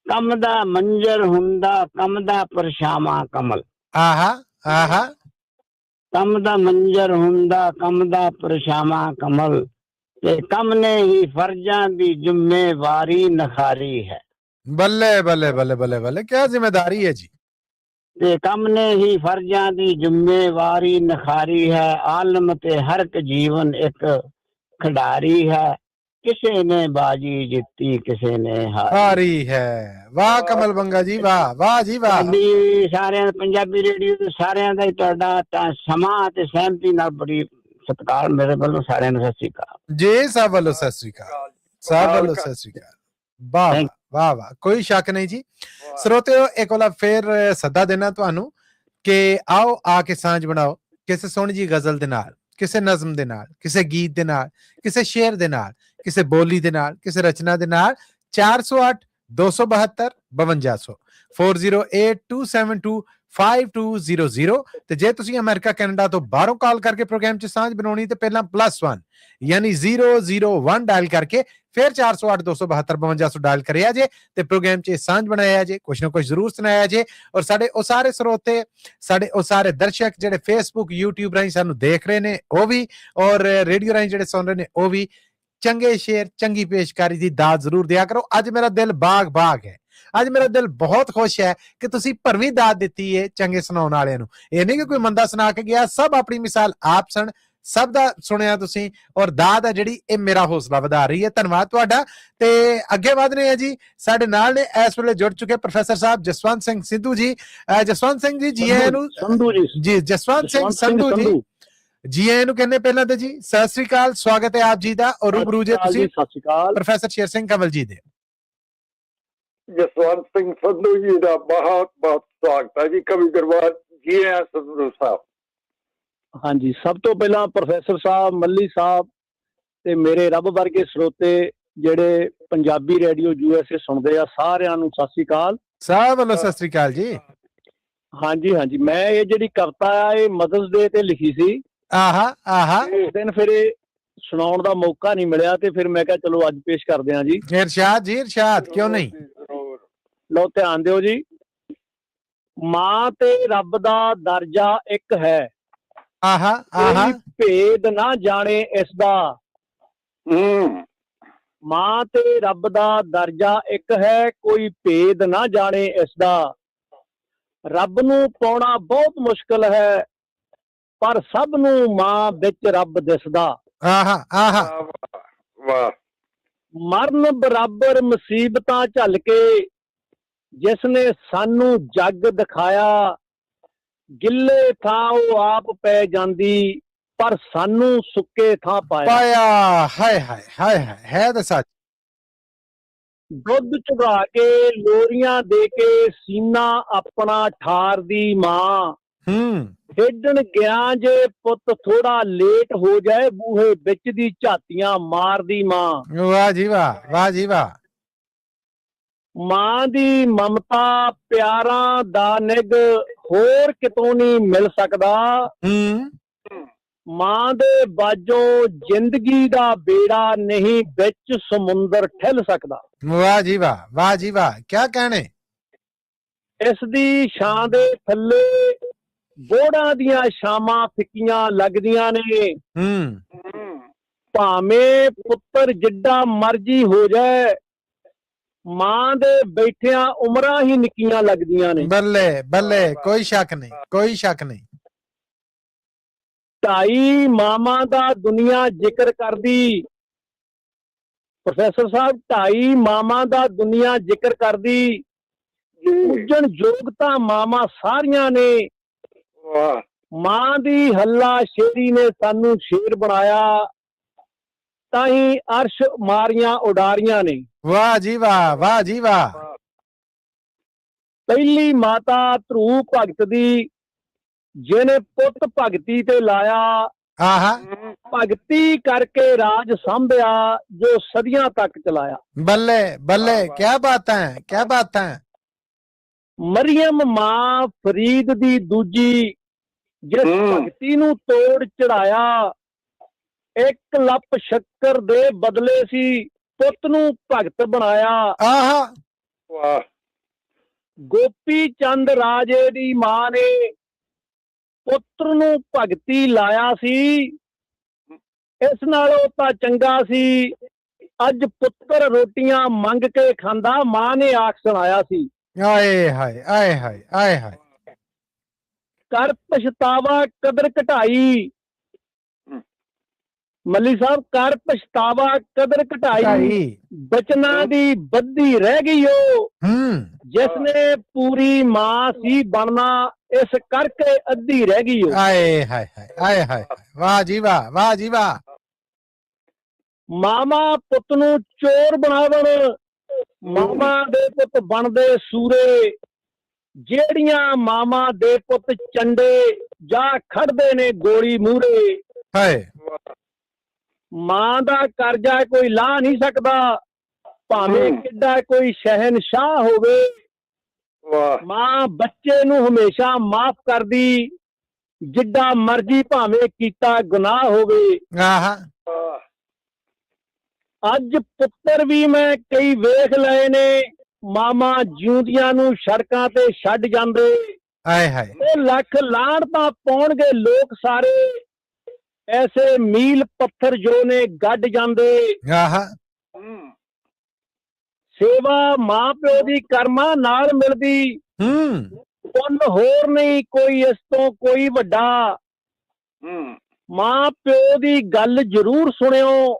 ਕੰਮ ਦਾ ਮੰਜ਼ਰ ਹੁੰਦਾ ਕੰਮ ਦਾ ਪਰਛਾਵਾਂ ਕਮਲ। ਆਹਾ ਆਹਾ। ਕੰਮ ਦਾ ਮੰਜ਼ਰ ਹੁੰਦਾ ਕੰਮ ਦਾ ਪਰਛਾਵਾਂ ਕਮਲ, ਤੇ ਕੰਮ ਨੇ ਹੀ ਫਰਜ਼ਾਂ ਦੀ ਜ਼ਿੰਮੇਵਾਰੀ ਨਖਾਰੀ ਹੈ। ਬੱਲੇ ਬੱਲੇ ਬੱਲੇ ਬੱਲੇ ਬੱਲੇ, ਕੀ ਜ਼ਿੰਮੇਦਾਰੀ ਹੈ ਜੀ। ਤੇ ਕੰਮ ਨੇ ਹੀ ਫਰਜ਼ਾਂ ਦੀ ਜ਼ਿੰਮੇਵਾਰੀ ਨਖਾਰੀ ਹੈ। ਆਲਮ ਤੇ ਹਰ ਇੱਕ ਜੀਵਨ ਇੱਕ ਖਿਡਾਰੀ ਹੈ। ਕਿਸੇ ਨੇ ਬਾਜੀ ਜਿੱਤੀ ਕਿਸੇ ਨੇ ਹਾਰੀ ਹੈ। ਵਾਹ ਕਮਲ ਬੰਗਾ ਜੀ, ਵਾਹ ਵਾਹ ਜੀ ਵਾਹ। ਸਾਰਿਆਂ ਪੰਜਾਬੀ ਰੇਡੀਓ ਦੇ ਸਾਰਿਆਂ ਦਾ ਹੀ ਤੁਹਾਡਾ ਸਮਾਂ ਤੇ ਸਹਿਮਤੀ ਨਾਲ ਬੜੀ ਸਤਿਕਾਰ ਮੇਰੇ ਵੱਲੋਂ ਸਾਰਿਆਂ ਨੂੰ ਸਤਿ ਸ੍ਰੀ ਅਕਾਲ ਜੀ। ਸਭ ਵੱਲੋਂ ਸਤਿ ਸ੍ਰੀ ਅਕਾਲ, ਸਭ ਵੱਲੋਂ ਸਤਿ ਸ੍ਰੀ ਅਕਾਲ। ਵਾਹ ਵਾਹ ਵਾਹ, ਕੋਈ ਸ਼ੱਕ ਨਹੀਂ ਜੀ। ਸਰੋਤਿਓ, ਇੱਕ ਵਾਰ ਫੇਰ ਸੱਦਾ ਦੇਣਾ ਤੁਹਾਨੂੰ ਕਿ ਆਓ ਆ ਕੇ ਸਾਂਝ ਬਣਾਓ ਕਿਸੇ ਸੋਹਣੀ ਜੀ ਗਜ਼ਲ ਦੇ ਨਾਲ, ਕਿਸੇ ਨਜ਼ਮ ਦੇ ਨਾਲ, ਕਿਸੇ ਗੀਤ ਦੇ ਨਾਲ, ਕਿਸੇ ਸ਼ੇਰ ਦੇ ਨਾਲ, ਕਿਸੇ ਬੋਲੀ ਦੇ ਨਾਲ, ਕਿਸੇ ਰਚਨਾ ਦੇ ਨਾਲ। 408 272 5200 4082725200। ਤੇ ਜੇ ਤੁਸੀਂ ਅਮਰੀਕਾ ਕੈਨੇਡਾ ਤੋਂ ਬਾਹਰੋਂ ਕਾਲ ਕਰਕੇ ਪ੍ਰੋਗਰਾਮ 'ਚ ਸਾਂਝ ਬਣਾਉਣੀ ਤੇ ਪਹਿਲਾਂ +1 ਯਾਨੀ 001 ਡਾਇਲ ਕਰਕੇ ਫਿਰ 408 272 5200 ਡਾਇਲ ਕਰਿਆ ਜੇ ਤੇ ਪ੍ਰੋਗਰਾਮ 'ਚ ਸਾਂਝ ਬਣਾਇਆ ਜੇ, ਕੁਛ ਨਾ ਕੁਛ ਜ਼ਰੂਰ ਸੁਣਾਇਆ ਜੇ। ਔਰ ਸਾਡੇ ਉਹ ਸਾਰੇ ਸਰੋਤੇ, ਸਾਡੇ ਉਹ ਸਾਰੇ ਦਰਸ਼ਕ ਜਿਹੜੇ ਫੇਸਬੁੱਕ YouTube ਰਾਹੀਂ ਸਾਨੂੰ ਦੇਖ ਰਹੇ ਨੇ ਉਹ ਵੀ, ਔਰ ਰੇਡੀਓ ਰਾਹੀਂ ਜਿਹੜੇ ਸੁਣ ਰਹੇ ਨੇ ਉਹ ਵੀ, ਚੰਗੇ ਸ਼ੇਰ ਚੰਗੀ ਪੇਸ਼ਕਾਰੀ ਦੀ ਦਾਤ ਜ਼ਰੂਰ ਦਿਆ ਕਰੋ। ਅੱਜ ਮੇਰਾ ਦਿਲ ਬਾਗ ਹੈ, ਅੱਜ ਮੇਰਾ ਦਿਲ ਬਹੁਤ ਖੁਸ਼ ਹੈ ਕਿ ਤੁਸੀਂ ਭਰਵੀਂ ਦਾਤ ਦਿੱਤੀ ਹੈ ਚੰਗੇ ਸੁਣਾਉਣ ਵਾਲਿਆਂ ਨੂੰ। ਇਹ ਨਹੀਂ ਕਿ ਕੋਈ ਮੰਦਾ ਸੁਣਾ ਕੇ ਗਿਆ, ਸਭ ਆਪਣੀ ਮਿਸਾਲ ਆਪ ਸਣ, ਸਭ ਦਾ ਸੁਣਿਆ ਤੁਸੀਂ, ਔਰ ਦਾਤ ਹੈ ਜਿਹੜੀ ਇਹ ਮੇਰਾ ਹੌਸਲਾ ਵਧਾ ਰਹੀ ਹੈ। ਧੰਨਵਾਦ ਤੁਹਾਡਾ। ਤੇ ਅੱਗੇ ਵਧ ਰਹੇ ਆ ਜੀ, ਸਾਡੇ ਨਾਲ ਨੇ ਇਸ ਵੇਲੇ ਜੁੜ ਚੁੱਕੇ ਪ੍ਰੋਫੈਸਰ ਸਾਹਿਬ ਜਸਵੰਤ ਸਿੰਘ ਸੰਧੂ ਜੀ। ਜਸਵੰਤ ਸਿੰਘ ਜੀ, ਜੀ ਆਇਆਂ ਨੂੰ। ਜੀ ਜਸਵੰਤ ਸਿੰਘ ਸੰਧੂ ਜੀ ਆਇਆਂ ਨੂੰ ਕਹਿੰਦੇ ਪਹਿਲਾਂ ਤੇ ਜੀ ਸਤਿ ਸ੍ਰੀ ਅਕਾਲ, ਸਵਾਗਤ ਹੈ ਆਪ ਜੀ ਦਾ। ਔਰ ਰੂਬਰੂ ਜੇ ਤੁਸੀਂ ਪ੍ਰੋਫੈਸਰ ਸ਼ੇਰ ਸਿੰਘ ਕੰਵਲ ਜੀ ਦੇ। ਜਸਵੰਤ ਸਿੰਘ ਸੰਧੂ ਜੀ ਦਾ ਬਹੁਤ ਬਹੁਤ ਸਵਾਗਤ ਹੈ ਜੀ ਕਵੀ ਦਰਬਾਰ। ਜੀ ਆਇਆਂ ਸੰਧੂ ਸਾਹਿਬ। ਹਾਂਜੀ, ਸਭ ਤੋਂ ਪਹਿਲਾਂ ਪ੍ਰੋਫੈਸਰ ਸਾਹਿਬ, ਮੱਲੀ ਸਾਹਿਬ ਤੇ ਮੇਰੇ ਰੱਬ ਵਰਗੇ ਸਰੋਤੇ ਜਿਹੜੇ ਪੰਜਾਬੀ ਰੇਡੀਓ USA ਸੁਣਦੇ ਆ, ਸਾਰਿਆਂ ਨੂੰ ਸਤਿ ਸ੍ਰੀ ਅਕਾਲ। ਸਭ ਵੱਲੋਂ ਸਤਿ ਸ੍ਰੀ ਅਕਾਲ ਜੀ। ਹਾਂਜੀ ਹਾਂਜੀ, ਮੈਂ ਇਹ ਜਿਹੜੀ ਕਵਿਤਾ ਆ ਇਹ ਮਦਰਸ ਡੇ ਤੇ ਲਿਖੀ ਸੀ। ਇਸ ਦਿਨ ਫਿਰ ਇਹ ਸੁਣਾਉਣ ਦਾ ਮੌਕਾ ਨਹੀਂ ਮਿਲਿਆ ਤੇ ਫਿਰ ਮੈਂ ਕਿਹਾ ਚਲੋ ਅੱਜ ਪੇਸ਼ ਕਰਦੇ ਹਾਂ ਜੀ। ਇਰਸ਼ਾਦ ਜੀ, ਇਰਸ਼ਾਦ, ਕਿਉਂ ਨਹੀਂ। ਲਓ ਧਿਆਨ ਦਿਓ ਜੀ। ਮਾਂ ਤੇ ਰੱਬ ਦਾ ਦਰਜਾ ਇੱਕ ਹੈ, ਆਹਾ ਆਹਾ, ਕੋਈ ਭੇਦ ਨਾ ਜਾਣੇ ਇਸ ਦਾ। ਮਾਂ ਤੇ ਰੱਬ ਦਾ ਦਰਜਾ ਇੱਕ ਹੈ, ਕੋਈ ਭੇਦ ਨਾ ਜਾਣੇ ਇਸ ਦਾ। ਰੱਬ ਨੂੰ ਪਾਉਣਾ ਬਹੁਤ ਮੁਸ਼ਕਲ ਹੈ, ਪਰ ਸਭ ਨੂੰ ਮਾਂ ਵਿੱਚ ਰੱਬ ਦਿਸਦਾ। ਆਹਾ ਆਹਾ, ਵਾਹ। ਮਰਨ ਬਰਾਬਰ ਮੁਸੀਬਤਾਂ ਝੱਲ ਕੇ ਜਿਸ ਨੇ ਸਾਨੂੰ ਜੱਗ ਦਿਖਾਇਆ, ਗਿੱਲੇ ਥਾਂ ਉਹ ਆਪ ਪੈ ਜਾਂਦੀ, ਪਰ ਸਾਨੂੰ ਸੁੱਕੇ ਥਾਂ ਪਾਇਆ। ਹਾਏ ਹਾਏ ਹਾਏ ਹਾਏ, ਹੈ ਤਾਂ ਸੱਚ। ਦੁੱਧ ਚੁਗਾ ਕੇ ਲੋਰੀਆਂ ਦੇ ਕੇ ਸੀਨਾ ਆਪਣਾ ਠਾਰਦੀ ਮਾਂ। ਖੇਡਣ ਗਿਆ ਜੇ ਪੁੱਤ ਥੋੜਾ ਲੇਟ ਹੋ ਜਾਏ, ਬੂਹੇ ਵਿੱਚ ਦੀ ਝਾਤੀਆਂ ਮਾਰਦੀ ਮਾਂ। ਵਾਹ ਜੀ ਵਾਹ, ਵਾਹ ਜੀ ਵਾਹ। ਮਾਂ ਦੀ ਮਮਤਾ ਪਿਆਰਾਂ ਦਾ ਨਿੱਘ ਹੋਰ ਕਿਤੋਂ ਨਹੀਂ ਮਿਲ ਸਕਦਾ। ਮਾਂ ਦੇ ਬਾਝੋਂ ਜ਼ਿੰਦਗੀ ਦਾ ਬੇੜਾ ਨਹੀਂ ਵਿੱਚ ਸਮੁੰਦਰ ਠਹਿਲ ਸਕਦਾ। ਵਾਹ ਜੀ ਵਾਹ, ਵਾਹ ਜੀ ਵਾਹ, ਕਿਆ ਕਹਿਣੇ। ਇਸ ਦੀ ਛਾਂ ਦੇ ਥੱਲੇ ਬੋੜਾਂ ਦੀਆਂ ਛਾਵਾਂ ਫਿੱਕੀਆਂ ਲੱਗਦੀਆਂ ਨੇ। ਭਾਵੇਂ ਪੁੱਤਰ ਜਿੱਡਾ ਮਰਜ਼ੀ ਹੋ ਜਾਏ, ਮਾਂ ਦੇ ਬੈਠਿਆਂ ਉਮਰਾਂ ਹੀ ਨਿੱਕੀਆਂ ਲੱਗਦੀਆਂ ਨੇ। ਬੱਲੇ ਬੱਲੇ, ਕੋਈ ਸ਼ੱਕ ਨਹੀਂ, ਕੋਈ ਸ਼ੱਕ ਨਹੀਂ। ਢਾਈ ਮਾਵਾਂ ਦਾ ਦੁਨੀਆ ਜ਼ਿਕਰ ਕਰਦੀ, ਪ੍ਰੋਫੈਸਰ ਸਾਹਿਬ, ਢਾਈ ਮਾਵਾਂ ਦਾ ਦੁਨੀਆ ਜ਼ਿਕਰ ਕਰਦੀ। ਪੂਜਣ ਯੋਗ ਤਾਂ ਮਾਵਾਂ ਸਾਰੀਆਂ ਨੇ। ਮਾਂ ਦੀ ਹੱਲਾ ਸ਼ੇਰੀ ਨੇ ਸਾਨੂੰ ਸ਼ੇਰ ਬਣਾਇਆ, ਤਾਂ ਹੀ ਅਰਸ਼ ਮਾਰੀਆਂ ਉਡਾਰੀਆਂ ਨੇ। ਵਾਹ ਜੀ ਵਾਹ, ਵਾਹ ਜੀ ਵਾਹ। ਪਹਿਲੀ ਮਾਤਾ ਧਰੂ ਭਗਤ ਦੀ, ਜਿਹਨੇ ਪੁੱਤ ਭਗਤੀ ਤੇ ਲਾਇਆ। ਆਹਾ, ਭਗਤੀ ਕਰਕੇ ਰਾਜ ਸੰਭਿਆ, ਜੋ ਸਦੀਆਂ ਤੱਕ ਚਲਾਇਆ। ਬੱਲੇ ਬੱਲੇ, ਕਿਆ ਬਾਤ ਹੈ, ਕਿਆ ਬਾਤ ਹੈ। ਮਰੀਮ ਮਾਂ ਫਰੀਦ ਦੀ ਦੂਜੀ, ਜਿਸ ਭਗਤੀ ਨੂੰ ਤੋੜ ਚੜਾਇਆ। ਇੱਕ ਲੱਪ ਸ਼ੱਕਰ ਦੇ ਬਦਲੇ ਸੀ ਪੁੱਤ ਨੂੰ ਭਗਤ ਬਣਾਇਆ। ਆਹਾ, ਵਾਹ। ਗੋਪੀ ਚੰਦ ਰਾਜੇ ਦੀ ਮਾਂ ਨੇ ਪੁੱਤਰ ਨੂੰ ਭਗਤੀ ਲਾਇਆ ਸੀ। ਇਸ ਨਾਲੋਂ ਤਾਂ ਚੰਗਾ ਸੀ ਅੱਜ ਪੁੱਤਰ ਰੋਟੀਆਂ ਮੰਗ ਕੇ ਖਾਂਦਾ, ਮਾਂ ਨੇ ਆਖ ਸੁਣਾਇਆ ਸੀ। ਆਏ ਹਾਏ, ਆਏ ਹਾਏ, ਆਏ ਹਾਏ। ਕਰ ਪਛਤਾਵਾ ਕਦਰ ਘਟਾਈ, ਮੱਲੀ ਸਾਹਿਬ, ਕਰ ਪਛਤਾਵਾ ਕਦਰ ਘਟਾਈ। ਬਚਨਾਂ ਦੀ ਬੱਧੀ ਰਹਿ ਗਈ ਓ, ਜਿਸ ਨੇ ਪੂਰੀ ਮਾਂ ਸੀ ਬਣਨਾ, ਇਸ ਕਰਕੇ ਅੱਧੀ ਰਹਿ ਗਈ ਓ। ਆਏ ਹਾਏ ਹਾਏ, ਆਏ ਹਾਏ, ਵਾਹ ਜੀ ਵਾਹ, ਵਾਹ ਜੀ ਵਾਹ। ਮਾਮਾ ਪੁੱਤ ਨੂੰ ਚੋਰ ਬਣਾਵਣ, ਮਾਮਾ ਦੇ ਪੁੱਤ ਬਣਦੇ ਸੂਰੇ। ਜਿਹੜੀਆਂ ਮਾਮਾ ਦੇ ਪੁੱਤ ਚੰਡੇ, ਜਾ ਖੜਦੇ ਨੇ ਗੋਲੀ ਮੂਹਰੇ। ਹਾਏ, ਮਾਂ ਦਾ ਕਰਜ਼ਾ ਕੋਈ ਲਾਹ ਨਹੀਂ ਸਕਦਾ, ਭਾਵੇਂ ਕਿੱਡਾ ਕੋਈ ਸ਼ਹਿਨਸ਼ਾਹ ਹੋਵੇ। ਮਾਂ ਬੱਚੇ ਨੂੰ ਹਮੇਸ਼ਾ ਮਾਫ ਕਰਦੀ, ਜਿੱਡਾ ਮਰਜ਼ੀ ਭਾਵੇਂ ਕੀਤਾ ਗੁਨਾਹ ਹੋਵੇ। ਅੱਜ ਪੁੱਤਰ ਵੀ ਮੈਂ ਕਈ ਵੇਖ ਲਏ ਨੇ, ਮਾਮਾ ਜਿਉਂਦਿਆਂ ਨੂੰ ਸੜਕਾਂ ਤੇ ਛੱਡ ਜਾਂਦੇ। ਆਏ ਹਾਏ, ਉਹ ਲੱਖ ਲਾਹਣ ਤਾਂ ਪਾਉਣਗੇ ਲੋਕ ਸਾਰੇ, ਐਸੇ ਮੀਲ ਪੱਥਰ ਜੋ ਨੇ ਗੱਡ ਜਾਂਦੇ। ਸੇਵਾ ਮਾਂ ਪਿਓ ਦੀ ਕਰਮਾਂ ਨਾਲ ਮਿਲਦੀ, ਪੁੰਨ ਹੋਰ ਨਹੀਂ ਕੋਈ ਇਸ ਤੋਂ ਕੋਈ ਵੱਡਾ। ਮਾਂ ਪਿਓ ਦੀ ਗੱਲ ਜ਼ਰੂਰ ਸੁਣਿਓ,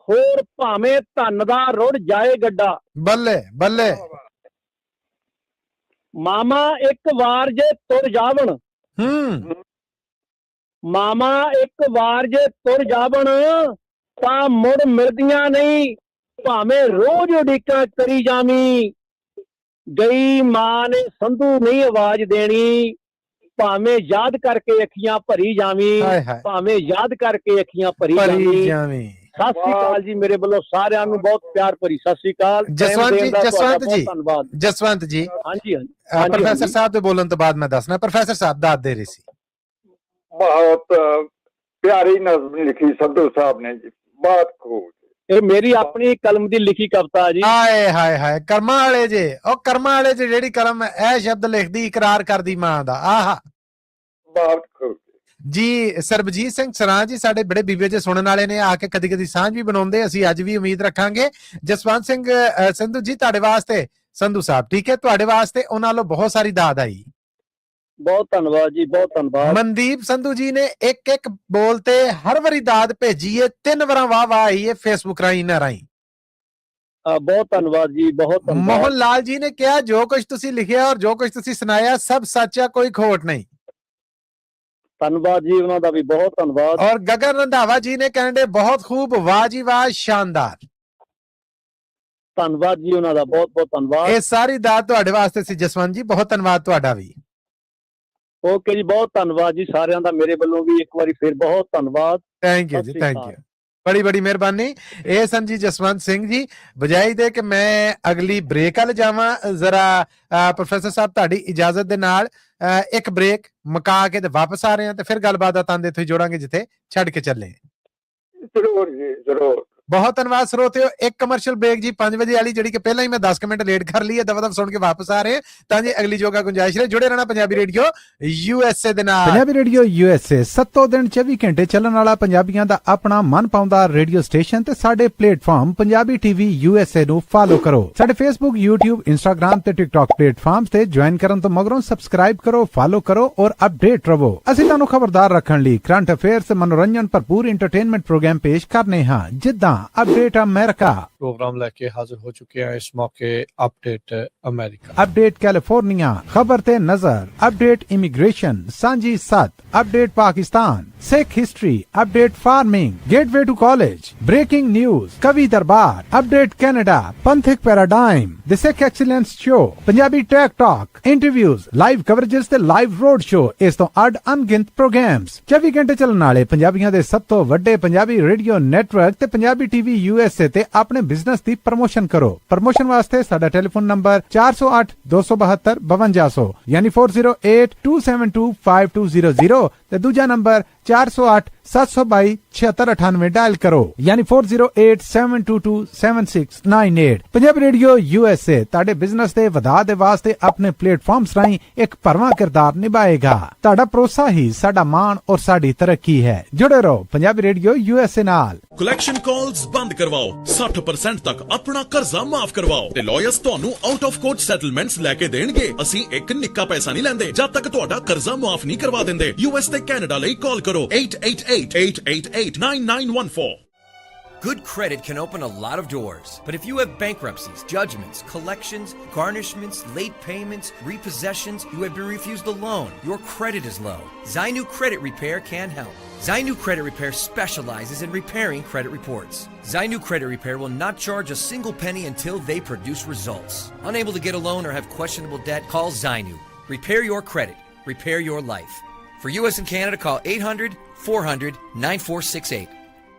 ਹੋਰ ਭਾਵੇਂ ਧਨ ਦਾ ਰੁੜ ਜਾਏ ਗੱਡਾ। ਬੱਲੇ ਬੱਲੇ। ਮਾਮਾ ਇੱਕ ਵਾਰ ਜੇ ਤੁਰ ਜਾਵਣ, ਮਾਮਾ ਇੱਕ ਵਾਰ ਜੇ ਤੁਰ ਜਾਵਣ, ਤਾਂ ਮੁੜ ਮਿਲਦੀਆਂ ਨਹੀਂ, ਭਾਵੇਂ ਰੋਜ਼ ਉਡੀਕਾਂ ਕਰੀ ਜਾਵੀਂ। ਗਈ ਮਾਂ ਨੇ ਸੰਧੂ ਨਹੀਂ ਆਵਾਜ਼ ਦੇਣੀ, ਭਾਵੇਂ ਯਾਦ ਕਰਕੇ ਅੱਖੀਆਂ ਭਰੀ ਜਾਵੀਂ। ਭਾਵੇਂ ਯਾਦ ਕਰਕੇ ਅੱਖੀਆਂ ਭਰੀ ਜਾਵੀਂ। ਸਤਿ ਸ੍ਰੀ ਅਕਾਲ ਜੀ, ਮੇਰੇ ਵੱਲੋਂ ਸਾਰਿਆਂ ਨੂੰ ਬਹੁਤ ਪਿਆਰ ਭਰੀ ਸਤਿ ਸ੍ਰੀ ਅਕਾਲ। ਜਸਵੰਤ ਜੀ, ਜਸਵੰਤ ਜੀ, ਧੰਨਵਾਦ। ਜਸਵੰਤ ਜੀ, ਹਾਂਜੀ ਹਾਂਜੀ। ਪ੍ਰੋਫੈਸਰ ਸਾਹਿਬ ਦੇ ਬੋਲਣ ਤੋਂ ਬਾਅਦ ਮੈਂ ਦੱਸਣਾ, ਪ੍ਰੋਫੈਸਰ ਸਾਹਿਬ ਦੱਸ ਦੇ ਰਹੇ ਸੀ। ਬਹੁਤ ਪਿਆਰੀ ਨਜ਼ਮ ਲਿਖੀ ਸੰਧੂ ਸਾਹਿਬ ਨੇ ਜੀ, ਬਹੁਤ ਖੂਬ। ਇਹ ਮੇਰੀ ਆਪਣੀ ਕਲਮ ਦੀ ਲਿਖੀ ਕਵਿਤਾ ਜੀ। ਹਾਏ ਹਾਏ ਹਾਏ, ਕਰਮਾਂ ਵਾਲੇ ਜੇ, ਉਹ ਕਰਮਾਂ ਵਾਲੇ ਜੇ ਜਿਹੜੀ ਕਲਮ ਇਹ ਸ਼ਬਦ ਲਿਖਦੀ, ਇਕਰਾਰ ਕਰਦੀ ਮਾਂ ਦਾ। ਆਹਾ ਬਹੁਤ ਖੂਬ ਜੀ। ਸਰਬਜੀਤ ਸਿੰਘ ਸਰਾਂ ਜੀ ਸਾਡੇ ਬੜੇ ਬੀਬੇ ਜੇ ਸੁਣਨ ਵਾਲੇ ਨੇ, ਆ ਕੇ ਕਦੀ ਕਦੀ ਸਾਂਝ ਵੀ ਬਣਾਉਂਦੇ, ਅਸੀਂ ਅੱਜ ਵੀ ਉਮੀਦ ਰੱਖਾਂਗੇ। ਜਸਵੰਤ ਸਿੰਘ ਸੰਧੂ ਜੀ ਤੁਹਾਡੇ ਵਾਸਤੇ, ਸੰਧੂ ਸਾਹਿਬ ਠੀਕ ਹੈ, ਤੁਹਾਡੇ ਵਾਸਤੇ ਉਹਨਾਂ ਵੱਲੋਂ ਬਹੁਤ ਸਾਰੀ ਦਾਦ ਆਈ। ਬਹੁਤ ਧੰਨਵਾਦ ਜੀ, ਬਹੁਤ ਧੰਨਵਾਦ। ਮਨਦੀਪ ਸੰਧੂ ਜੀ ਨੇ ਇੱਕ ਬੋਲ ਤੇ ਹਰ ਵਾਰੀ ਦਾਦ ਭੇਜੀ ਹੈ, 3 ਵਾਰਾਂ ਵਾਹ ਆਈ ਹੈ ਫੇਸਬੁੱਕ ਰਾਹੀਂ ਨਾ ਰਾਹੀਂ। ਬਹੁਤ ਧੰਨਵਾਦ ਜੀ, ਬਹੁਤ ਧੰਨਵਾਦ। ਮੋਹਨ ਲਾਲ ਜੀ ਨੇ ਕਿਹਾ ਜੋ ਕੁਝ ਤੁਸੀਂ ਲਿਖਿਆ ਔਰ ਜੋ ਕੁਝ ਤੁਸੀਂ ਸੁਣਾਇਆ ਸਭ ਸੱਚ ਹੈ, ਕੋਈ ਖੋਟ ਨਹੀਂ। ਧੰਨਵਾਦ ਜੀ, ਉਹਨਾਂ ਦਾ ਵੀ ਬਹੁਤ ਧੰਨਵਾਦ। ਔਰ ਗਗਨ ਰੰਧਾਵਾ ਜੀ ਨੇ ਕਹਿੰਦੇ ਬਹੁਤ ਖੂਬ, ਵਾਹ ਜੀ ਵਾਹ, ਸ਼ਾਨਦਾਰ। ਧੰਨਵਾਦ ਜੀ, ਉਹਨਾਂ ਦਾ ਬਹੁਤ ਬਹੁਤ ਧੰਨਵਾਦ। ਇਹ ਸਾਰੀ ਦਾਤ ਤੁਹਾਡੇ ਵਾਸਤੇ ਸੀ ਜਸਵੰਤ ਜੀ, ਬਹੁਤ ਧੰਨਵਾਦ ਤੁਹਾਡਾ ਵੀ। ਓਕੇ ਜੀ, ਬਹੁਤ ਧੰਨਵਾਦ ਜੀ ਸਾਰਿਆਂ ਦਾ, ਮੇਰੇ ਵੱਲੋਂ ਵੀ ਇੱਕ ਵਾਰੀ ਫਿਰ ਬਹੁਤ ਧੰਨਵਾਦ। ਥੈਂਕ ਯੂ ਜੀ, ਥੈਂਕ ਯੂ, ਬੜੀ ਬੜੀ ਮਿਹਰਬਾਨੀ। ਇਹ ਸਨ ਜੀ ਜਸਵੰਤ ਸਿੰਘ ਜੀ। ਬਜਾਈ ਦੇ ਕਿ ਮੈਂ ਅਗਲੀ ਬ੍ਰੇਕ ਵੱਲ ਜਾਵਾਂ, ਜ਼ਰਾ ਪ੍ਰੋਫੈਸਰ ਸਾਹਿਬ ਤੁਹਾਡੀ ਇਜਾਜ਼ਤ ਦੇ ਨਾਲ ਇੱਕ ਬ੍ਰੇਕ ਮੁਕਾ ਕੇ ਤੇ ਵਾਪਸ ਆ ਰਹੇ ਹਾਂ, ਤੇ ਫਿਰ ਗੱਲਬਾਤ ਦਾ ਤੰਦ ਇੱਥੇ ਜੋੜਾਂਗੇ ਜਿੱਥੇ ਛੱਡ ਕੇ ਚੱਲੇ। ਜ਼ਰੂਰ ਜੀ, ਜ਼ਰੂਰ। ਬਹੁਤ ਧੰਨਵਾਦ ਸਰੋਤਿਓ। ਇੱਕ ਕਮਰਸ਼ੀਅਲ ਬ੍ਰੇਕ ਜੀ 5 ਵਜੇ ਵਾਲੀ, ਜਿਹੜੀ ਕਿ ਪਹਿਲਾਂ ਹੀ ਮੈਂ 10 ਮਿੰਟ ਲੇਟ ਕਰ ਲਈ ਹੈ, ਦਵਾ ਸੁਣ ਕੇ ਵਾਪਸ ਆ ਰਹੇ ਤਾਂ ਜੀ ਅਗਲੀ ਜੋਗਾ ਗੁੰਜਾਇਸ਼ ਰਹੇ। ਜੁੜੇ ਰਹਿਣਾ ਪੰਜਾਬੀ ਰੇਡੀਓ USA ਦੇ ਨਾਲ। ਪੰਜਾਬੀ ਰੇਡੀਓ USA 7 ਦਿਨ 24 ਘੰਟੇ ਚੱਲਣ ਵਾਲਾ ਪੰਜਾਬੀਆਂ ਦਾ ਆਪਣਾ ਮਨ ਪਾਉਂਦਾ ਰੇਡੀਓ ਸਟੇਸ਼ਨ, ਤੇ ਸਾਡੇ ਪਲੇਟਫਾਰਮ ਪੰਜਾਬੀ TV USA ਨੂੰ ਫਾਲੋ ਕਰੋ। ਸਾਡੇ Facebook, YouTube, Instagram ਤੇ TikTok ਪਲੇਟਫਾਰਮਸ ਤੇ ਜੁਆਇਨ ਕਰਨ ਤੋਂ ਮਗਰੋਂ ਸਬਸਕ੍ਰਾਈਬ ਕਰੋ, ਫਾਲੋ ਕਰੋ ਔਰ ਅਪਡੇਟ ਰਹੋ। ਅਸੀਂ ਤੁਹਾਨੂੰ ਖਬਰਦਾਰ ਰੱਖਣ ਲਈ ਕਰੰਟ ਅਫੇਅਰਸ, ਮਨੋਰੰਜਨ ਭਰਪੂਰ ਇੰਟਰਟੇਨਮੈਂਟ ਪ੍ਰੋਗਰਾਮ ਪੇਸ਼ ਕਰਨੇ ਹਾਂ, ਜਿੱਦਾਂ अपडेट अमेरिका प्रोग्राम लेके हाजिर हो चुके हैं इस मौके। अपडेट अमेरिका, अपडेट कैलिफोर्निया, खबर ते नजर, अपडेट इमिग्रेशन, सांझी सत, update Pakistan, Sikh history, update farming, gateway to college, breaking news, कवि दरबार, अपडेट कनाडा, पंथिक paradigm, the Sikh excellence show, Punjabi tech talk, interviews, live coverages ते लाइव रोड शो, इस तो अड अनगिनत प्रोग्राम्स 24 घंटे चलने वाले पंजाबियों दे सब तो वड्डे पंजाबी रेडियो नेटवर्क ते पंजाबी TV USA ते अपने बिजनेस दी प्रमोशन करो। प्रमोशन वास्ते साडा टेलीफोन नंबर 408 272 5200 यानी 4082725200 ते दूजा नंबर 408 722 7698 डायल करो, यानी 408722 7698। पंजाबी रेडियो USA ताड़े बिजनेस दे वधा दे वास्ते अपने प्लेटफॉर्म्स राहीं एक भरवां किरदार निभाएगा। ताड़ा भरोसा ही साडा मान और साडी तरक्की है। जुड़े रहो पंजाबी रेडियो USA नाल। कलैक्शन कॉल्स बंद करवाओ, 60% तक अपना कर्जा माफ करवाओ ते लॉयर्स ਤੁਹਾਨੂੰ आउट ऑफ कोर्ट सेटलमेंट्स लेके देणगे। ਅਸੀਂ ਇੱਕ ਨਿੱਕਾ ਪੈਸਾ ਨਹੀਂ ਲੈਂਦੇ ਜਦ ਤੱਕ ਤੁਹਾਡਾ ਕਰਜ਼ਾ ਮਾਫ ਨਹੀਂ ਕਰਵਾ ਦਿੰਦੇ। US ਤੇ ਕੈਨੇਡਾ ਲਈ ਕਾਲ ਕਰੋ 888-888-9914। Good credit can open a lot of doors, but if you have bankruptcies, judgments, collections, garnishments, late payments, repossessions, you have been refused a loan, your credit is low, Zainu Credit Repair can help. Zainu Credit Repair specializes in repairing credit reports. Zainu Credit Repair will not charge a single penny until they produce results. Unable to get a loan or have questionable debt, call Zainu. Repair your credit. Repair your life. For US and Canada, call 800-400-9468.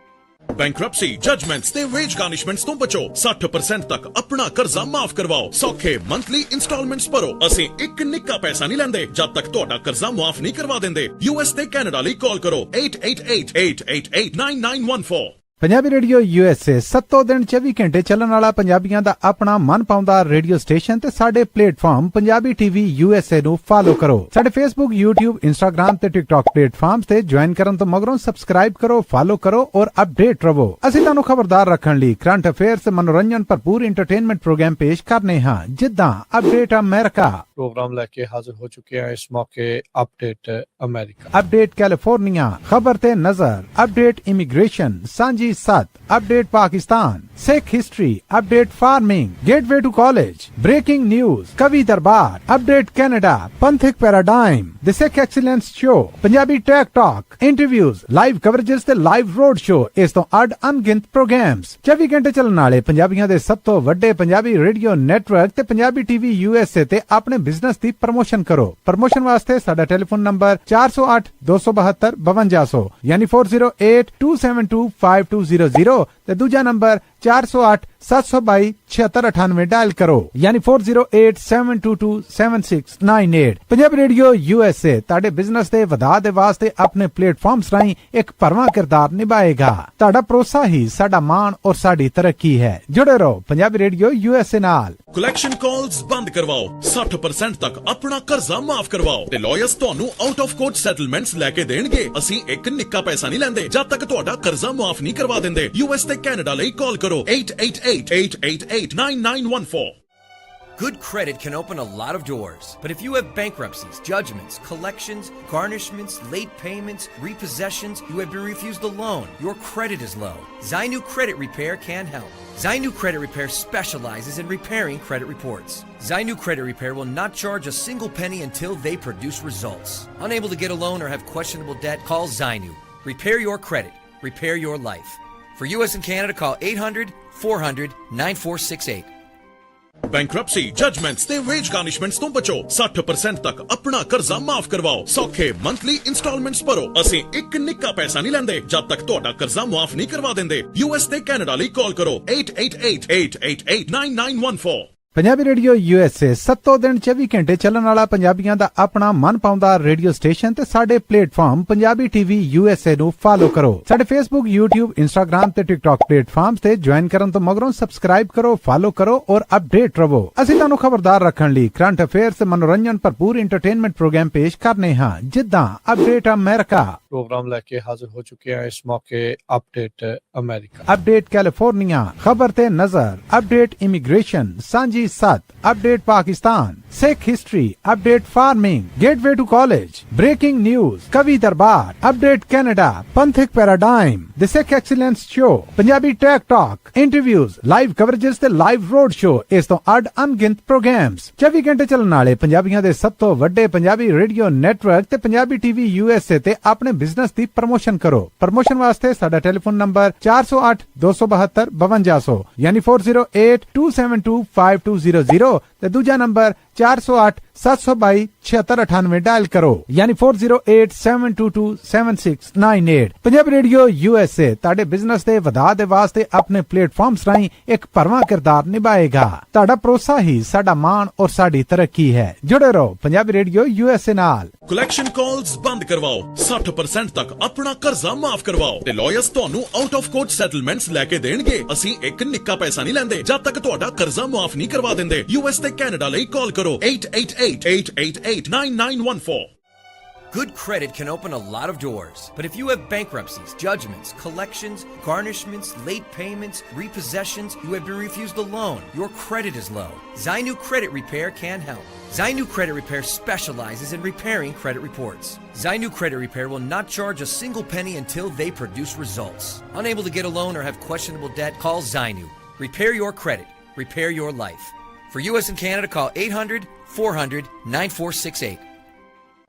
Bankruptcy, judgments ते wage garnishments तो बचो। 60% तक अपना कर्जा माफ करवाओ। सौखे monthly installments भरो। ਅਸੀਂ ਇੱਕ ਨਿੱਕਾ ਪੈਸਾ ਨਹੀਂ ਲੈਂਦੇ ਜਦ ਤੱਕ ਤੁਹਾਡਾ ਕਰਜ਼ਾ ਮਾਫ ਨਹੀਂ ਕਰਵਾ ਦਿੰਦੇ। US ਤੇ ਕੈਨੇਡਾ ਲਈ ਕਾਲ ਕਰੋ 888-888-9914। पंजाबी रेडियो USA 7 दिन 24 घंटे ਚੱਲਣ ਵਾਲਾ ਪੰਜਾਬੀਆਂ ਦਾ ਆਪਣਾ ਮਨ ਪਾਉਂਦਾ ਰੇਡੀਓ ਸਟੇਸ਼ਨ, ਤੇ ਸਾਡੇ ਪਲੇਟਫਾਰਮ ਪੰਜਾਬੀ TV USA ਨੂੰ ਫਾਲੋ ਕਰੋ। ਸਾਡੇ Facebook, YouTube, Instagram ਤੇ TikTok ਪਲੇਟਫਾਰਮਸ ਤੇ ਜੁਆਇਨ ਕਰਨ ਤੋਂ ਮਗਰੋਂ ਸਬਸਕ੍ਰਾਈਬ ਕਰੋ, ਫਾਲੋ ਕਰੋ ਔਰ ਅਪਡੇਟ ਰਹੋ। ਅਸੀਂ ਤੁਹਾਨੂੰ ਖਬਰਦਾਰ ਰੱਖਣ ਲਈ ਕਰੰਟ ਅਫੇਅਰਸ, ਮਨੋਰੰਜਨ ਭਰਪੂਰ ਇੰਟਰਟੇਨਮੈਂਟ ਪ੍ਰੋਗਰਾਮ ਪੇਸ਼ ਕਰਨੇ ਹਾਂ, ਜਿੱਦਾਂ अपडेट अमेरिका प्रोग्राम लेके हाजिर हो चुके हैं इस मौके। अपडेट अमेरिका, अपडेट कैलिफोर्निया, खबर ते नजर, अपडेट इमिग्रेशन, सांझी सत, update Pakistan, Sikh history, update farming, gateway to college, breaking news, कवि दरबार, अपडेट कनाडा, पंथिक paradigm, the Sikh excellence show, Punjabi tech talk, interviews, live coverages ते लाइव रोड शो, इस तो अड अनगिनत प्रोग्राम्स 24 घंटे चलने वाले पंजाबियों दे सब तो वड्डे पंजाबी रेडियो नेटवर्क ते पंजाबी TV USA ते अपने बिजनेस दी प्रमोशन करो। प्रमोशन वास्ते साडा टेलीफोन नंबर 408 272 5200 यानी 4082725200 ते दूजा नंबर 408-722-7698 डायल करो यानी 4087227698। पंजाबी रेडियो USA ਤੁਹਾਡੇ ਬਿਜ਼ਨਸ ਦੇ ਵਧਾ ਦੇ ਵਾਸਤੇ ਆਪਣੇ ਪਲੇਟਫਾਰਮਸ ਰਾਹੀਂ ਇੱਕ ਭਰਵਾਂ ਕਿਰਦਾਰ ਨਿਭਾਏਗਾ। ਤੁਹਾਡਾ ਭਰੋਸਾ ਹੀ ਸਾਡਾ ਮਾਣ ਔਰ ਸਾਡੀ ਤਰੱਕੀ ਹੈ। ਜੁੜੇ ਰਹੋ ਪੰਜਾਬੀ ਰੇਡੀਓ USA ਨਾਲ। ਕਲੈਕਸ਼ਨ ਕਾਲਸ ਬੰਦ ਕਰਵਾਓ, 60% ਤੱਕ ਆਪਣਾ ਕਰਜ਼ਾ ਮਾਫ ਕਰਵਾਓ ਤੇ ਲਾਇਰਸ ਤੁਹਾਨੂੰ ਆਊਟ ਆਫ ਕੋਰਟ ਸੈਟਲਮੈਂਟਸ ਲੈ ਕੇ ਦੇਣਗੇ। ਅਸੀਂ ਇੱਕ ਨਿੱਕਾ ਪੈਸਾ ਨਹੀਂ ਲੈਂਦੇ ਜਦ ਤੱਕ ਤੁਹਾਡਾ ਕਰਜ਼ਾ ਮਾਫ ਨਹੀਂ ਕਰਵਾ ਦਿੰਦੇ। US ਤੇ ਕੈਨੇਡਾ ਲਈ ਕਾਲ ਕਰੋ 888-888-9914। Good credit can open a lot of doors, but if you have bankruptcies, judgments, collections, garnishments, late payments, repossessions, you have been refused a loan, your credit is low, Zainu Credit Repair can help. Zainu Credit Repair specializes in repairing credit reports. Zainu Credit Repair will not charge a single penny until they produce results. Unable to get a loan or have questionable debt, call Zainu. Repair your credit. Repair your life. For US and Canada, call 800-400-9468. Bankruptcy judgements ਤੇ veg ਗਾਰਨਿਸ਼ਮੈਂਟਸ ਤੋਂ ਬਚੋ, 60% ਤੱਕ ਆਪਣਾ ਕਰਜ਼ਾ ਮਾਫ ਕਰਵਾਓ, ਸੌਖੇ monthly instalments ਭਰੋ। ਅਸੀਂ ਇੱਕ ਨਿੱਕਾ ਪੈਸਾ ਨਹੀਂ ਲੈਂਦੇ ਜਦ ਤੱਕ ਤੁਹਾਡਾ ਕਰਜ਼ਾ ਮਾਫ ਨਹੀਂ ਕਰਵਾ ਦਿੰਦੇ। US ਤੇ ਕੈਨੇਡਾ ਲਈ ਕਾਲ ਕਰੋ 888-888-9914। ਪੰਜਾਬੀ ਰੇਡੀਓ USA 7 ਦਿਨ 24 ਘੰਟੇ ਚੱਲਣ ਵਾਲਾ ਪੰਜਾਬੀਆਂ ਦਾ ਆਪਣਾ ਮਨਪਾਉਂਦਾ ਰੇਡੀਓ ਸਟੇਸ਼ਨ ਤੇ ਸਾਡੇ ਪਲੇਟਫਾਰਮ ਪੰਜਾਬੀ TV USA ਨੂੰ ਫਾਲੋ ਕਰੋ। ਸਾਡੇ Facebook, YouTube, Instagram ਤੇ TikTok ਪਲੇਟਫਾਰਮਸ ਤੇ ਜੁਆਇਨ ਕਰਨ ਤੋਂ ਮਗਰੋਂ ਸਬਸਕ੍ਰਾਈਬ ਕਰੋ, ਫਾਲੋ ਕਰੋ ਔਰ ਅਪਡੇਟ ਰਹੋ। ਅਸੀਂ ਤੁਹਾਨੂੰ ਖਬਰਦਾਰ ਰੱਖਣ ਲਈ ਕਰੰਟ ਅਫੇਅਰਸ, ਮਨੋਰੰਜਨ ਭਰਪੂਰ ਐਂਟਰਟੇਨਮੈਂਟ ਪ੍ਰੋਗਰਾਮ ਪੇਸ਼ ਕਰਨੇ ਹਾਂ ਜਿੱਦਾਂ ਅਪਡੇਟ ਅਮਰੀਕਾ प्रोग्राम लेके हाजिर हो चुके हैं इस मौके अपडेट अमेरिका, अपडेट कैलिफोर्निया, खबर ते नजर, अपडेट इमिग्रेशन, सांझी सत, update Pakistan, Sikh history, update farming, gateway to college, breaking news, कवि दरबार, अपडेट कनाडा, पंथिक paradigm, the Sikh excellence show, Punjabi tech talk, interviews, live coverages ते लाइव रोड शो, इस तो अड अनगिनत प्रोग्राम्स 24 घंटे चलने वाले पंजाबियों दे सब तो वड्डे पंजाबी रेडियो नेटवर्क ते पंजाबी TV USA ते अपने बिजनेस दी प्रमोशन करो। प्रमोशन वास्ते साडा टेलीफोन नंबर 408-272-5200 यानी 4082725200 ते दूजा नंबर 408-722-7698 डायल करो यानी 4087227698। पंजाबी रेडियो USA ਤੁਹਾਡੇ ਬਿਜ਼ਨਸ ਦੇ ਵਧਾ ਦੇ ਵਾਸਤੇ ਆਪਣੇ ਪਲੇਟਫਾਰਮਸ ਰਾਹੀਂ ਇੱਕ ਭਰਵਾਂ ਕਿਰਦਾਰ ਨਿਭਾਏਗਾ। ਤੁਹਾਡਾ ਭਰੋਸਾ ਹੀ ਸਾਡਾ ਮਾਣ ਔਰ ਸਾਡੀ ਤਰੱਕੀ ਹੈ। ਜੁੜੇ ਰਹੋ ਪੰਜਾਬੀ ਰੇਡੀਓ USA ਨਾਲ। ਕਲੈਕਸ਼ਨ ਕਾਲਸ ਬੰਦ ਕਰਵਾਓ, 60% ਤੱਕ ਆਪਣਾ ਕਰਜ਼ਾ ਮਾਫ ਕਰਵਾਓ ਤੇ ਲਾਇਰਸ ਤੁਹਾਨੂੰ ਆਊਟ ਆਫ ਕੋਰਟ ਸੈਟਲਮੈਂਟਸ ਲੈ ਕੇ ਦੇਣਗੇ। ਅਸੀਂ ਇੱਕ ਨਿੱਕਾ ਪੈਸਾ ਨਹੀਂ ਲੈਂਦੇ ਜਦ ਤੱਕ ਤੁਹਾਡਾ ਕਰਜ਼ਾ ਮਾਫ ਨਹੀਂ ਕਰਵਾ ਦਿੰਦੇ। US ਤੇ ਕੈਨੇਡਾ ਲਈ ਕਾਲ ਕਰੋ 888-888-9914। Good credit can open a lot of doors, but if you have bankruptcies, judgments, collections, garnishments, late payments, repossessions, you have been refused a loan, your credit is low, Zainu Credit Repair can help. Zainu Credit Repair specializes in repairing credit reports. Zainu Credit Repair will not charge a single penny until they produce results. Unable to get a loan or have questionable debt, call Zainu. Repair your credit. Repair your life. For US and Canada, call 800-400-9468.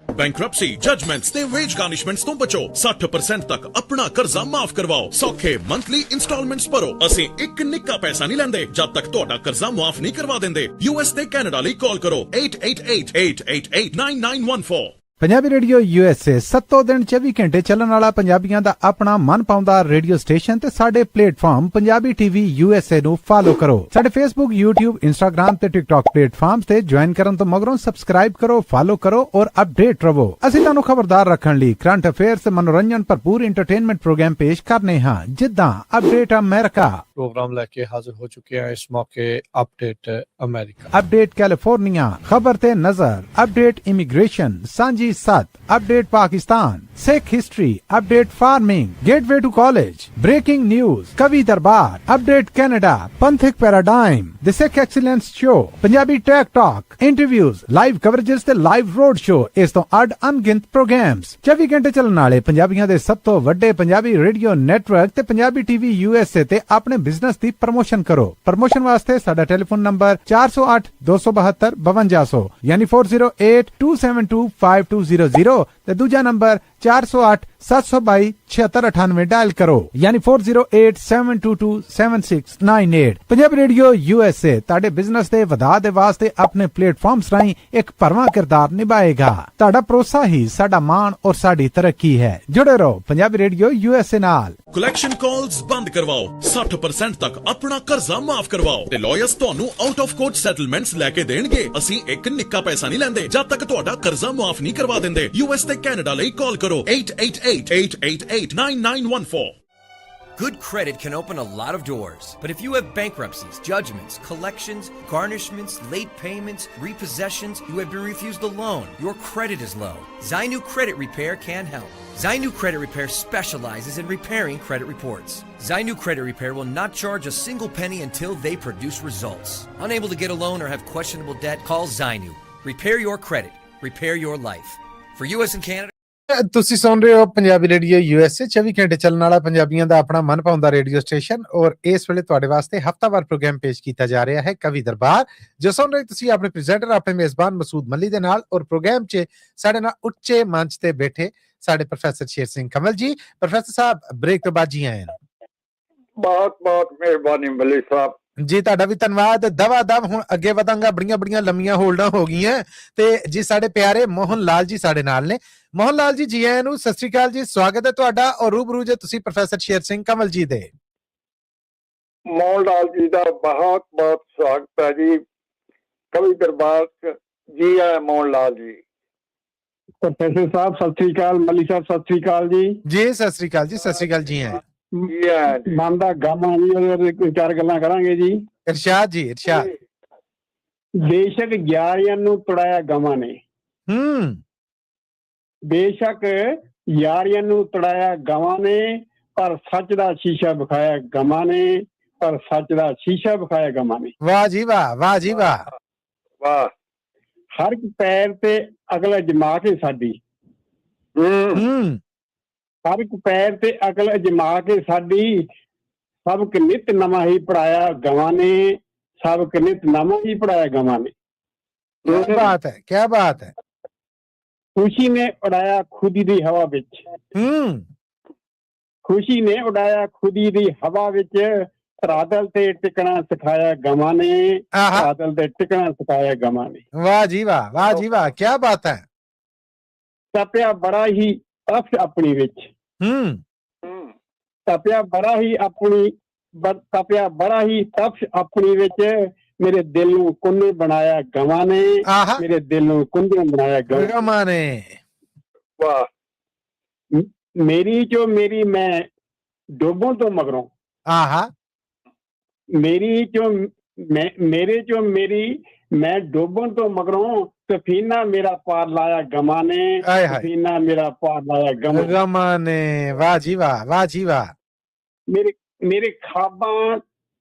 Bankruptcy judgements ਤੇ veg ਗਾਰਨਿਸ਼ਮੈਂਟਸ ਤੋਂ ਬਚੋ, 60% ਤੱਕ ਆਪਣਾ ਕਰਜ਼ਾ ਮਾਫ ਕਰਵਾਓ, ਸੌਖੇ monthly instalments ਭਰੋ। ਅਸੀਂ ਇੱਕ ਨਿੱਕਾ ਪੈਸਾ ਨਹੀਂ ਲੈਂਦੇ ਜਦ ਤੱਕ ਤੁਹਾਡਾ ਕਰਜ਼ਾ ਮਾਫ ਨਹੀਂ ਕਰਵਾ ਦਿੰਦੇ। US ਤੇ ਕੈਨੇਡਾ ਲਈ ਕਾਲ ਕਰੋ 888-888-9914। ਪੰਜਾਬੀ ਰੇਡੀਓ USA 7 ਦਿਨ 24 ਘੰਟੇ ਚੱਲਣ ਵਾਲਾ ਪੰਜਾਬੀਆਂ ਦਾ ਆਪਣਾ ਮਨਪਾਉਂਦਾ ਰੇਡੀਓ ਸਟੇਸ਼ਨ ਤੇ ਸਾਡੇ ਪਲੇਟਫਾਰਮ ਪੰਜਾਬੀ TV USA ਨੂੰ ਫਾਲੋ ਕਰੋ। ਸਾਡੇ Facebook, YouTube, Instagram ਤੇ TikTok ਪਲੇਟਫਾਰਮਸ ਤੇ ਜੁਆਇਨ ਕਰਨ ਤੋਂ ਮਗਰੋਂ ਸਬਸਕ੍ਰਾਈਬ ਕਰੋ, ਫਾਲੋ ਕਰੋ ਔਰ ਅਪਡੇਟ ਰਹੋ। ਅਸੀਂ ਤੁਹਾਨੂੰ ਖਬਰਦਾਰ ਰੱਖਣ ਲਈ ਕਰੰਟ ਅਫੇਅਰਸ, ਮਨੋਰੰਜਨ ਭਰਪੂਰ ਐਂਟਰਟੇਨਮੈਂਟ ਪ੍ਰੋਗਰਾਮ ਪੇਸ਼ ਕਰਨੇ ਹਾਂ ਜਿੱਦਾਂ ਅਪਡੇਟ ਅਮਰੀਕਾ, प्रोग्राम लेके हाजिर हो चुके हैं इस मौके अपडेट अमेरिका, अपडेट कैलिफोर्निया, खबर ते नजर, अपडेट इमिग्रेशन, सांझी सत, update Pakistan, Sikh history, update farming, gateway to college, breaking news, कवि दरबार, अपडेट कनाडा, पंथिक paradigm, the Sikh excellence show, Punjabi tech talk, interviews, live coverages ते लाइव रोड शो, इस तो अड अनगिनत प्रोग्राम्स 24 घंटे चलने वाले पंजाबियों दे सब तो वड्डे पंजाबी रेडियो नेटवर्क ते पंजाबी TV USA ते अपने बिजनेस दी प्रमोशन करो। प्रमोशन वास्ते साडा टेलीफोन नंबर 408-272-5200 यानी 4082725200 ते दूजा नंबर 4087227698 डायल करो, यानी 4087227698। पंजाबी रेडियो USA ਤੁਹਾਡੇ ਬਿਜ਼ਨਸ ਦੇ ਵਧਾ ਦੇ ਵਾਸਤੇ ਆਪਣੇ ਪਲੇਟਫਾਰਮਸ ਰਾਹੀਂ ਇੱਕ ਭਰਵਾਂ ਕਿਰਦਾਰ ਨਿਭਾਏਗਾ। ਤੁਹਾਡਾ ਭਰੋਸਾ ਹੀ ਸਾਡਾ ਮਾਣ ਔਰ ਸਾਡੀ ਤਰੱਕੀ ਹੈ। ਜੁੜੇ ਰਹੋ ਪੰਜਾਬੀ ਰੇਡੀਓ USA ਨਾਲ। ਕਲੈਕਸ਼ਨ ਕਾਲਸ ਬੰਦ ਕਰਵਾਓ, 60% ਤੱਕ ਆਪਣਾ ਕਰਜ਼ਾ ਮਾਫ ਕਰਵਾਓ ਤੇ ਲਾਇਰਸ ਤੁਹਾਨੂੰ ਆਊਟ ਆਫ ਕੋਰਟ ਸੈਟਲਮੈਂਟਸ ਲੈ ਕੇ ਦੇਣਗੇ। ਅਸੀਂ ਇੱਕ ਨਿੱਕਾ ਪੈਸਾ ਨਹੀਂ ਲੈਂਦੇ ਜਦ ਤੱਕ ਤੁਹਾਡਾ ਕਰਜ਼ਾ ਮਾਫ ਨਹੀਂ ਕਰਵਾ ਦਿੰਦੇ। US ਤੇ ਕੈਨੇਡਾ ਲਈ ਕਾਲ ਕਰੋ 888-888-9914। Good credit can open a lot of doors, but if you have bankruptcies, judgments, collections, garnishments, late payments, repossessions, you have been refused a loan, your credit is low, Zainu Credit Repair can help. Zainu Credit Repair specializes in repairing credit reports. Zainu Credit Repair will not charge a single penny until they produce results. Unable to get a loan or have questionable debt, call Zainu. Repair your credit. Repair your life. For US and Canada, ਤੁਸੀਂ ਸੁਣ ਰਹੇ ਹੋ Punjabi radio USA, 24 ਘੰਟੇ ਚੱਲਣ ਵਾਲਾ ਪੰਜਾਬੀਆਂ ਦਾ ਆਪਣਾ ਮਨਪਾਉਂਦਾ radio station. ਔਰ ਇਸ ਵੇਲੇ ਤੁਹਾਡੇ ਵਾਸਤੇ ਹਫਤਾਵਾਰ ਪ੍ਰੋਗਰਾਮ ਪੇਸ਼ ਕੀਤਾ ਜਾ ਰਿਹਾ ਹੈ ਕਵੀ ਦਰਬਾਰ, ਜੋ ਸੁਣ ਰਹੇ ਤੁਸੀਂ ਆਪਣੇ ਪ੍ਰੈਜ਼ੈਂਟਰ ਆਪਣੇ ਮੇਜ਼ਬਾਨ ਮਸੂਦ ਮੱਲੀ ਦੇ ਨਾਲ। ਔਰ ਪ੍ਰੋਗਰਾਮ 'ਚ ਸਾਡੇ ਨਾਲ ਉੱਚੇ ਮੰਚ ਤੇ ਬੈਠੇ ਸਾਡੇ ਪ੍ਰੋਫੈਸਰ ਸ਼ੇਰ ਸਿੰਘ ਕੰਵਲ ਜੀ। ਪ੍ਰੋਫੈਸਰ ਸਾਹਿਬ ਬ੍ਰੇਕ ਤੋਂ ਬਾਅਦ ਜੀ ਆਏ। ਬਹੁਤ ਬਹੁਤ ਮਿਹਰਬਾਨੀ ਮੱਲੀ ਸਾਹਿਬ ਜੀ, ਤੁਹਾਡਾ ਵੀ ਧੰਨਵਾਦ। ਦਵਾ ਦਵ ਹੁਣ ਅੱਗੇ ਵਧਾਂਗਾ, ਬੜੀਆਂ ਲੰਮੀਆਂ ਹੋਲਡਾਂ ਹੋ ਗਈਆਂ ਤੇ ਜੀ ਸਾਡੇ ਪਿਆਰੇ ਮੋਹਨ ਲਾਲ ਜੀ ਸਾਡੇ ਨਾਲ ਨੇ। ਮੋਹਨ ਲਾਲ ਜੀ, ਜੀ ਆਇਆਂ ਨੂੰ, ਸਤਿ ਸ੍ਰੀ ਅਕਾਲ ਜੀ, ਸਵਾਗਤ ਹੈ ਤੁਹਾਡਾ। ਔਰ ਰੂਬਰੂ ਜੇ ਤੁਸੀਂ ਪ੍ਰੋਫੈਸਰ ਸ਼ੇਰ ਸਿੰਘ ਕੰਵਲ ਜੀ ਦੇ। ਮੋਹਨ ਲਾਲ ਜੀ ਦਾ ਬਹੁਤ ਬਹੁਤ ਸਵਾਗਤ ਹੈ ਜੀ ਕਵੀ ਦਰਬਾਰ ਜੀ। ਆਇਆ ਮੋਹਨ ਲਾਲ ਜੀ। ਪ੍ਰੋਫੈਸਰ ਸਾਹਿਬ ਸਤਿ ਸ੍ਰੀ ਅਕਾਲ, ਮੱਲੀ ਸਾਹਿਬ ਸਤਿ ਸ੍ਰੀ ਅਕਾਲ ਜੀ। ਜੀ ਸਤਿ ਸ੍ਰੀ ਅਕਾਲ ਜੀ, ਸਤਿ ਸ੍ਰੀ ਅਕਾਲ ਜੀ। ਮਨ ਦਾ ਗਮ ਆ ਜੀ, ਉਹਦੇ ਚਾਰ ਗੱਲਾਂ ਕਰਾਂਗੇ ਜੀ। ਇਰਸ਼ਾਦ ਜੀ, ਇਰਸ਼ਾਦ। ਬੇਸ਼ੱਕ ਯਾਰੀਆਂ ਨੂੰ ਤੁੜਾਇਆ ਗਮਾਂ ਨੇ, ਬੇਸ਼ੱਕ ਯਾਰੀਆਂ ਨੂੰ ਤੁੜਾਇਆ ਗਵਾਂ ਨੇ, ਪਰ ਸੱਚ ਦਾ ਸ਼ੀਸ਼ਾ ਵਿਖਾਇਆ ਗਮਾਂ ਨੇ, ਪਰ ਸੱਚ ਦਾ ਸ਼ੀਸ਼ਾ ਵਿਖਾਇਆ ਗਮਾਂ ਨੇ। ਵਾਹ ਜੀ ਵਾਹ, ਵਾਹ ਜੀ ਵਾਹ, ਵਾਹ। ਹਰ ਇੱਕ ਪੈਰ ਤੇ ਅਕਲ ਅਜਮਾ ਕੇ ਸਾਡੀ, ਹਰ ਇੱਕ ਪੈਰ ਤੇ ਅਕਲ ਅਜਮਾ ਕੇ ਸਾਡੀ, ਸਬਕ ਨਿਤ ਨਵਾਂ ਹੀ ਪੜਾਇਆ ਗਵਾਂ ਨੇ, ਸਬਕ ਨਿਤ ਨਵਾਂ ਹੀ ਪੜਾਇਆ ਗਵਾਂ ਨੇ। ਕੀ ਬਾਤ ਹੈ, ਕੀ ਬਾਤ ਹੈ। ਖੁਸ਼ੀ ਨੇ ਉਡਾਇਆ ਖੁਦੀ ਦੀ ਹਵਾ ਵਿੱਚ, ਖੁਸ਼ੀ ਨੇ ਉਡਾਇਆ ਖੁਦੀ ਦੀ ਹਵਾ ਵਿੱਚ, ਧਰਾਤਲ ਤੇ ਟਿਕਣਾ ਸਿਖਾਇਆ ਗਵਾਂ ਨੇ, ਧਰਾਤਲ ਤੇ ਟਿਕਣਾ ਸਿਖਾਇਆ ਗਵਾਂ ਨੇ। ਵਾਹ ਜੀ ਵਾਹ, ਵਾਹ ਜੀ ਵਾਹ, ਕੀ ਬਾਤ ਹੈ। ਤਪਿਆ ਬੜਾ ਹੀ ਤਪਸ਼ ਆਪਣੀ ਵਿੱਚ, ਤਪਿਆ ਬੜਾ ਹੀ ਆਪਣੀ, ਤਪਿਆ ਬੜਾ ਹੀ ਤਪਸ਼ ਆਪਣੀ ਵਿੱਚ, ਮੇਰੇ ਦਿਲ ਨੂੰ ਕੁੰਨੇ ਬਣਾਇਆ ਗਵਾਂ ਨੇ, ਮੇਰੇ ਦਿਲ ਨੂੰ ਕੁੰਨੇ ਬਣਾਇਆ ਗਵਾਂ ਨੇ। ਵਾਹ। ਮੇਰੀ ਜੋ ਮੇਰੀ ਮੈਂ ਡੋਬੋਂ ਤੋਂ ਮਗਰੋਂ, ਮੇਰੀ ਜੋ ਮੈਂ, ਮੇਰੇ ਜੋ ਮੇਰੀ ਮੈਂ ਡੋਬਣ ਤੋਂ ਮਗਰੋਂ, ਸਫੀਨਾ ਮੇਰਾ ਪਾਰ ਲਾਇਆ ਗਮਾਂ ਨੇ, ਸਫੀਨਾ ਮੇਰਾ ਪਾਰ ਲਾਇਆ ਗਮਾਂ ਨੇ। ਵਾਹ ਜੀ ਵਾਹ, ਵਾਹ ਜੀ ਵਾਹ। ਮੇਰੇ ਖਾਬਾਂ,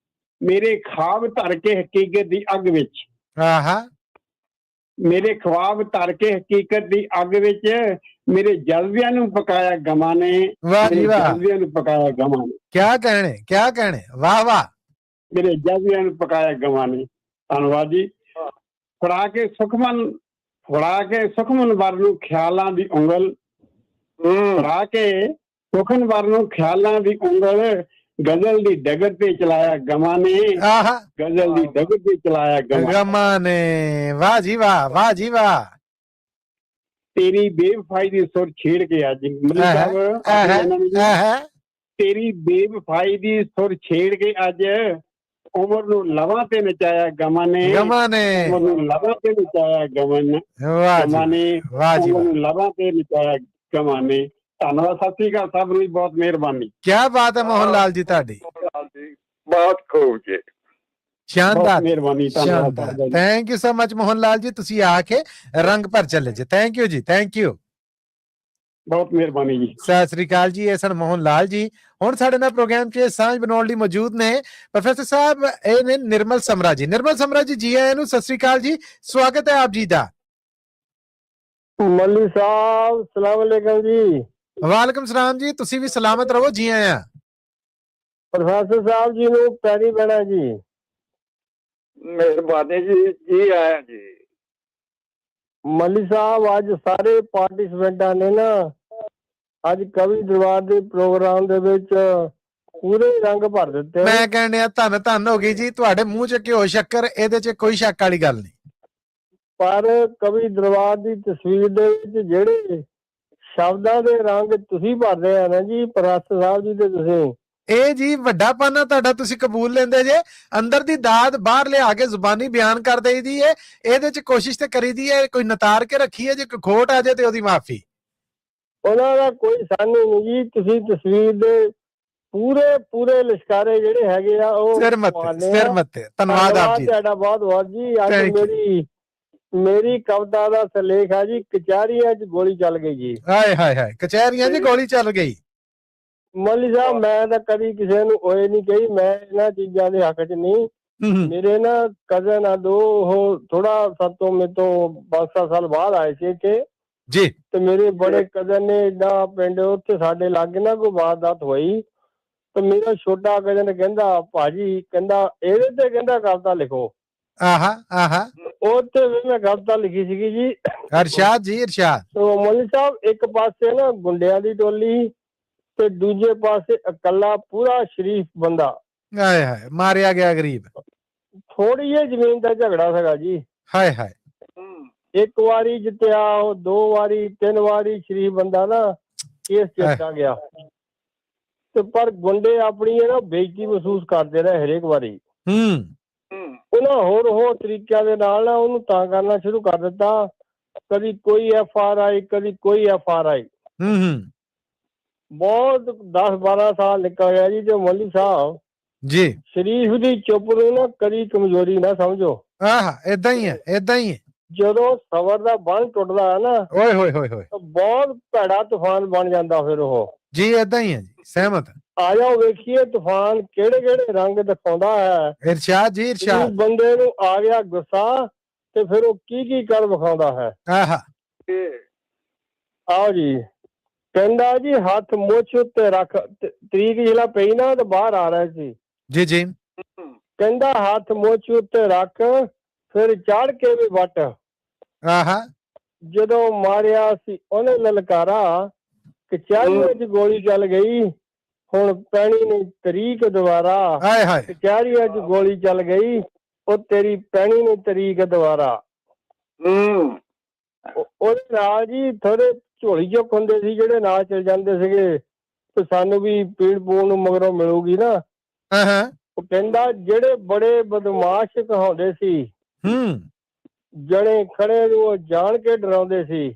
ਮੇਰੇ ਖਾਬ ਧਰ ਕੇ ਹਕੀਕਤ ਦੀ ਅੱਗ ਵਿੱਚ, ਮੇਰੇ ਖਵਾਬ ਧਰ ਕੇ ਹਕੀਕਤ ਦੀ ਅੱਗ ਵਿੱਚ, ਮੇਰੇ ਜਜ਼ਬਿਆਂ ਨੂੰ ਪਕਾਇਆ ਗਮਾਂ ਨੇ, ਮੇਰੇ ਜਜ਼ਬਿਆਂ ਨੂੰ ਪਕਾਇਆ ਗਮਾਂ ਨੇ। ਕਿਆ ਕਹਿਣੇ, ਕਿਆ ਕਹਿਣੇ, ਵਾਹ ਵਾਹ। ਮੇਰੇ ਜਜ਼ਬਿਆਂ ਨੂੰ ਪਕਾਇਆ ਗਵਾਂ ਨੇ। ਧੰਨਵਾਦ ਜੀ। ਫੜਾ ਕੇ ਸੁਖਮਨ, ਫੜਾ ਕੇ ਸੁਖਮਨ ਵਰ ਨੂੰ ਖਿਆਲਾਂ ਦੀ ਉਂਗਲ, ਫੜਾ ਕੇ ਸੁਖਮਨ ਵਰ ਨੂੰ ਖਿਆਲਾਂ ਦੀ ਉਂਗਲ, ਗਜ਼ਲ ਦੀ ਡਗਰ ਤੇ ਚਲਾਇਆ ਗਮਾਂ ਨੇ, ਗਜ਼ਲ ਦੀ ਡਗਰ ਤੇ ਚਲਾਇਆ ਗਮਾਂ ਨੇ। ਵਾਹ ਜੀ ਵਾਹ, ਵਾਹ ਜੀ ਵਾਹ। ਤੇਰੀ ਬੇਵਫਾਈ ਦੀ ਸੁਰ ਛੇੜ ਕੇ ਅੱਜ ਤੇਰੀ ਬੇਵਫਾਈ ਦੀ ਸੁਰ ਛੇੜ ਕੇ ਅੱਜ, ਉਮਰ ਨੂੰ ਲਵਾਂ ਤੇ ਨਚਾਇਆ ਗਮਾਂ ਨੇ, ਗਮਾਂ ਨੇ। ਉਮਰ ਨੂੰ ਲਵਾਂ ਤੇ ਨਚਾਇਆ ਗਮਾਂ ਨੇ, ਗਮਾਂ ਨੇ। ਉਮਰ ਨੂੰ ਲਵਾਂ ਤੇ ਨਚਾਇਆ ਗਮਾਂ ਨੇ। ਧੰਨਵਾਦ, ਸਤਿ ਸ੍ਰੀ ਅਕਾਲ ਸਭ ਨੂੰ, ਬਹੁਤ ਮਿਹਰਬਾਨੀ। ਕੀ ਬਾਤ ਹੈ ਮੋਹਨ ਲਾਲ ਜੀ ਤੁਹਾਡੀ, ਬਹੁਤ ਖੂਬ ਜੀ, ਸ਼ਾਨਦਾਰ, ਮਿਹਰਬਾਨੀ, ਸ਼ਾਨਦਾਰ। Thank you so much Mohan Lal ji, ਤੁਸੀਂ ਆ ਕੇ ਰੰਗ ਭਰ ਚੱਲੇ ਜੀ। ਥੈਂਕ ਯੂ ਜੀ, ਥੈਂਕ ਯੂ, ਬਹੁਤ ਮਿਹਰਬਾਨੀ ਜੀ। ਸਤਿ ਸ੍ਰੀ ਅਕਾਲ ਜੀ। ਇਹ ਸਨ ਮੋਹਨ ਲਾਲ ਜੀ। ਹੁਣ ਸਾਡੇ ਨਾਲ ਪ੍ਰੋਗਰਾਮ 'ਚ ਸਾਂਝ ਬਣਾਉਣ ਲਈ ਮੌਜੂਦ ਨੇ ਪ੍ਰੋਫੈਸਰ ਸਾਹਿਬ, ਇਹ ਨੇ ਨਿਰਮਲ ਸਮਰਾ ਜੀ। ਨਿਰਮਲ ਸਮਰਾ ਜੀ, ਜੀ ਆਇਆਂ ਨੂੰ, ਸਤਿ ਸ੍ਰੀ ਅਕਾਲ ਜੀ, ਸਵਾਗਤ ਹੈ ਆਪ ਜੀ ਦਾ। ਮੱਲੀ ਸਾਹਿਬ ਸਲਾਮ ਅਲੈਕਮ ਜੀ। ਵਾਲੇਕੁਮ ਸਲਾਮ ਜੀ, ਤੁਸੀਂ ਵੀ ਸਲਾਮਤ ਰਹੋ, ਜੀ ਆਇਆਂ। ਪ੍ਰੋਫੈਸਰ ਸਾਹਿਬ ਜੀ ਨੂੰ ਪੈਰੀ ਬਣਾ ਜੀ। ਮਿਹਰਬਾਨੀ ਜੀ, ਜੀ ਆਇਆ ਜੀ। ਮੱਲੀ ਸਾਹਿਬ ਅੱਜ ਸਾਰੇ ਪਾਰਟਿਸਪੈਂਟਾਂ ਨੇ ਨਾ ਅੱਜ ਕਵੀ ਦਰਬਾਰ ਦੇ ਪ੍ਰੋਗਰਾਮ ਦੇ ਵਿੱਚ ਪੂਰੇ ਰੰਗ ਭਰ ਦਿੱਤੇ। ਮੈਂ ਕਹਿੰਦੇ ਆ ਧੰਨ ਧੰਨ ਹੋ ਗਈ ਜੀ, ਤੁਹਾਡੇ ਮੂੰਹ 'ਚ ਘਿਓ ਸ਼ੱਕਰ, ਇਹਦੇ 'ਚ ਕੋਈ ਸ਼ੱਕ ਵਾਲੀ ਗੱਲ ਨਹੀਂ। ਪਰ ਕਵੀ ਦਰਬਾਰ ਦੀ ਤਸਵੀਰ ਦੇ ਵਿੱਚ ਜਿਹੜੇ ਸ਼ਬਦਾਂ ਦੇ ਰੰਗ ਤੁਸੀਂ ਭਰਦੇ ਆ ਨਾ ਜੀ ਪ੍ਰੋਫੈਸਰ ਸਾਹਿਬ ਜੀ ਤੇ ਤੁਸੀਂ, ਇਹ ਜੀ ਵੱਡਾ ਪਾਨਾ ਤੁਹਾਡਾ, ਤੁਸੀਂ ਕਬੂਲ ਲੈਂਦੇ ਜੇ। ਅੰਦਰ ਦੀ ਦਾਦ ਬਾਹਰ ਲਿਆ ਕੇ ਜ਼ੁਬਾਨੀ ਬਿਆਨ ਕਰ ਦੇਈਦੀ ਏ। ਇਹਦੇ 'ਚ ਕੋਸ਼ਿਸ਼ ਤੇ ਕਰੀਦੀ ਏ ਕੋਈ ਨਤਾਰ ਕੇ ਰੱਖੀ ਏ, ਜੇ ਕੋਈ ਖੋਟ ਆ ਜਾਏ ਤੇ ਉਹਦੀ ਮਾਫੀ। ਉਹਨਾਂ ਦਾ ਕੋਈ ਸਾਨੀ ਨਹੀਂ ਜੀ। ਤੁਸੀਂ ਤਸਵੀਰ ਦੇ ਪੂਰੇ ਲਿਸ਼ਕਾਰੇ ਜਿਹੜੇ ਹੈਗੇ ਆ ਉਹ ਸਿਰ ਮੱਤੇ ਧੰਨਵਾਦ ਆਪ ਜੀ, ਤੁਹਾਡਾ ਬਹੁਤ ਬਹੁਤ ਜੀ। ਅੱਜ ਮੇਰੀ ਕਵਿਤਾ ਦਾ ਸਿਰਲੇਖ ਆ ਜੀ ਕਚਹਿਰੀਆਂ 'ਚ ਗੋਲੀ ਚੱਲ ਗਈ ਜੀ। ਹਾਏ ਹਾਏ ਹਾਏ, ਕਚਹਿਰੀਆਂ 'ਚ ਗੋਲੀ ਚੱਲ ਗਈ। ਮੱਲੀ ਸਾਹਿਬ ਮੈਂ ਤਾਂ ਕਦੀ ਕਿਸੇ ਨੂੰ ਓਏ ਨਹੀਂ ਕਹੀ, ਮੈਂ ਇਹਨਾਂ ਚੀਜ਼ਾਂ ਦੇ ਹੱਕ 'ਚ ਨਹੀਂ। ਮੇਰੇ ਨਾ ਕਜ਼ਨ ਆ ਦੋ, ਉਹ ਥੋੜਾ ਸਾਤੋਂ ਮੇਰੇ ਤੋਂ 5-7 ਸਾਲ ਬਾਅਦ ਆਏ ਸੀ ਇੱਥੇ ਜੀ, ਤੇ ਮੇਰੇ ਬੜੇ ਕਜ਼ਨ ਨੇ ਏਦਾਂ ਪਿੰਡ ਉੱਥੇ ਸਾਡੇ ਲਾਗੇ ਨਾ ਕੋਈ ਵਾਰਦਾਤ ਹੋਈ ਤੇ ਮੇਰਾ ਛੋਟਾ ਕਜ਼ਨ ਕਹਿੰਦਾ ਭਾਜੀ ਕਹਿੰਦਾ ਇਹਦੇ ਤੇ ਕਹਿੰਦਾ ਕਵਿਤਾ ਲਿਖੋ। ਆਹਾ ਉੱਥੇ ਵੀ ਮੈਂ ਕਵਿਤਾ ਲਿਖੀ ਸੀਗੀ ਜੀ। ਇਰਸ਼ਾਦ ਜੀ ਇਰਸ਼ਾਦ। ਮੱਲੀ ਸਾਹਿਬ ਇੱਕ ਪਾਸੇ ਨਾ ਗੁੰਡਿਆਂ ਦੀ ਟੋਲੀ ਤੇ ਦੂਜੇ ਪਾਸੇ ਇਕੱਲਾ ਪੂਰਾ ਸ਼ਰੀਫ ਬੰਦਾ, ਹਾਏ ਹਾਏ ਮਾਰਿਆ ਗਿਆ ਗਰੀਬ। ਥੋੜੀ ਜਿਹੀ ਜ਼ਮੀਨ ਦਾ ਝਗੜਾ ਸੀਗਾ ਜੀ। ਹਾਏ ਹਾਏ, ਇੱਕ ਵਾਰੀ ਜਿੱਤਿਆ, ਉਹ 2 ਵਾਰੀ 3 ਵਾਰੀ ਸ਼ਰੀਫ ਬੰਦਾ ਨਾ ਕੇਸ ਜਿੱਤਾ ਗਿਆ ਤੇ ਪਰ ਗੁੰਡੇ ਆਪਣੀ ਨਾ ਬੇਇੱਜ਼ਤੀ ਮਹਿਸੂਸ ਕਰਦੇ ਰਹੇ ਹਰੇਕ ਵਾਰੀ। ਉਹਨਾਂ ਹੋਰ ਤਰੀਕਿਆਂ ਦੇ ਨਾਲ ਨਾ ਉਹਨੂੰ ਤਾਂ ਕਰਨਾ ਸ਼ੁਰੂ ਕਰ ਦਿੱਤਾ, ਕਦੀ ਕੋਈ FRI ਕਦੀ ਕੋਈ FRI। ਬਹੁਤ 10-12 ਸਾਲ ਨਿਕਲ ਗਿਆ ਜੀ। ਜੋ ਮੱਲੀ ਸਾਹਿਬ ਜੀ ਸ਼ਰੀਫ ਦੀ ਚੁੱਪ ਨੂੰ ਨਾ ਕਦੀ ਕਮਜ਼ੋਰੀ ਨਾ ਸਮਝੋ। ਏਦਾਂ ਹੀ ਹੈ, ਏਦਾਂ ਹੀ ਹੈ। ਜਦੋਂ ਸਬਰ ਦਾ ਬੰਨ ਟੁੱਟਦਾ ਹੈ ਨਾ, ਓਏ ਹੋਏ ਹੋਏ ਹੋਏ, ਬਹੁਤ ਭੈੜਾ ਤੂਫਾਨ ਬਣ ਜਾਂਦਾ ਫਿਰ ਉਹ ਜੀ। ਏਦਾਂ ਹੀ ਹੈ ਜੀ, ਸਹਿਮਤ। ਆ ਜਾਓ ਵੇਖੀਏ ਤੂਫਾਨ ਕਿਹੜੇ ਰੰਗ ਦਿਖਾਉਂਦਾ ਹੈ। ਇਰਸ਼ਾਦ ਜੀ ਇਰਸ਼ਾਦ। ਬੰਦੇ ਨੂੰ ਆ ਗਿਆ ਗੁੱਸਾ ਤੇ ਫਿਰ ਉਹ ਕੀ ਕਰ ਵਿਖਾਉਂਦਾ ਹੈ। ਆਓ ਜੀ, ਕਹਿੰਦਾ ਜੀ ਹੱਥ ਮੁੱਛ ਉੱਤੇ ਰੱਖ, ਤਰੀਕ ਜਿਹੜਾ ਪਈ ਨਾ ਤੇ ਬਾਹਰ ਆ ਰਿਹਾ ਸੀ ਜੀ। ਕਹਿੰਦਾ ਹੱਥ ਮੁੱਛ ਉੱਤੇ ਰੱਖ ਫਿਰ ਚੜ ਕੇ ਵੀ ਵੱਟ। ਜਦੋਂ ਮਾਰਿਆ ਸੀ ਉਹਨੇ ਲਲਕਾਰਾ, ਕਚਹਿਰੀਆਂ 'ਚ ਗੋਲੀ ਚੱਲ ਗਈ ਹੁਣ ਪੈਣੀ ਨਹੀਂ ਤਰੀਕ ਦੁਬਾਰਾ। ਕਚਹਿਰੀਆਂ 'ਚ ਗੋਲੀ ਚੱਲ ਗਈ ਉਹ ਤੇਰੀ ਪੈਣੀ ਨਹੀਂ ਤਰੀਕ ਦੁਬਾਰਾ। ਉਹਦੇ ਨਾਲ ਜੀ ਥੋੜੇ ਝੋਲੀ ਚੁੱਕ ਹੁੰਦੇ ਸੀ ਜਿਹੜੇ ਨਾਲ ਚਲ ਜਾਂਦੇ ਸੀਗੇ ਤੇ ਸਾਨੂੰ ਵੀ ਪੀੜ ਪੂਣ ਨੂੰ ਮਗਰੋਂ ਮਿਲੂਗੀ ਨਾ। ਉਹ ਕਹਿੰਦਾ ਜਿਹੜੇ ਬੜੇ ਬਦਮਾਸ਼ ਕਹਾਉਂਦੇ ਸੀ, ਜਣੇ ਖੜੇ ਨੂੰ ਉਹ ਜਾਣ ਕੇ ਡਰਾਉਂਦੇ ਸੀ,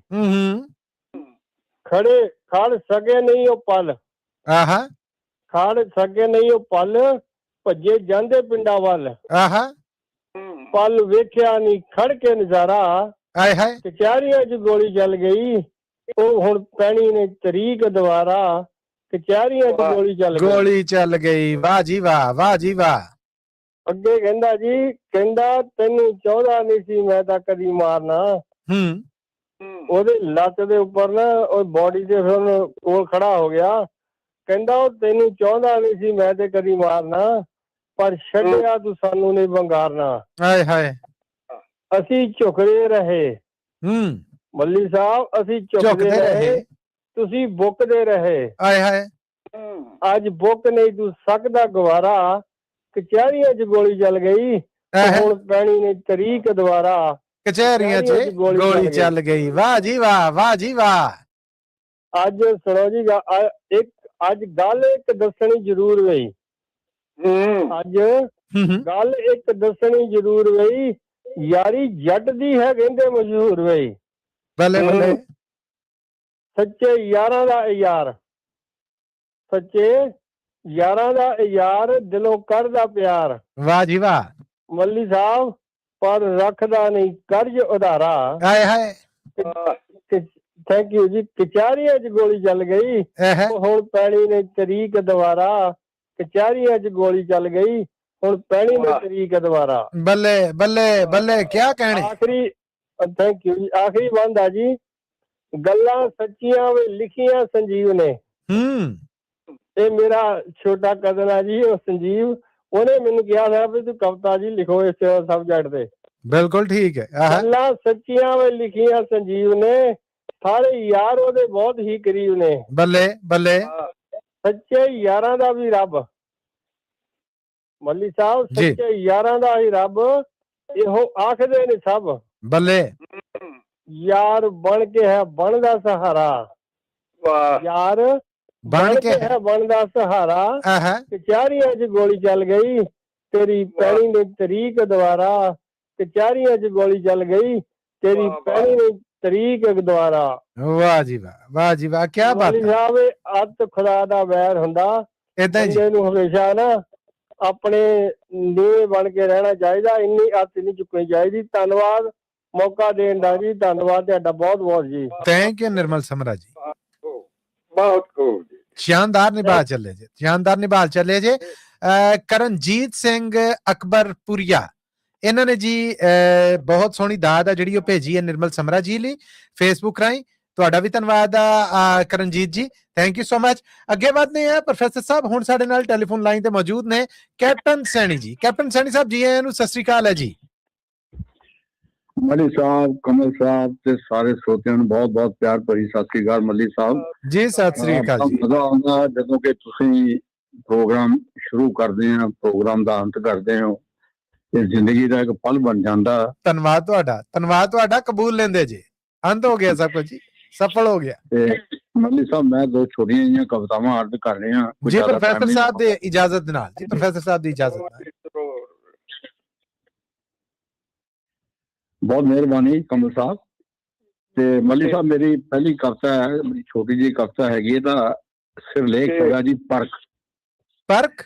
ਖੜ ਸਕੇ ਨਹੀਂ ਉਹ ਪਲ, ਖੜ ਸਕੇ ਨਹੀਂ ਉਹ ਪਲ, ਭੱਜੇ ਜਾਂਦੇ ਪਿੰਡਾਂ ਵੱਲ, ਪਲ ਵੇਖਿਆ ਨਹੀਂ ਖੜ ਕੇ ਨਜ਼ਾਰਾ। ਕਚਹਿਰੀਆਂ 'ਚ ਗੋਲੀ ਚੱਲ ਗਈ ਉਹ ਹੁਣ ਪੈਣੀ ਨੇ ਤਰੀਕ ਦੁਬਾਰਾ। ਕਚਹਿਰੀਆਂ 'ਚ ਗੋਲੀ ਚੱਲ ਗਈ। ਵਾਹ ਜੀ ਵਾਹ, ਵਾਹ ਜੀ ਵਾਹ। ਅੱਗੇ ਕਹਿੰਦਾ ਜੀ, ਕਹਿੰਦਾ ਤੈਨੂੰ ਚਾਹੁੰਦਾ ਨਹੀਂ ਸੀ ਮੈਂ ਤਾਂ ਕਦੀ ਮਾਰਨਾ। ਉਹਦੇ ਲੱਤ ਦੇ ਉੱਪਰ ਨਾ ਉਹ ਬੋਡੀ ਦੇ ਫਿਰ ਕੋਲ ਖੜਾ ਹੋ ਗਿਆ। ਕਹਿੰਦਾ ਉਹ ਤੈਨੂੰ ਚਾਹੁੰਦਾ ਨਹੀਂ ਸੀ ਮੈਂ ਤੇ ਕਦੀ ਮਾਰਨਾ, ਪਰ ਛੱਡਿਆ ਤੂੰ ਸਾਨੂੰ ਨਹੀਂ ਵੰਗਾਰਨਾ। ਅਸੀਂ ਝੁਕਦੇ ਰਹੇ ਮੱਲੀ ਸਾਹਿਬ, ਅਸੀਂ ਝੁਕਦੇ ਰਹੇ ਤੁਸੀਂ ਬੁੱਕਦੇ ਰਹੇ। ਅੱਜ ਬੁੱਕ ਨਹੀਂ ਤੂੰ ਸਕਦਾ ਗਵਾਰਾ। ਕਚਹਿਰੀਆਂ 'ਚ ਗੋਲੀ ਚੱਲ ਗਈ ਹੁਣ ਪੈਣੀ ਨੇ ਤਰੀਕ ਦੁਬਾਰਾ। ਕਚਹਿਰੀਆਂ 'ਚ ਗੋਲੀ ਚੱਲ ਗਈ। ਵਾਹ ਜੀ ਵਾਹ, ਵਾਹ ਜੀ ਵਾਹ। ਅੱਜ ਸੁਣੋ ਜੀ, ਅੱਜ ਗੱਲ ਇੱਕ ਦੱਸਣੀ ਜ਼ਰੂਰ ਗਈ। ਅੱਜ ਗੱਲ ਇੱਕ ਦੱਸਣੀ ਜ਼ਰੂਰ ਗਈ, ਯਾਰੀ ਜੱਟ ਦੀ ਹੈ ਕਹਿੰਦੇ ਮਸ਼ਹੂਰ ਵਈ। ਬੱਲੇ ਸੱਚੇ ਯਾਰਾਂ ਦਾ ਯਾਰ, ਸੱਚੇ ਯਾਰਾਂ ਦਾ ਯਾਰ, ਦਿਲੋਂ ਕਰਦਾ ਪਿਆਰ। ਵਾਹ ਜੀ ਵਾਹ। ਮੱਲੀ ਸਾਹਿਬ ਪਰ ਰੱਖਦਾ ਨਹੀਂ ਕਰਜ਼ ਉਧਾਰਾ। ਥੈਂਕ ਯੂ ਜੀ। ਕਚਹਿਰੀਆਂ 'ਚ ਗੋਲੀ ਚੱਲ ਗਈ ਹੁਣ ਪੈਣੀ ਨੇ ਤਰੀਕ ਦੁਬਾਰਾ। ਕਚਹਿਰੀਆਂ 'ਚ ਗੋਲੀ ਚੱਲ ਗਈ ਹੁਣ ਪੈਣੀ ਨੇ ਤਰੀਕ ਦੁਬਾਰਾ। ਬੱਲੇ ਬੱਲੇ ਬੱਲੇ, ਕਿਆ ਕਹਿਣੇ। ਆਖਰੀ ਥੈਂਕ ਯੂ ਜੀ। ਆਖਰੀ ਬੰਦ ਆ ਜੀ, ਗੱਲਾਂ ਸੱਚੀਆਂ ਵੇ ਲਿਖੀਆਂ ਸੰਜੀਵ ਨੇ। ਇਹ ਮੇਰਾ ਛੋਟਾ ਕਜ਼ਨ ਆ ਜੀ, ਉਹ ਸੰਜੀਵ, ਉਹਨੇ ਮੈਨੂੰ ਕਿਹਾ ਸੀ ਵੀ ਤੂੰ ਕਵਿਤਾ ਜੀ ਲਿਖੋ ਇਸ ਸਬਜੈਕਟ ਤੇ। ਬਿਲਕੁਲ ਠੀਕ ਹੈ। ਗੱਲਾਂ ਸੱਚੀਆਂ ਵੇ ਲਿਖੀਆਂ ਸੰਜੀਵ ਨੇ, ਸਾਰੇ ਯਾਰ ਉਹਦੇ ਬਹੁਤ ਹੀ ਕਰੀਬ ਨੇ। ਬੱਲੇ ਬੱਲੇ। ਸੱਚੇ ਯਾਰਾਂ ਦਾ ਵੀ ਰੱਬ, ਮੱਲੀ ਸਾਹਿਬ, ਸੱਚੇ ਯਾਰਾਂ ਦਾ ਹੀ ਰੱਬ ਇਹੋ ਆਖਦੇ ਨੇ ਸਭ। ਬੱਲੇ। ਯਾਰ ਬਣ ਕੇ ਹੈ ਬਣਦਾ ਸਹਾਰਾ, ਯਾਰ ਬਣ ਕੇ ਹੈ ਬਣਦਾ ਸਹਾਰਾ। ਕਚਹਿਰੀਆਂ 'ਚ ਗੋਲੀ ਚੱਲ ਗਈ ਤੇਰੀ ਪੈਣੀ ਨੇ ਤਰੀਕ ਦੁਆਰਾ, ਕਚਹਿਰੀਆਂ 'ਚ ਗੋਲੀ ਚੱਲ ਗਈ ਤੇਰੀ ਪੈਣੀ ਨੇ ਤਰੀਕ ਦੁਆਰਾ। ਵਾਹ ਜੀ ਵਾਹ, ਵਾਹ ਜੀ ਵਾਹ, ਕੀ ਬਾਤ ਹੈ ਸਾਹਿਬ। ਅੱਤ ਖੁਦਾ ਦਾ ਵੈਰ ਹੁੰਦਾ, ਬੰਦੇ ਨੂੰ ਹਮੇਸ਼ਾ ਨਾ ਆਪਣੇ ਨੀਵੇਂ ਬਣ ਕੇ ਰਹਿਣਾ ਚਾਹੀਦਾ, ਇੰਨੀ ਅੱਤ ਨਹੀਂ ਚੁੱਕਣੀ ਚਾਹੀਦੀ। ਧੰਨਵਾਦ ਮੌਕਾ ਦੇਣ ਦਾ ਜੀ, ਧੰਨਵਾਦ ਤੁਹਾਡਾ ਬਹੁਤ ਬਹੁਤ ਜੀ। ਥੈਂਕ ਯੂ ਨਿਰਮਲ ਸਮਰਾ ਜੀ, ਬਹੁਤ ਖੂਬ ਜੀ, ਸ਼ਾਨਦਾਰ ਨਿਭਾ ਚੱਲੇ ਜੇ, ਸ਼ਾਨਦਾਰ ਨਿਭਾ ਚੱਲੇ ਜੇ। ਕਰਨਜੀਤ ਸਿੰਘ ਅਕਬਰਪੁਰੀਆ ਇਹਨਾਂ ਨੇ ਜੀ ਬਹੁਤ ਸੋਹਣੀ ਦਾਦ ਆ ਜਿਹੜੀ ਉਹ ਭੇਜੀ ਹੈ ਨਿਰਮਲ ਸਮਰਾ ਜੀ ਲਈ ਫੇਸਬੁੱਕ ਰਾਹੀਂ। ਤੁਹਾਡਾ ਵੀ ਧੰਨਵਾਦ ਆ ਕਰਨਜੀਤ ਜੀ, ਥੈਂਕ ਯੂ ਸੋ ਮਚ। ਅੱਗੇ ਵਧਦੇ ਆ ਪ੍ਰੋਫੈਸਰ ਸਾਹਿਬ, ਹੁਣ ਸਾਡੇ ਨਾਲ ਟੈਲੀਫੋਨ ਲਾਈਨ ਤੇ ਮੌਜੂਦ ਨੇ ਕੈਪਟਨ ਸੈਣੀ ਜੀ। ਕੈਪਟਨ ਸੈਣੀ ਸਾਹਿਬ ਜੀ ਆਇਆਂ ਨੂੰ, ਸਤਿ ਸ੍ਰੀ ਅਕਾਲ ਹੈ ਜੀ। ਮੱਲੀ ਸਾਹਿਬ, ਕਮਲ ਸਾਹਿਬ ਤੇ ਸਾਰੇ ਸਰੋਤਿਆਂ ਨੂੰ ਬਹੁਤ ਬਹੁਤ ਪਿਆਰ ਭਰੀ ਸਤਿ ਸ੍ਰੀ ਅਕਾਲ। ਮੱਲੀ ਸਾਹਿਬ ਜੀ ਸਤਿ ਸ੍ਰੀ ਅਕਾਲ ਜੀ। ਮਜ਼ਾ ਆਉਂਦਾ ਜਦੋਂ ਕਿ ਤੁਸੀਂ ਪ੍ਰੋਗਰਾਮ ਸ਼ੁਰੂ ਕਰਦੇ ਆ, ਪ੍ਰੋਗਰਾਮ ਦਾ ਅੰਤ ਕਰਦੇ ਹੋ, ਇਹ ਜ਼ਿੰਦਗੀ ਦਾ ਇੱਕ ਪਲ ਬਣ ਜਾਂਦਾ। ਧੰਨਵਾਦ ਤੁਹਾਡਾ, ਧੰਨਵਾਦ ਤੁਹਾਡਾ, ਕਬੂਲ ਲੈਂਦੇ ਜੀ। ਅੰਤ ਹੋ ਗਿਆ ਸਭ ਕੁਝ ਜੀ, ਸਫਲ ਹੋ ਗਿਆ। ਤੇ ਮੱਲੀ ਸਾਹਿਬ ਮੈਂ ਦੋ ਛੋਟੀਆਂ ਜਿਹੀਆਂ ਕਵਿਤਾਵਾਂ ਅਰਜ਼ ਕਰ ਰਹੀਆਂ ਜੀ ਪ੍ਰੋਫੈਸਰ ਸਾਹਿਬ ਦੇ ਇਜਾਜ਼ਤ ਦੇ ਨਾਲ, ਜੀ ਪ੍ਰੋਫੈਸਰ ਸਾਹਿਬ ਦੀ ਇਜਾਜ਼ਤ ਨਾਲ। ਬਹੁਤ ਮਿਹਰਬਾਨੀ ਕਮਲ ਸਾਹਿਬ। ਤੇ ਮੱਲੀ ਸਾਹਿਬ ਮੇਰੀ ਪਹਿਲੀ ਕਵਿਤਾ ਹੈ, ਮੇਰੀ ਛੋਟੀ ਜਿਹੀ ਕਵਿਤਾ ਹੈਗੀ, ਇਹਦਾ ਸਿਰਲੇਖ ਹੈਗਾ ਜੀ ਪਰਖ। ਪਰਖ?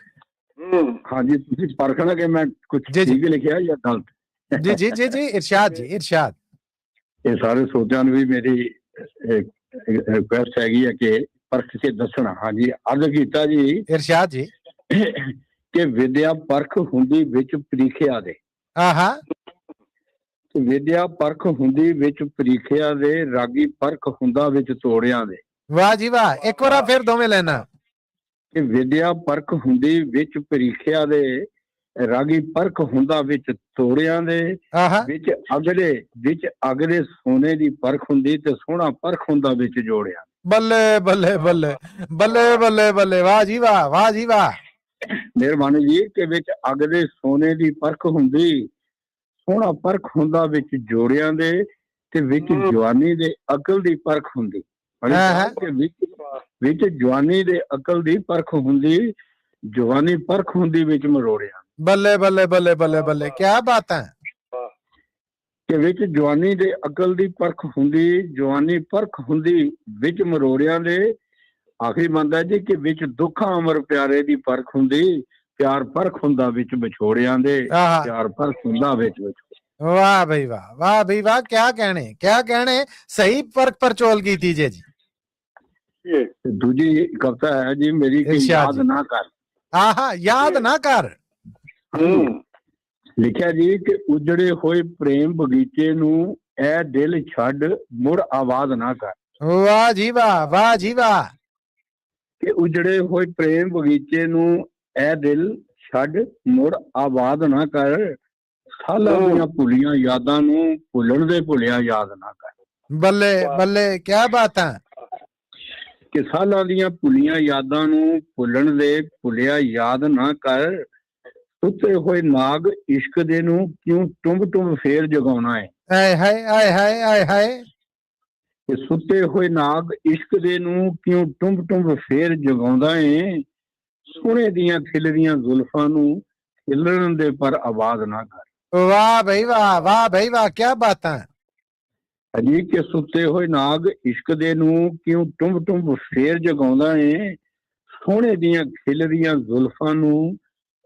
ਹਾਂਜੀ, ਤੁਸੀਂ ਪਰਖਣਾ ਕਿ ਮੈਂ ਕੁਝ ਠੀਕ ਲਿਖਿਆ ਜਾਂ ਗਲਤ। ਜੀ ਜੀ ਜੀ ਜੀ, ਇਰਸ਼ਾਦ ਜੀ, ਇਰਸ਼ਾਦ। ਇਹ ਸਾਰੇ ਸਰੋਤਿਆਂ ਨੂੰ ਵੀ ਮੇਰੀ ਰਿਕੁਐਸਟ ਹੈਗੀ ਹੈ ਕਿ ਪਰਖ ਕੇ ਦੱਸਣਾ। ਹਾਂਜੀ, ਅਰਜ਼ ਕੀਤਾ ਜੀ, ਇਰਸ਼ਾਦ ਜੀ, ਕਿ ਵਿਦਿਆ ਪਰਖ ਹੁੰਦੀ ਵਿੱਚ ਪ੍ਰੀਖਿਆ ਦੇ। ਵਿਦਿਆ ਪਰਖ ਹੁੰਦੀ ਵਿੱਚ ਪ੍ਰੀਖਿਆ ਦੇ, ਰਾਗੀ ਪਰਖ ਹੁੰਦਾ ਵਿੱਚ ਤੋੜਿਆਂ ਦੇ। ਵਾਹ ਜੀ ਵਾਹ, ਇੱਕ ਵਾਰ ਫਿਰ ਦੋਵੇਂ ਲੈਣਾ। ਕਿ ਵਿਦਿਆ ਪਰਖ ਹੁੰਦੀ ਵਿੱਚ ਪ੍ਰੀਖਿਆ ਦੇ, ਰਾਗੀ ਪਰਖ ਹੁੰਦਾ ਵਿੱਚ ਤੋੜਿਆਂ ਦੇ, ਵਿੱਚ ਅਗਲੇ ਸੋਨੇ ਦੀ ਪਰਖ ਹੁੰਦੀ ਤੇ ਸੋਹਣਾ ਪਰਖ ਹੁੰਦਾ ਵਿੱਚ ਜੋੜਿਆਂ। ਬੱਲੇ ਬੱਲੇ ਬੱਲੇ ਬੱਲੇ ਬੱਲੇ ਬੱਲੇ, ਵਾਹ ਜੀ ਵਾਹ, ਵਾਹ ਜੀ ਵਾਹ, ਮਿਹਰਬਾਨੀ ਜੀ। ਕਿ ਵਿੱਚ ਅਗਲੇ ਸੋਨੇ ਦੀ ਪਰਖ ਹੁੰਦੀ, ਸੋਹਣਾ ਪਰਖ ਹੁੰਦਾ ਵਿੱਚ ਜੋੜਿਆਂ ਦੇ, ਤੇ ਵਿੱਚ ਜਵਾਨੀ ਦੇ ਅਕਲ ਦੀ ਪਰਖ ਹੁੰਦੀ। ਵਿੱਚ ਜਵਾਨੀ ਦੇ ਅਕਲ ਦੀ ਪਰਖ ਹੁੰਦੀ, ਜਵਾਨੀ ਪਰਖ ਹੁੰਦੀ ਵਿੱਚ ਮਰੋੜਿਆਂ। ਬੱਲੇ ਬੱਲੇ ਬੱਲੇ ਬੱਲੇ ਬੱਲੇ, ਕਿਆ ਬਾਤ ਹੈ। ਕਿ ਵਿੱਚ ਜਵਾਨੀ ਦੇ ਅਕਲ ਦੀ ਪਰਖ ਹੁੰਦੀ, ਜਵਾਨੀ ਪਰਖ ਹੁੰਦੀ ਵਿੱਚ ਮਰੋੜਿਆਂ ਦੇ। ਆਖਰੀ ਬੰਦਾ ਜੀ ਕਿ ਵਿੱਚ ਦੁੱਖਾਂ ਅਮਰ ਪਿਆਰੇ ਦੀ ਪਰਖ ਹੁੰਦੀ, ਪਿਆਰ ਪਰਖ ਹੁੰਦਾ ਵਿੱਚ ਵਿਛੋੜਿਆਂ ਦੇ, ਪਿਆਰ ਪਰਖ ਹੁੰਦਾ ਵਿੱਚ ਵਿਛੋੜਿਆਂ। ਵਾਹ ਬਈ ਵਾਹ, ਵਾਹ ਬਈ ਵਾਹ, ਕਿਆ ਕਹਿਣੇ, ਕਿਆ ਕਹਿਣੇ, ਸਹੀ ਪਰਖ ਪਰਚੋਲ ਕੀਤੀ ਜੇ ਜੀ। ਦੂਜੀ ਕਵਿਤਾ ਹੈ ਜੀ ਮੇਰੀ, ਕਿ ਯਾਦ ਨਾ ਕਰ। ਯਾਦ ਨਾ ਕਰ। ਲਿਖਿਆ ਜੀ ਕਿ ਉਜੜੇ ਹੋਏ ਪ੍ਰੇਮ ਬਗੀਚੇ ਨੂੰ ਇਹ ਦਿਲ ਛੱਡ ਮੁੜ ਆਵਾਜ਼ ਨਾ ਕਰ। ਵਾਹ ਜੀ ਵਾਹ, ਵਾਹ ਜੀ ਵਾਹ। ਕਿ ਉਜੜੇ ਹੋਏ ਪ੍ਰੇਮ ਬਗੀਚੇ ਨੂੰ ਇਹ ਦਿਲ ਛੱਡ ਮੁੜ ਆਵਾਜ਼ ਨਾ ਕਰ, ਸਾਲਾਂ ਦੀਆਂ ਭੁੱਲੀਆਂ ਯਾਦਾਂ ਨੂੰ ਭੁੱਲਣ ਦੇ ਭੁੱਲਿਆ ਯਾਦ ਨਾ ਕਰ। ਬੱਲੇ ਬੱਲੇ, ਕਿਆ ਬਾਤ ਹੈ। ਕਿ ਸਾਲਾਂ ਦੀਆਂ ਭੁੱਲੀਆਂ ਯਾਦਾਂ ਨੂੰ ਭੁੱਲਣ ਦੇ ਭੁੱਲਿਆ ਯਾਦ ਨਾ ਕਰ, ਸੁੱਤੇ ਹੋਏ ਨਾਗ ਇਸ਼ਕ ਦੇ ਨੂੰ ਕਿਉਂ ਟੁੰਬ ਟੁੰਬ ਫੇਰ ਜਗਾਉਣਾ ਹੈ। ਆਏ ਹਾਏ ਆਏ ਹਾਏ ਆਏ ਹਾਏ। ਕਿ ਸੁੱਤੇ ਹੋਏ ਨਾਗ ਇਸ਼ਕ ਦੇ ਨੂੰ ਕਿਉਂ ਟੁੰਬ ਟੁੰਬ ਫੇਰ ਜਗਾਉਂਦਾ ਏ, ਸੋਹਣੇ ਦੀਆਂ ਖਿਲਰੀਆਂ ਜ਼ੁਲਫਾਂ ਨੂੰ ਖਿਲਰਨ ਦੇ ਪਰ ਆਵਾਜ਼ ਨਾ ਕਰ। ਵਾਹ ਬਈ ਵਾਹ, ਵਾਹ ਬਈ ਵਾਹ, ਕਿਆ ਬਾਤਾਂ। ਅਜੀ ਕਿ ਸੁੱਤੇ ਹੋਏ ਨਾਗ ਇਸ਼ਕ ਦੇ ਨੂੰ ਕਿਉਂ ਟੁੰਬ ਟੁੰਬ ਫੇਰ ਜਗਾਉਂਦਾ ਏ, ਸੋਹਣੇ ਦੀਆਂ ਖਿਲਰੀਆਂ ਜ਼ੁਲਫਾਂ ਨੂੰ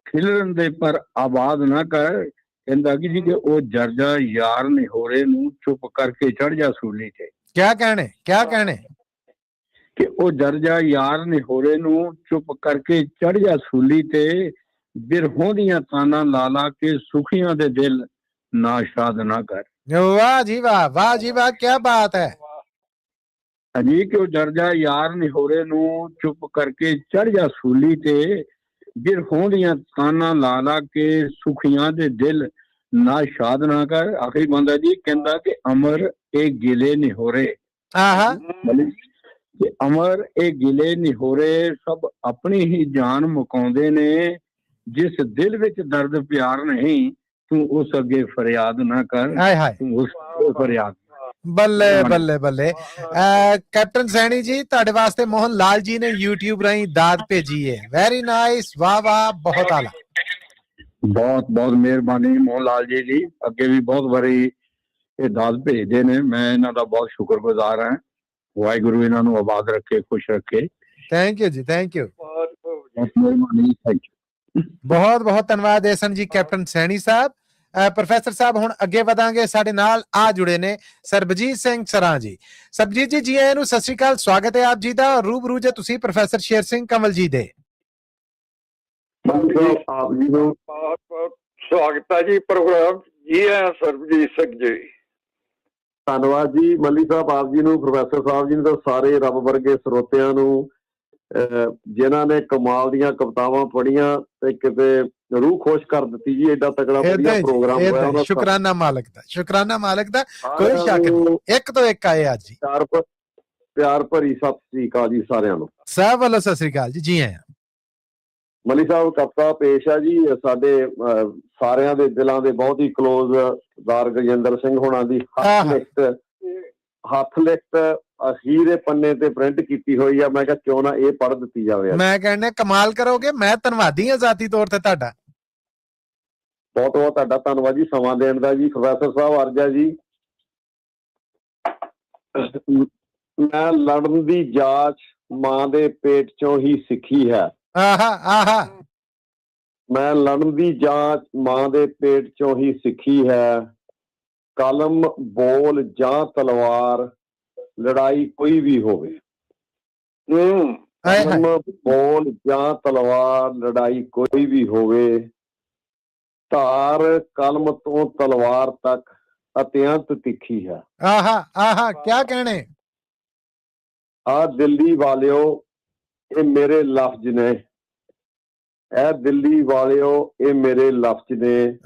ਖਿਲਰਨ ਦੇ ਪਰ ਆਵਾਜ਼ ਨਾ ਕਰ। ਕਹਿੰਦਾ ਕਿ ਜੀ ਕਿ ਉਹ ਜਰਜਾ ਯਾਰ ਨਿਹੋਰੇ ਨੂੰ ਚੁੱਪ ਕਰਕੇ ਚੜ ਜਾ ਸੂਲੀ ਤੇ। ਕਿਆ ਕਹਿਣੇ, ਕਿਆ ਕਹਿਣੇ। ਕਿ ਉਹ ਜਰਜਾ ਯਾਰ ਨਿਹੋਰੇ ਨੂੰ ਚੁੱਪ ਕਰਕੇ ਚੜ ਜਾ ਸੂਲੀ ਤੇ, ਬਿਰਹੋਂ ਦੀਆਂ ਤਾਨਾਂ ਲਾ ਲਾ ਕੇ ਸੁਖੀਆਂ ਦੇ ਦਿਲ ਨਾਸ਼ਾਦ ਨਾ ਕਰ। ਵਾਹ ਜੀ ਵਾਹ, ਵਾਹ ਜੀ ਵਾਹ, ਕਿਆ ਬਾਤ ਹੈ। ਅਜੀ ਕਿ ਉਹ ਜਰਜਾ ਯਾਰ ਨਿਹੋਰੇ ਨੂੰ ਚੁੱਪ ਕਰਕੇ ਚੜ ਜਾ ਸੂਲੀ ਤੇ, ਬਿਰਹੋਂ ਦੀਆਂ ਤਾਨਾਂ ਲਾ ਲਾ ਕੇ ਸੁਖੀਆਂ ਦੇ ਦਿਲ ਨਾਸ਼ਾਦ ਨਾ ਕਰ। ਆਖਰੀ ਬੰਦਾ ਜੀ ਕਹਿੰਦਾ ਕਿ ਅਮਰ ਇਹ ਗਿਲੇ ਨਿਹੋਰੇ ਕਿ ਅਮਰ ਇਹ ਗਿਲੇ ਨਿਹੋਰੇ ਸਭ ਆਪਣੀ ਹੀ ਜਾਨ ਮੁਕਾਉਂਦੇ ਨੇ, ਜਿਸ ਦਿਲ ਵਿੱਚ ਦਰਦ ਪਿਆਰ ਨਹੀਂ ਤੂੰ ਉਸ ਅੱਗੇ ਫਰਿਆਦ ਨਾ ਕਰ, ਤੂੰ ਉਸ ਅੱਗੇ ਫਰਿਆਦ। ਬੱਲੇ ਬੱਲੇ ਬੱਲੇ। ਕੈਪਟਨ ਸੈਣੀ ਜੀ, ਤੁਹਾਡੇ ਵਾਸਤੇ ਮੋਹਨ ਲਾਲ ਜੀ ਨੇ YouTube ਰਾਹੀਂ ਦਾਦ ਭੇਜੀ ਹੈ। ਵੈਰੀ ਨਾਈਸ, ਵਾਹ ਵਾਹ, ਬਹੁਤ ਆਲਾ। ਬਹੁਤ ਬਹੁਤ ਮਿਹਰਬਾਨੀ ਮੋਹਨ ਲਾਲ ਜੀ। ਅੱਗੇ ਵੀ ਬਹੁਤ ਵਾਰੀ ਇਹ ਦਾਦ ਭੇਜਦੇ ਨੇ, ਮੈਂ ਇਹਨਾਂ ਦਾ ਬਹੁਤ ਸ਼ੁਕਰਗੁਜ਼ਾਰ ਹਾਂ। ਵਾਹਿਗੁਰੂ ਇਹਨਾਂ ਨੂੰ ਆਬਾਦ ਰੱਖੇ, ਖੁਸ਼ ਰੱਖੇ। ਥੈਂਕ ਯੂ ਜੀ, ਥੈਂਕ ਯੂ, ਬਹੁਤ ਮਿਹਰਬਾਨੀ, ਥੈਂਕ ਯੂ। ਬਹੁਤ ਬਹੁਤ ਧੰਨਵਾਦ ਐਸਨ ਜੀ, ਕੈਪਟਨ ਸੈਣੀ ਸਾਹਿਬ। ਪ੍ਰੋਫੈਸਰ ਸਾਹਿਬ ਹੁਣ ਅੱਗੇ ਵਧਾਂਗੇ। ਸਾਡੇ ਨਾਲ ਆ ਜੁੜੇ ਨੇ ਸਰਬਜੀਤ ਸਿੰਘ ਸਰਾਂ ਜੀ। ਸਰਬਜੀਤ ਜੀ, ਜੀ ਆਇਆਂ ਨੂੰ, ਸਤਿ ਸ਼੍ਰੀ ਅਕਾਲ, ਸਵਾਗਤ ਹੈ ਆਪ ਜੀ ਦਾ। ਰੂਬਰੂ ਜੇ ਤੁਸੀਂ ਪ੍ਰੋਫੈਸਰ ਸ਼ੇਰ ਸਿੰਘ ਕੰਵਲ ਜੀ ਦੇ। ਆਪ ਜੀ ਨੂੰ ਬਹੁਤ ਬਹੁਤ ਸਵਾਗਤ ਹੈ ਜੀ ਪ੍ਰੋਗਰਾਮ। ਜੀ ਆਇਆਂ ਸਰਬਜੀਤ ਸਿੰਘ ਜੀ। ਧੰਨਵਾਦ ਜੀ ਮੱਲੀ ਸਾਹਿਬ, ਆਪ ਜੀ ਨੂੰ, ਪ੍ਰੋਫੈਸਰ ਸਾਹਿਬ ਜੀ ਨੂੰ, ਤਾਂ ਸਾਰੇ ਰੱਬ ਵਰਗੇ ਸਰੋਤਿਆਂ ਨੂੰ ਜਿਨ੍ਹਾਂ ਨੇ ਕਮਾਲ ਦੀਆਂ ਕਵਿਤਾਵਾਂ ਪੜ੍ਹੀਆਂ ਤੇ ਕਿਤੇ ਰੂਹ ਖੁਸ਼ ਕਰ ਦਿੱਤੀ ਜੀ। ਐਡਾ ਤਕੜਾ ਵਧੀਆ ਪ੍ਰੋਗਰਾਮ ਹੋਇਆ। ਸ਼ੁਕਰਾਨਾ ਮਾਲਕ ਦਾ, ਸ਼ੁਕਰਾਨਾ ਮਾਲਕ ਦਾ, ਕੋਈ ਸ਼ੱਕ ਨਹੀਂ। ਇੱਕ ਤੋਂ ਇੱਕ ਆਏ ਅੱਜ ਜੀ। ਪਿਆਰ ਭਰੀ ਸਤਿ ਸ੍ਰੀ ਅਕਾਲ ਜੀ ਸਾਰਿਆਂ ਨੂੰ। ਸਭ ਵੱਲੋਂ ਸਤਿ ਸ੍ਰੀ ਅਕਾਲ ਜੀ, ਜੀ ਆਇਆਂ। ਮੱਲੀ ਸਾਹਿਬ, ਕਵਿਤਾ ਪੇਸ਼ ਆ ਜੀ। ਸਾਡੇ ਸਾਰਿਆਂ ਦੇ ਦਿਲਾਂ ਦੇ ਬਹੁਤ ਹੀ ਕਲੋਜ਼ ਸਰਦਾਰ ਗਜਿੰਦਰ ਸਿੰਘ ਹੋਣਾ ਦੀ ਹੱਥ ਲਿਖਤ ਅਖੀਰੇ ਪੰਨੇ ਤੇ ਪ੍ਰਿੰਟ ਕੀਤੀ ਹੋਈ ਆ। ਮੈਂ ਕਿਹਾ ਕਿਉਂ ਨਾ ਇਹ ਪੜ੍ਹ ਦਿੱਤੀ ਜਾਵੇ। ਮੈਂ ਕਹਿੰਦਾ ਕਮਾਲ ਕਰੋਗੇ। ਮੈਂ ਧੰਨਵਾਦੀ ਹਾਂ ਜ਼ਾਤੀ ਤੌਰ ਤੇ ਤੁਹਾਡਾ। ਬਹੁਤ ਬਹੁਤ ਤੁਹਾਡਾ ਧੰਨਵਾਦ ਜੀ ਸਮਾਂ ਦੇਣ ਦਾ ਜੀ। ਪ੍ਰੋਫੈਸਰ ਸਾਹਿਬ ਅਰਜਾ ਜੀ, ਮੈਂ ਲੜਨ ਦੀ ਜਾਚ ਮਾਂ ਦੇ ਪੇਟ ਚੋਂ ਹੀ ਸਿੱਖੀ ਹੈ। ਮੈਂ ਲੜਨ ਦੀ ਜਾਂਚ ਮਾਂ ਦੇ ਪੇਟ ਚੋਂ ਹੀ ਸਿੱਖੀ ਹੈ। ਕਲਮ ਬੋਲ ਜਾਂ ਤਲਵਾਰ ਲੜਾਈ ਕੋਈ ਵੀ ਹੋਵੇ। ਕਲਮ ਬੋਲ ਜਾਂ ਤਲਵਾਰ ਲੜਾਈ ਕੋਈ ਵੀ ਹੋਵੇ। ਧਾਰ ਕਲਮ ਤੋਂ ਤਲਵਾਰ ਤੱਕ ਅਤਿਅੰਤ ਤਿੱਖੀ ਹੈ। ਕਿਆ ਕਹਿਣੇ। ਦਿੱਲੀ ਵਾਲਿਓ, ਇਹ ਮੇਰੇ ਲਫ਼ਜ਼ ਨੇ। ਇਹ ਦਿੱਲੀ ਵਾਲਿਓ, ਇਹ ਮੇਰੇ ਲਫ਼ਜ਼ ਨੇ।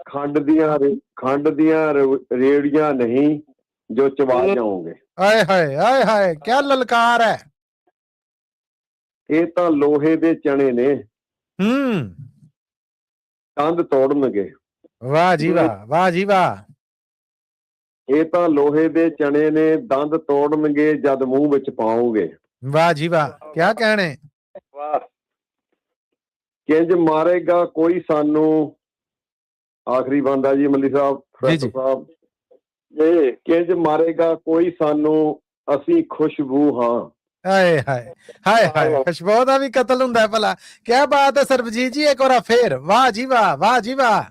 ਖੰਡ ਦੀਆਂ ਰੇੜੀਆਂ ਨਹੀਂ ਜੋ ਚਬਾ ਜਾਓਗੇ। ਆਏ ਹਾਏ, ਆਏ ਹਾਏ, ਕਿਆ ਲਲਕਾਰ ਹੈ। ਇਹ ਤਾਂ ਲੋਹੇ ਦੇ ਚਣੇ ਨੇ, ਕੰਧ ਤੋੜਨਗੇ। ਵਾਹ ਜੀ ਵਾਹ, ਵਾਹ ਜੀ ਵਾਹ। ਇਹ ਤਾਂ ਲੋਹੇ ਦੇ ਚਣੇ ਨੇ, ਦੰਦ ਤੋੜਨਗੇ ਜਦ ਮੂੰਹ ਵਿੱਚ ਪਾਓਗੇ। ਵਾਹ ਜੀ ਵਾਹ, ਕਿਆ ਕਹਿਣੇ। ਵਾਹ। ਕਿੰਜ ਮਾਰੇਗਾ ਕੋਈ ਸਾਨੂੰ, ਆਖਰੀ ਬੰਦਾ ਜੀ ਮੱਲੀ ਸਾਹਿਬ, ਪ੍ਰੋਫੈਸਰ ਸਾਹਿਬ, ਇਹ ਕਿੰਜ ਮਾਰੇਗਾ ਕੋਈ ਸਾਨੂੰ, ਅਸੀਂ ਖੁਸ਼ਬੂ ਹਾਂ। ਹਾਏ ਹਾਏ, ਹਾਏ ਹਾਏ, ਖੁਸ਼ਬੂ ਦਾ ਵੀ ਕਤਲ ਹੁੰਦਾ ਹੈ ਭਲਾ। ਕਿਆ ਬਾਤ ਹੈ ਸਰਬਜੀਤ ਜੀ, ਇੱਕ ਵਾਰ ਫੇਰ। ਵਾਹ ਜੀ ਵਾਹ, ਵਾਹ ਜੀ ਵਾਹ।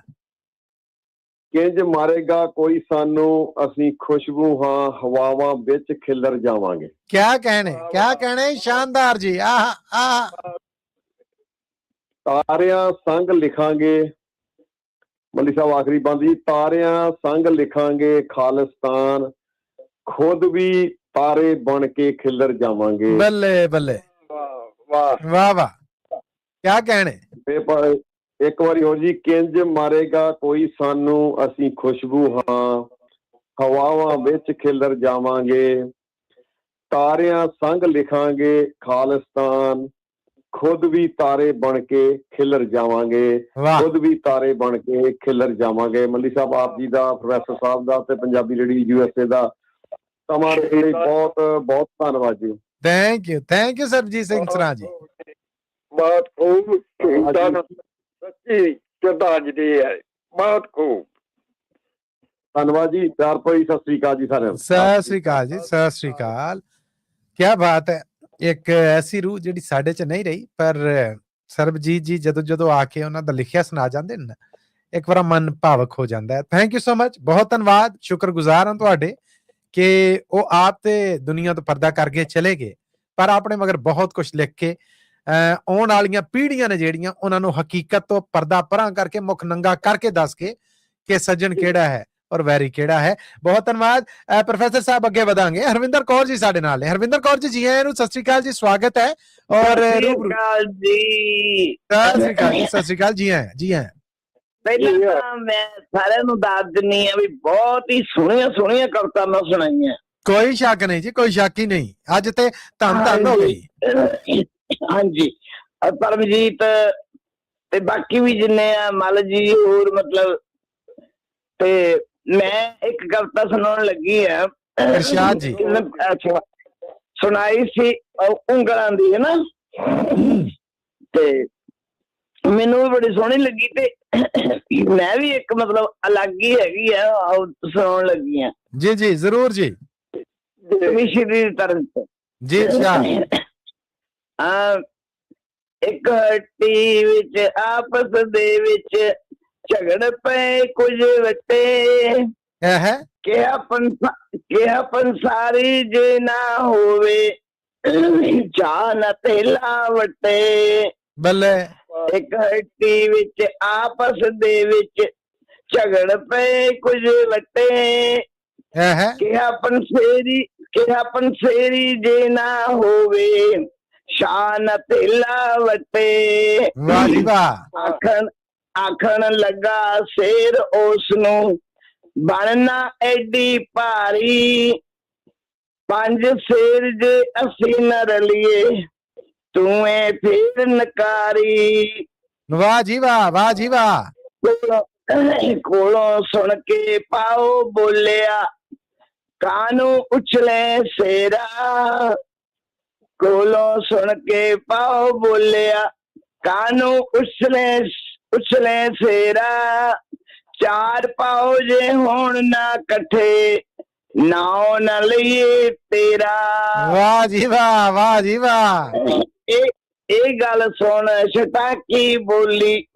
ਕਿੰਜ ਮਾਰੇਗਾ ਕੋਈ ਸਾਨੂੰ, ਅਸੀਂ ਖੁਸ਼ਬੂ ਹਾਂ, ਹਵਾਵਾਂ ਵਿੱਚ ਖਿਲਰ ਜਾਵਾਂਗੇ। ਕਿਆ ਕਹਿਣੇ, ਕਿਆ ਕਹਿਣੇ, ਸ਼ਾਨਦਾਰ ਜੀ। ਤਾਰਿਆਂ ਸੰਗ ਲਿਖਾਂਗੇ, ਮੱਲੀ ਸਾਹਿਬ ਆਖਰੀ ਬੰਦ ਜੀ। ਤਾਰਿਆਂ ਸੰਗ ਲਿਖਾਂਗੇ ਖਾਲਿਸਤਾਨ, ਖੁਦ ਵੀ ਤਾਰੇ ਬਣ ਕੇ ਖਿਲਰ ਜਾਵਾਂਗੇ। ਬੱਲੇ ਬੱਲੇ, ਵਾਹ ਵਾਹ ਵਾਹ, ਕਿਆ ਕਹਿਣੇ। ਇੱਕ ਵਾਰੀ ਹੋਰ ਜੀ। ਕਿੰਜ ਮਾਰੇਗਾ ਕੋਈ ਸਾਨੂੰ, ਅਸੀਂ ਖੁਸ਼ਬੂ ਹਾਂ, ਹਵਾਵਾਂ ਵਿੱਚ ਖਿਲਰ ਜਾਵਾਂਗੇ। ਤਾਰਿਆਂ ਸੰਗ ਲਿਖਾਂਗੇ ਖਾਲਿਸਤਾਨ, ਖੁਦ ਵੀ ਤਾਰੇ ਬਣ ਕੇ ਖਿਲਰ ਜਾਵਾਂਗੇ। ਖੁਦ ਵੀ ਤਾਰੇ ਬਣ ਕੇ ਖਿਲਰ ਜਾਵਾਂਗੇ। ਮੱਲੀ ਸਾਹਿਬ ਆਪ ਜੀ ਦਾ, ਪ੍ਰੋਫੈਸਰ ਸਾਹਿਬ ਦਾ ਤੇ ਪੰਜਾਬੀ ਰੇਡੀਓ USA ਦਾ ਤਮਾਮ ਲਈ ਬਹੁਤ ਬਹੁਤ ਧੰਨਵਾਦ ਜੀ। ਥੈਂਕ ਯੂ ਸਰਬਜੀਤ ਸਿੰਘ ਸਰਾਂ ਜੀ। ਬਹੁਤ ਖੂਬ, ਸੱਚੀ ਸ਼ਰਧਾਂਜਲੀ ਹੈ। ਬਹੁਤ ਖੂਬ ਧੰਨਵਾਦ ਜੀ। ਪਿਆਰ ਭਰੀ ਸਤਿ ਸ੍ਰੀ ਅਕਾਲ ਜੀ ਸਾਰਿਆਂ ਨੂੰ। ਸਤਿ ਸ੍ਰੀ ਅਕਾਲ ਜੀ, ਸਤਿ ਸ੍ਰੀ ਅਕਾਲ। ਕਿਆ ਬਾਤ ਹੈ। ਇੱਕ ਐਸੀ ਰੂਹ ਜਿਹੜੀ ਸਾਡੇ ਚ ਨਹੀਂ ਰਹੀ, ਪਰ ਸਰਬਜੀਤ ਜੀ ਜਦੋਂ ਜਦੋਂ ਆ ਕੇ ਉਹਨਾਂ ਦਾ ਲਿਖਿਆ ਸੁਣਾ ਜਾਂਦੇ ਨੇ, ਇੱਕ ਵਾਰ ਮਨ ਭਾਵਕ ਹੋ ਜਾਂਦਾ ਹੈ। ਥੈਂਕ ਯੂ ਸੋ ਮਚ, ਬਹੁਤ ਧੰਨਵਾਦ। ਸ਼ੁਕਰਗੁਜ਼ਾਰ ਹਾਂ ਤੁਹਾਡੇ ਕਿ ਉਹ ਆਪ ਤੇ ਦੁਨੀਆ ਤੋਂ ਪਰਦਾ ਕਰਕੇ ਚਲੇ ਗਏ, ਪਰ ਆਪਣੇ ਮਗਰ ਬਹੁਤ ਕੁਝ ਲਿਖ ਕੇ ਆਉਣ ਵਾਲੀਆਂ ਪੀੜ੍ਹੀਆਂ ਨੇ ਜਿਹੜੀਆਂ, ਉਹਨਾਂ ਨੂੰ ਹਕੀਕਤ ਤੋਂ ਪਰਦਾ ਪਰਾਂ ਕਰਕੇ, ਮੁੱਖ ਨੰਗਾ ਕਰਕੇ ਦੱਸ ਕੇ ਕਿ ਸੱਜਣ ਕਿਹੜਾ ਹੈ ਔਰ ਵੈਰੀ ਕਿਹੜਾ ਹੈ। ਬਹੁਤ ਧੰਨਵਾਦ। ਪ੍ਰੋਫੈਸਰ ਸਾਹਿਬ ਅੱਗੇ ਵਧਾਂਗੇ। ਹਰਵਿੰਦਰ ਕੌਰ ਜੀ ਸਾਡੇ ਨਾਲ ਨੇ। ਹਰਵਿੰਦਰ ਕੌਰ ਜੀ, ਜੀ ਆਇਆਂ ਨੂੰ, ਸਤਿ ਸ੍ਰੀ ਅਕਾਲ ਜੀ, ਸਵਾਗਤ ਹੈ। ਔਰ ਸਤਿ ਸ੍ਰੀ ਅਕਾਲ ਜੀ, ਸਤਿ ਸ੍ਰੀ ਅਕਾਲ, ਜੀ ਆਇਆਂ, ਜੀ ਆਇਆਂ। ਪਹਿਲਾਂ ਮੈਂ ਸਾਰਿਆਂ ਨੂੰ ਦੱਸ ਦਿੰਨੀ ਆ ਵੀ ਬਹੁਤ ਹੀ ਸੋਹਣੀਆਂ ਸੋਹਣੀਆਂ ਕਵਿਤਾਵਾਂ ਸੁਣਾਈਆਂ। ਕੋਈ ਸ਼ੱਕ ਨਹੀਂ ਜੀ, ਕੋਈ ਸ਼ੱਕ ਹੀ ਨਹੀਂ। ਅੱਜ ਤੇ ਧੰਨ ਹੋ ਗਈ। ਹਾਂਜੀ, ਪਰਮਜੀਤ ਤੇ ਬਾਕੀ ਵੀ ਜਿੰਨੇ ਆ ਮੱਲ ਜੀ ਹੋਰ ਮਤਲਬ, ਤੇ ਮੈਂ ਇੱਕ ਕਵਿਤਾ ਸੁਣਾਉਣ ਲੱਗੀ ਆ ਇਰਸ਼ਾਦ ਜੀ। ਅੱਛਾ, ਸੁਣਾਈ ਸੀ ਉਂਗਲਾਂ ਦੀ, ਹੈ ਨਾ, ਤੇ ਮੈਨੂੰ ਵੀ ਬੜੀ ਸੋਹਣੀ ਲੱਗੀ, ਤੇ ਮੈਂ ਵੀ ਇੱਕ ਮਤਲਬ ਅਲੱਗ ਹੀ ਹੈਗੀ ਆ ਸੁਣਾਉਣ ਲੱਗੀ ਆ। ਜੀ ਜੀ ਜ਼ਰੂਰ ਜੀ। ਮਿਸ਼ਰੀ ਦੀ ਤਰ੍ਹਾਂ ਜੀ ਇੱਕ ਹੱਟੀ ਵਿੱਚ ਆਪਸ ਦੇ ਵਿੱਚ ਝਗੜ ਪਏ ਕੁਝ ਵੱਟੇ, ਕਿਹਾ ਪੰਸਾਰੀ ਜੇ ਨਾ ਹੋਵੇ ਚਾਹ ਨਾ ਤੇਲਾ ਵੱਟੇ। ਬੱਲੇ। ਇੱਕ ਹੱਟੀ ਵਿੱਚ ਆਪਸ ਦੇ ਵਿੱਚ ਝਗੜ ਪਏ ਕੁਝ ਵੱਟੇ, ਕਿਹਾ ਪੰਸੇਰੀ ਜੇ ਨਾ ਹੋਵੇ ਸ਼ਾਨ ਤੇਲਾ ਵੱਟੇ। ਵਾਹ ਜੀ ਵਾਹ। ਆਖਣ ਲੱਗਾ ਸ਼ੇਰ ਉਸ ਨੂੰ ਬਣਨਾ ਐਡੀ ਭਾਰੀ, 5 ਸ਼ੇਰ ਜੇ ਅਸੀਂ ਨਾ ਰਲੀਏ ਤੂੰ ਏ ਫੇਰ ਨਕਾਰੀ। ਵਾਹ ਜੀ ਵਾਹ, ਵਾਹ ਜੀ ਵਾਹ। ਕੋਲੋਂ ਸੁਣ ਕੇ ਪਾਓ ਬੋਲਿਆ ਕਾਨੂੰ ਉਛਲੇ ਸ਼ੇਰਾ, ਕੋਲੋਂ ਸੁਣ ਕੇ ਪਾਓ ਬੋਲਿਆ ਕਾਨੂੰ ਉਛਲੇ ਸ਼ੇਰਾ, 4 ਪਾਓ ਜੇ ਹੋਣ ਨਾ ਇਕੱਠੇ ਨਾਉ ਨਾ ਲਈਏ ਤੇਰਾ। ਵਾਹ ਜੀ ਵਾਹ, ਵਾਹ ਜੀ ਵਾਹ। ਇਹ ਗੱਲ ਸੁਣ ਸ਼ਤਾਕੀ ਬੋਲੀ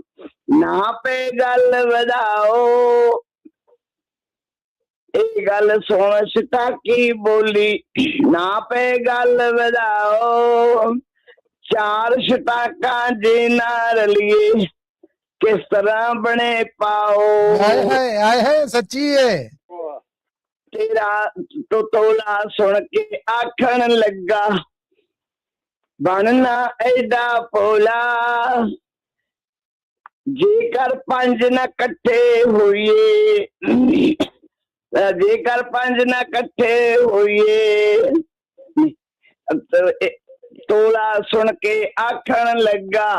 ਨਾ ਪੇ ਗੱਲ ਵਧਾਓ, ਇਹ ਗੱਲ ਸੁਣ ਸ਼ਤਾਕੀ ਬੋਲੀ ਨਾ ਪੇ ਗੱਲ ਵਧਾਓ, 4 ਸ਼ਤਾਕਾਂ ਜੇ ਨਾ ਰਲੀਏ ਕਿਸ ਤਰ੍ਹਾਂ ਬਣੇ ਪਾਓ। ਆਏ ਹੈ ਸੱਚੀ ਹੈ। ਤੇਰਾ ਤੋਲਾ ਸੁਣ ਕੇ ਆਖਣ ਲੱਗਾ ਬਣਨਾ ਐਡਾ ਭੋਲਾ, ਜੇਕਰ 5 ਨਾ ਇਕੱਠੇ ਹੋਈਏ, ਜੇਕਰ 5 ਨਾ ਇਕੱਠੇ ਹੋਈਏ। ਤੋਲਾ ਸੁਣ ਕੇ ਆਖਣ ਲੱਗਾ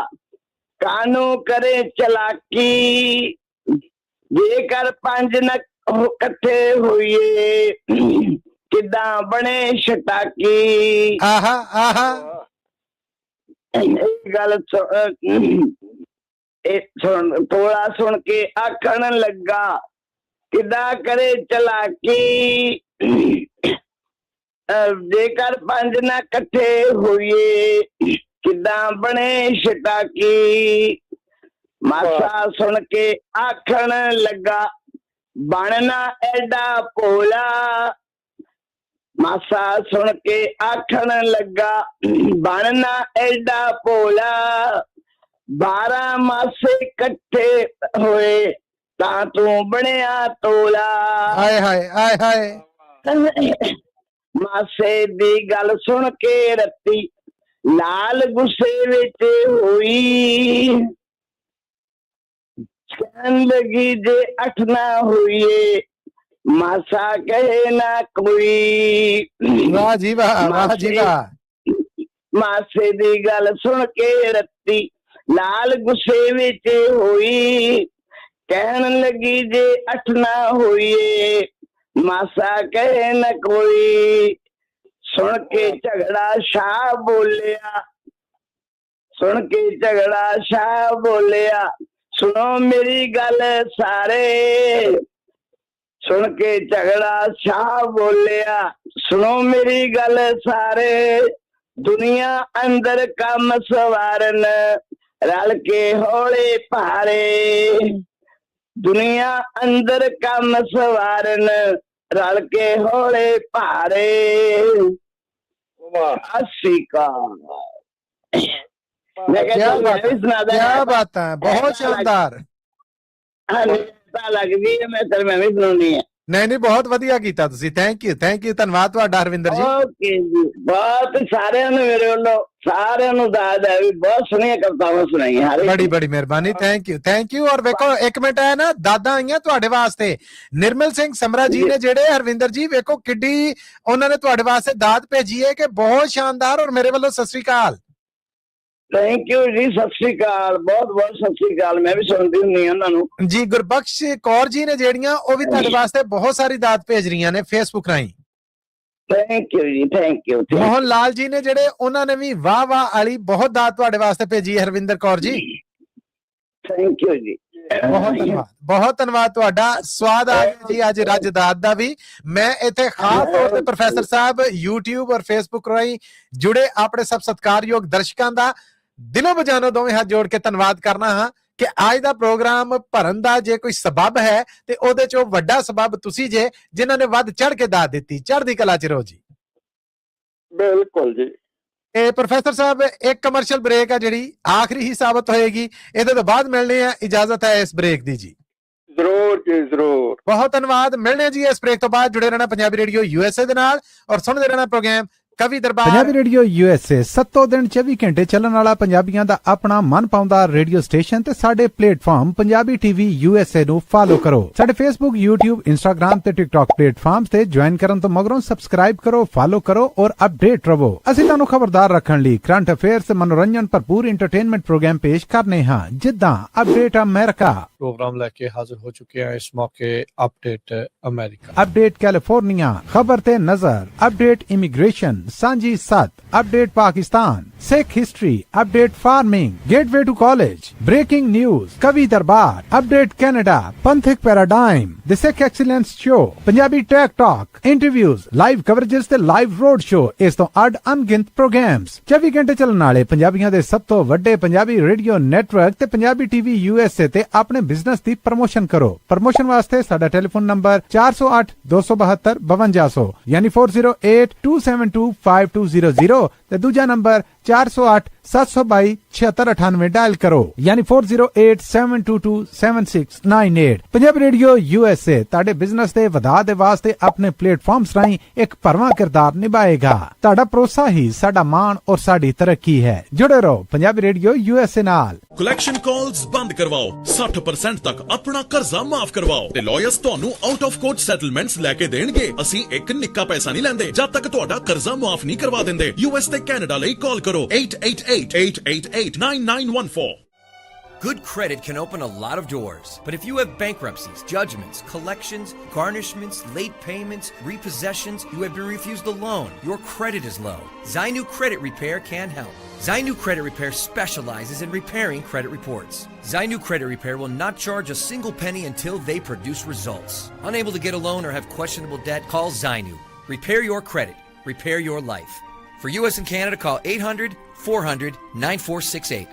ਕਾਨੂੰ ਕਰੇ ਚਲਾਕੀ, ਜੇਕਰ 5 ਨਾ ਇਕੱਠੇ ਹੋਈਏ ਕਿੱਦਾਂ ਬਣੇ ਸ਼ਤਾਕੀ। ਆਹਾ ਆਹਾ। ਇਹ ਗੱਲ ਤੋਲਾ ਸੁਣ ਕੇ ਆਖਣ ਲੱਗਾ ਕਿੱਦਾਂ ਕਰੇ ਚਲਾਕੀ, ਜੇਕਰ 5 ਨਾ ਇਕੱਠੇ ਹੋਈਏ ਕਿੱਦਾਂ ਬਣੇ ਸ਼ਤਾਕੀ। ਮਾਸਾ ਸੁਣ ਕੇ ਆਖਣ ਲੱਗਾ ਬਣਨਾ ਐਡਾ ਭੋਲਾ, ਮਾਸਾ ਸੁਣ ਕੇ ਆਖਣ ਲੱਗਾ ਬਣਨਾ ਐਡਾ ਭੋਲਾ, 12 ਮਾਸੇ ਇਕੱਠੇ ਹੋਏ ਤਾਂ ਤੂੰ ਬਣਿਆ ਤੋਲਾ। ਹਾਏ ਹਾਏ ਆਏ ਹਾਏ। ਮਾਸੇ ਦੀ ਗੱਲ ਸੁਣ ਕੇ ਰੱਤੀ ਲਾਲ ਗੁੱਸੇ ਵਿੱਚ ਹੋਈ, ਕਹਿਣ ਲੱਗੀ ਜੇ 8 ਨਾ ਹੋਈਏ ਮਾਸਾ ਕਹੇ ਨਾ ਕੋਈ। ਵਾਹ ਜੀ ਵਾਹ, ਵਾਹ ਜੀ ਵਾਹ। ਮਾਸੇ ਦੀ ਗੱਲ ਸੁਣ ਕੇ ਰੱਤੀ ਲਾਲ ਗੁੱਸੇ ਵਿੱਚ ਹੋਈ, ਕਹਿਣ ਲੱਗੀ ਜੇ 8 ਨਾ ਹੋਈਏ ਮਾਸਾ ਕਹੇ ਨਾ ਕੋਈ। ਸੁਣ ਕੇ ਝਗੜਾ ਸ਼ਾਹ ਬੋਲਿਆ, ਸੁਣ ਕੇ ਝਗੜਾ ਸ਼ਾਹ ਬੋਲਿਆ ਸੁਣੋ ਮੇਰੀ ਗੱਲ ਸਾਰੇ, ਸੁਣ ਕੇ ਝਗੜਾ ਸ਼ਾਹ ਬੋਲਿਆ ਸੁਣੋ ਮੇਰੀ ਗੱਲ ਸਾਰੇ, ਦੁਨੀਆ ਅੰਦਰ ਕੰਮ ਸਵਾਰਨ ਰਲ ਕੇ ਹੌਲੇ ਭਾਰੇ, ਦੁਨੀਆ ਅੰਦਰ ਕੰਮ ਸਵਾਰਨ ਰਲ ਕੇ ਹੌਲੇ ਭਾਰੇ। ਅੱਸੀ ਕਾ ਮੈਂ क्या बात है, बहुत शानदार। लगदी है, मैं भी सुनानी है। ਨਹੀਂ ਬਹੁਤ ਵਧੀਆ ਕੀਤਾ ਤੁਸੀਂ। ਥੈਂਕ ਯੂ ਧੰਨਵਾਦ ਤੁਹਾਡਾ ਹਰਵਿੰਦਰ ਜੀ। ਓਕੇ ਜੀ, ਬਹੁਤ ਸਾਰਿਆਂ ਨੂੰ ਮੇਰੇ ਵੱਲੋਂ ਸਾਰਿਆਂ ਨੂੰ ਦਾਦ ਹੈ ਵੀ ਬਹੁਤ ਸੋਹਣੀਆਂ ਕਵਿਤਾਵਾਂ ਸੁਣਾਈਆਂ। ਬੜੀ ਮਿਹਰਬਾਨੀ। Thank you. ਔਰ ਵੇਖੋ ਇੱਕ ਮਿੰਟ ਹੈ ਨਾ, ਦਾਦਾ ਆਈਆਂ ਤੁਹਾਡੇ ਵਾਸਤੇ। ਨਿਰਮਲ ਸਿੰਘ ਸਮਰਾ ਜੀ ਨੇ ਜਿਹੜੇ ਹਰਵਿੰਦਰ ਜੀ ਵੇਖੋ ਕਿੱਡੀ ਉਹਨਾਂ ਨੇ ਤੁਹਾਡੇ ਵਾਸਤੇ ਦਾਤ ਭੇਜੀ ਹੈ ਕਿ ਬਹੁਤ ਸ਼ਾਨਦਾਰ। ਔਰ ਮੇਰੇ ਵੱਲੋਂ ਸਤਿ ਸ੍ਰੀ ਅਕਾਲ। ਥੈਂਕ ਯੂ ਜੀ, ਸਤਿ ਸ੍ਰੀ ਅਕਾਲ, ਬਹੁਤ ਸਤਿ ਸ੍ਰੀ ਅਕਾਲ। ਮੈਂ ਵੀ ਸੁਣਦੀ ਹੁੰਦੀ ਹਾਂ ਉਹਨਾਂ ਨੂੰ ਜੀ। ਗੁਰਬਖਸ਼ ਕੌਰ ਜੀ ਨੇ ਜਿਹੜੀਆਂ ਉਹ ਵੀ ਤੁਹਾਡੇ ਵਾਸਤੇ ਬਹੁਤ ਸਾਰੀ ਦਾਤ ਭੇਜ ਰਹੀਆਂ ਨੇ ਫੇਸਬੁੱਕ ਰਾਹੀਂ। ਥੈਂਕ ਯੂ ਜੀ, ਥੈਂਕ ਯੂ। ਮੋਹਨ ਲਾਲ ਜੀ ਨੇ ਜਿਹੜੇ ਉਹਨਾਂ ਨੇ ਵੀ ਵਾਹ ਵਾਲੀ ਬਹੁਤ ਦਾਤ ਤੁਹਾਡੇ ਵਾਸਤੇ ਭੇਜੀ ਹੈ ਹਰਵਿੰਦਰ ਕੌਰ ਜੀ। ਥੈਂਕ ਯੂ ਜੀ, ਬਹੁਤ ਧੰਨਵਾਦ ਤੁਹਾਡਾ। ਸਵਾਦ ਆ ਗਿਆ ਜੀ ਅੱਜ ਰੱਜ ਦਾਤ ਦਾ ਵੀ। ਮੈਂ ਇੱਥੇ ਖਾਸ ਤੌਰ ਤੇ ਪ੍ਰੋਫੈਸਰ ਸਾਹਿਬ YouTube ਔਰ Facebook ਰਾਹੀਂ ਜੁੜੇ ਆਪਣੇ ਸਭ ਸਤਿਕਾਰਯੋਗ ਦਰਸ਼ਕਾਂ ਦਾ ਦਿਲੋਂ ਬਜਾਨੋ ਦੋਵੇਂ ਹੱਥ ਜੋੜ ਕੇ ਧੰਨਵਾਦ ਕਰਨਾ ਹਾਂ ਕਿ ਅੱਜ ਦਾ ਪ੍ਰੋਗਰਾਮ ਭਰਨ ਦਾ ਜੇ ਕੋਈ ਸਬਬ ਹੈ ਤੇ ਉਹਦੇ ਚੋਂ ਵੱਡਾ ਸਬਬ ਤੁਸੀਂ ਜੇ, ਜਿਨ੍ਹਾਂ ਨੇ ਵੱਧ ਚੜ ਕੇ ਦਾਤ ਦਿੱਤੀ। ਚੜ੍ਹਦੀ ਕਲਾ ਚ ਰਹੋ ਜੀ। ਬਿਲਕੁਲ ਜੀ। ਇਹ ਪ੍ਰੋਫੈਸਰ ਸਾਹਿਬ ਇੱਕ ਕਮਰਸ਼ੀਅਲ ਬ੍ਰੇਕ ਹੈ ਜਿਹੜੀ ਆਖਰੀ ਹੀ ਸਾਬਤ ਹੋਏਗੀ, ਇਹਦੇ ਤੋਂ ਬਾਅਦ ਮਿਲਣੇ ਆ। ਇਜਾਜ਼ਤ ਹੈ ਇਸ ਬ੍ਰੇਕ ਦੀ ਜੀ। ਜ਼ਰੂਰ ਜੀ ਜ਼ਰੂਰ। ਬਹੁਤ ਧੰਨਵਾਦ। ਮਿਲਣੇ ਜੀ ਇਸ ਬ੍ਰੇਕ ਤੋਂ ਬਾਅਦ। ਜੁੜੇ ਰਹਿਣਾ ਪੰਜਾਬੀ ਰੇਡੀਓ USA ਦੇ ਨਾਲ ਔਰ ਸੁਣਦੇ ਰਹਿਣਾ ਪ੍ਰੋਗਰਾਮ ਕਵੀ ਦਰਬਾਰ। ਪੰਜਾਬੀ ਰੇਡੀਓ USA 7 ਦਿਨ 24 ਘੰਟੇ ਚੱਲਣ ਵਾਲਾ ਪੰਜਾਬੀਆਂ ਦਾ ਆਪਣਾ ਮਨ ਪਾਉਂਦਾ ਰੇਡੀਓ ਸਟੇਸ਼ਨ ਤੇ ਸਾਡੇ ਪਲੇਟਫਾਰਮ ਪੰਜਾਬੀ TV USA ਨੂੰ ਫਾਲੋ ਕਰੋ। ਸਾਡੇ Facebook, YouTube, Instagram ਤੇ TikTok ਪਲੇਟਫਾਰਮਸ ਤੇ ਜੁਆਇਨ ਕਰਨ ਤੋਂ ਮਗਰੋਂ ਸਬਸਕ੍ਰਾਈਬ ਕਰੋ, ਫਾਲੋ ਕਰੋ ਔਰ ਅਪਡੇਟ ਰਹੋ। ਅਸੀਂ ਤੁਹਾਨੂੰ ਖਬਰਦਾਰ ਰੱਖਣ ਲਈ ਕਰੰਟ ਅਫੇਅਰਸ, ਮਨੋਰੰਜਨ ਭਰਪੂਰ ਇੰਟਰਟੇਨਮੈਂਟ ਪ੍ਰੋਗਰਾਮ ਪੇਸ਼ ਕਰਨੇ ਹਾਂ, ਜਿੱਦਾਂ ਅਪਡੇਟ ਅਮਰੀਕਾ प्रोग्राम लेके हाजिर हो चुके हैं इस मौके अपडेट अमेरिका, अपडेट कैलिफोर्निया, खबर ते नजर, अपडेट इमिग्रेशन, सांझी सत, update Pakistan, Sikh history, update farming, gateway to college, breaking news, कवि दरबार, अपडेट कनाडा, पंथिक paradigm, the Sikh excellence show, Punjabi tech talk, interviews, live coverages ते लाइव रोड शो, इस तो अड अनगिनत प्रोग्राम्स 24 घंटे चलने वाले पंजाबियों दे सब तो वड्डे पंजाबी रेडियो नेटवर्क ते पंजाबी TV USA ते अपने बिजनेस दी प्रमोशन करो। प्रमोशन वास्ते साडा टेलीफोन नंबर 408 272 5200 यानी 4082725200 ते दूजा नंबर 408 722 7698 डायल करो यानी 408 722 7698। पंजाबी रेडियो USA ताड़े बिजनेस दे वधा दे वास्ते अपने प्लेटफॉर्म्स राहीं एक भरवां किरदार निभाएगा। ताड़ा भरोसा ही साडा मान और साडी तरक्की है। जुड़े रहो पंजाबी रेडियो USA नाल। कलैक्शन कॉल्स बंद करवाओ, 60% तक अपना कर्जा माफ करवाओ ते लॉयर्स ਤੁਹਾਨੂੰ ਆਊਟ ਆਫ ਕੋਰਟ ਸੈਟਲਮੈਂਟਸ ਲੈ ਕੇ ਦੇਣਗੇ। ਅਸੀਂ ਇੱਕ ਨਿੱਕਾ ਪੈਸਾ ਨਹੀਂ ਲੈਂਦੇ ਜਦ ਤੱਕ ਤੁਹਾਡਾ ਕਰਜ਼ਾ ਮਾਫ ਨਹੀਂ ਕਰਵਾ ਦਿੰਦੇ। US ਤੇ ਕੈਨੇਡਾ ਲਈ ਕਾਲ ਕਰੋ 888-888-9914। Good credit can open a lot of doors, but if you have bankruptcies, judgments, collections, garnishments, late payments, repossessions, you have been refused a loan, your credit is low, Zainu Credit Repair can help. Zainu Credit Repair specializes in repairing credit reports. Zainu Credit Repair will not charge a single penny until they produce results. Unable to get a loan or have questionable debt? Call Zainu. Repair your credit. Repair your life. For US and Canada, call 800-400-9468.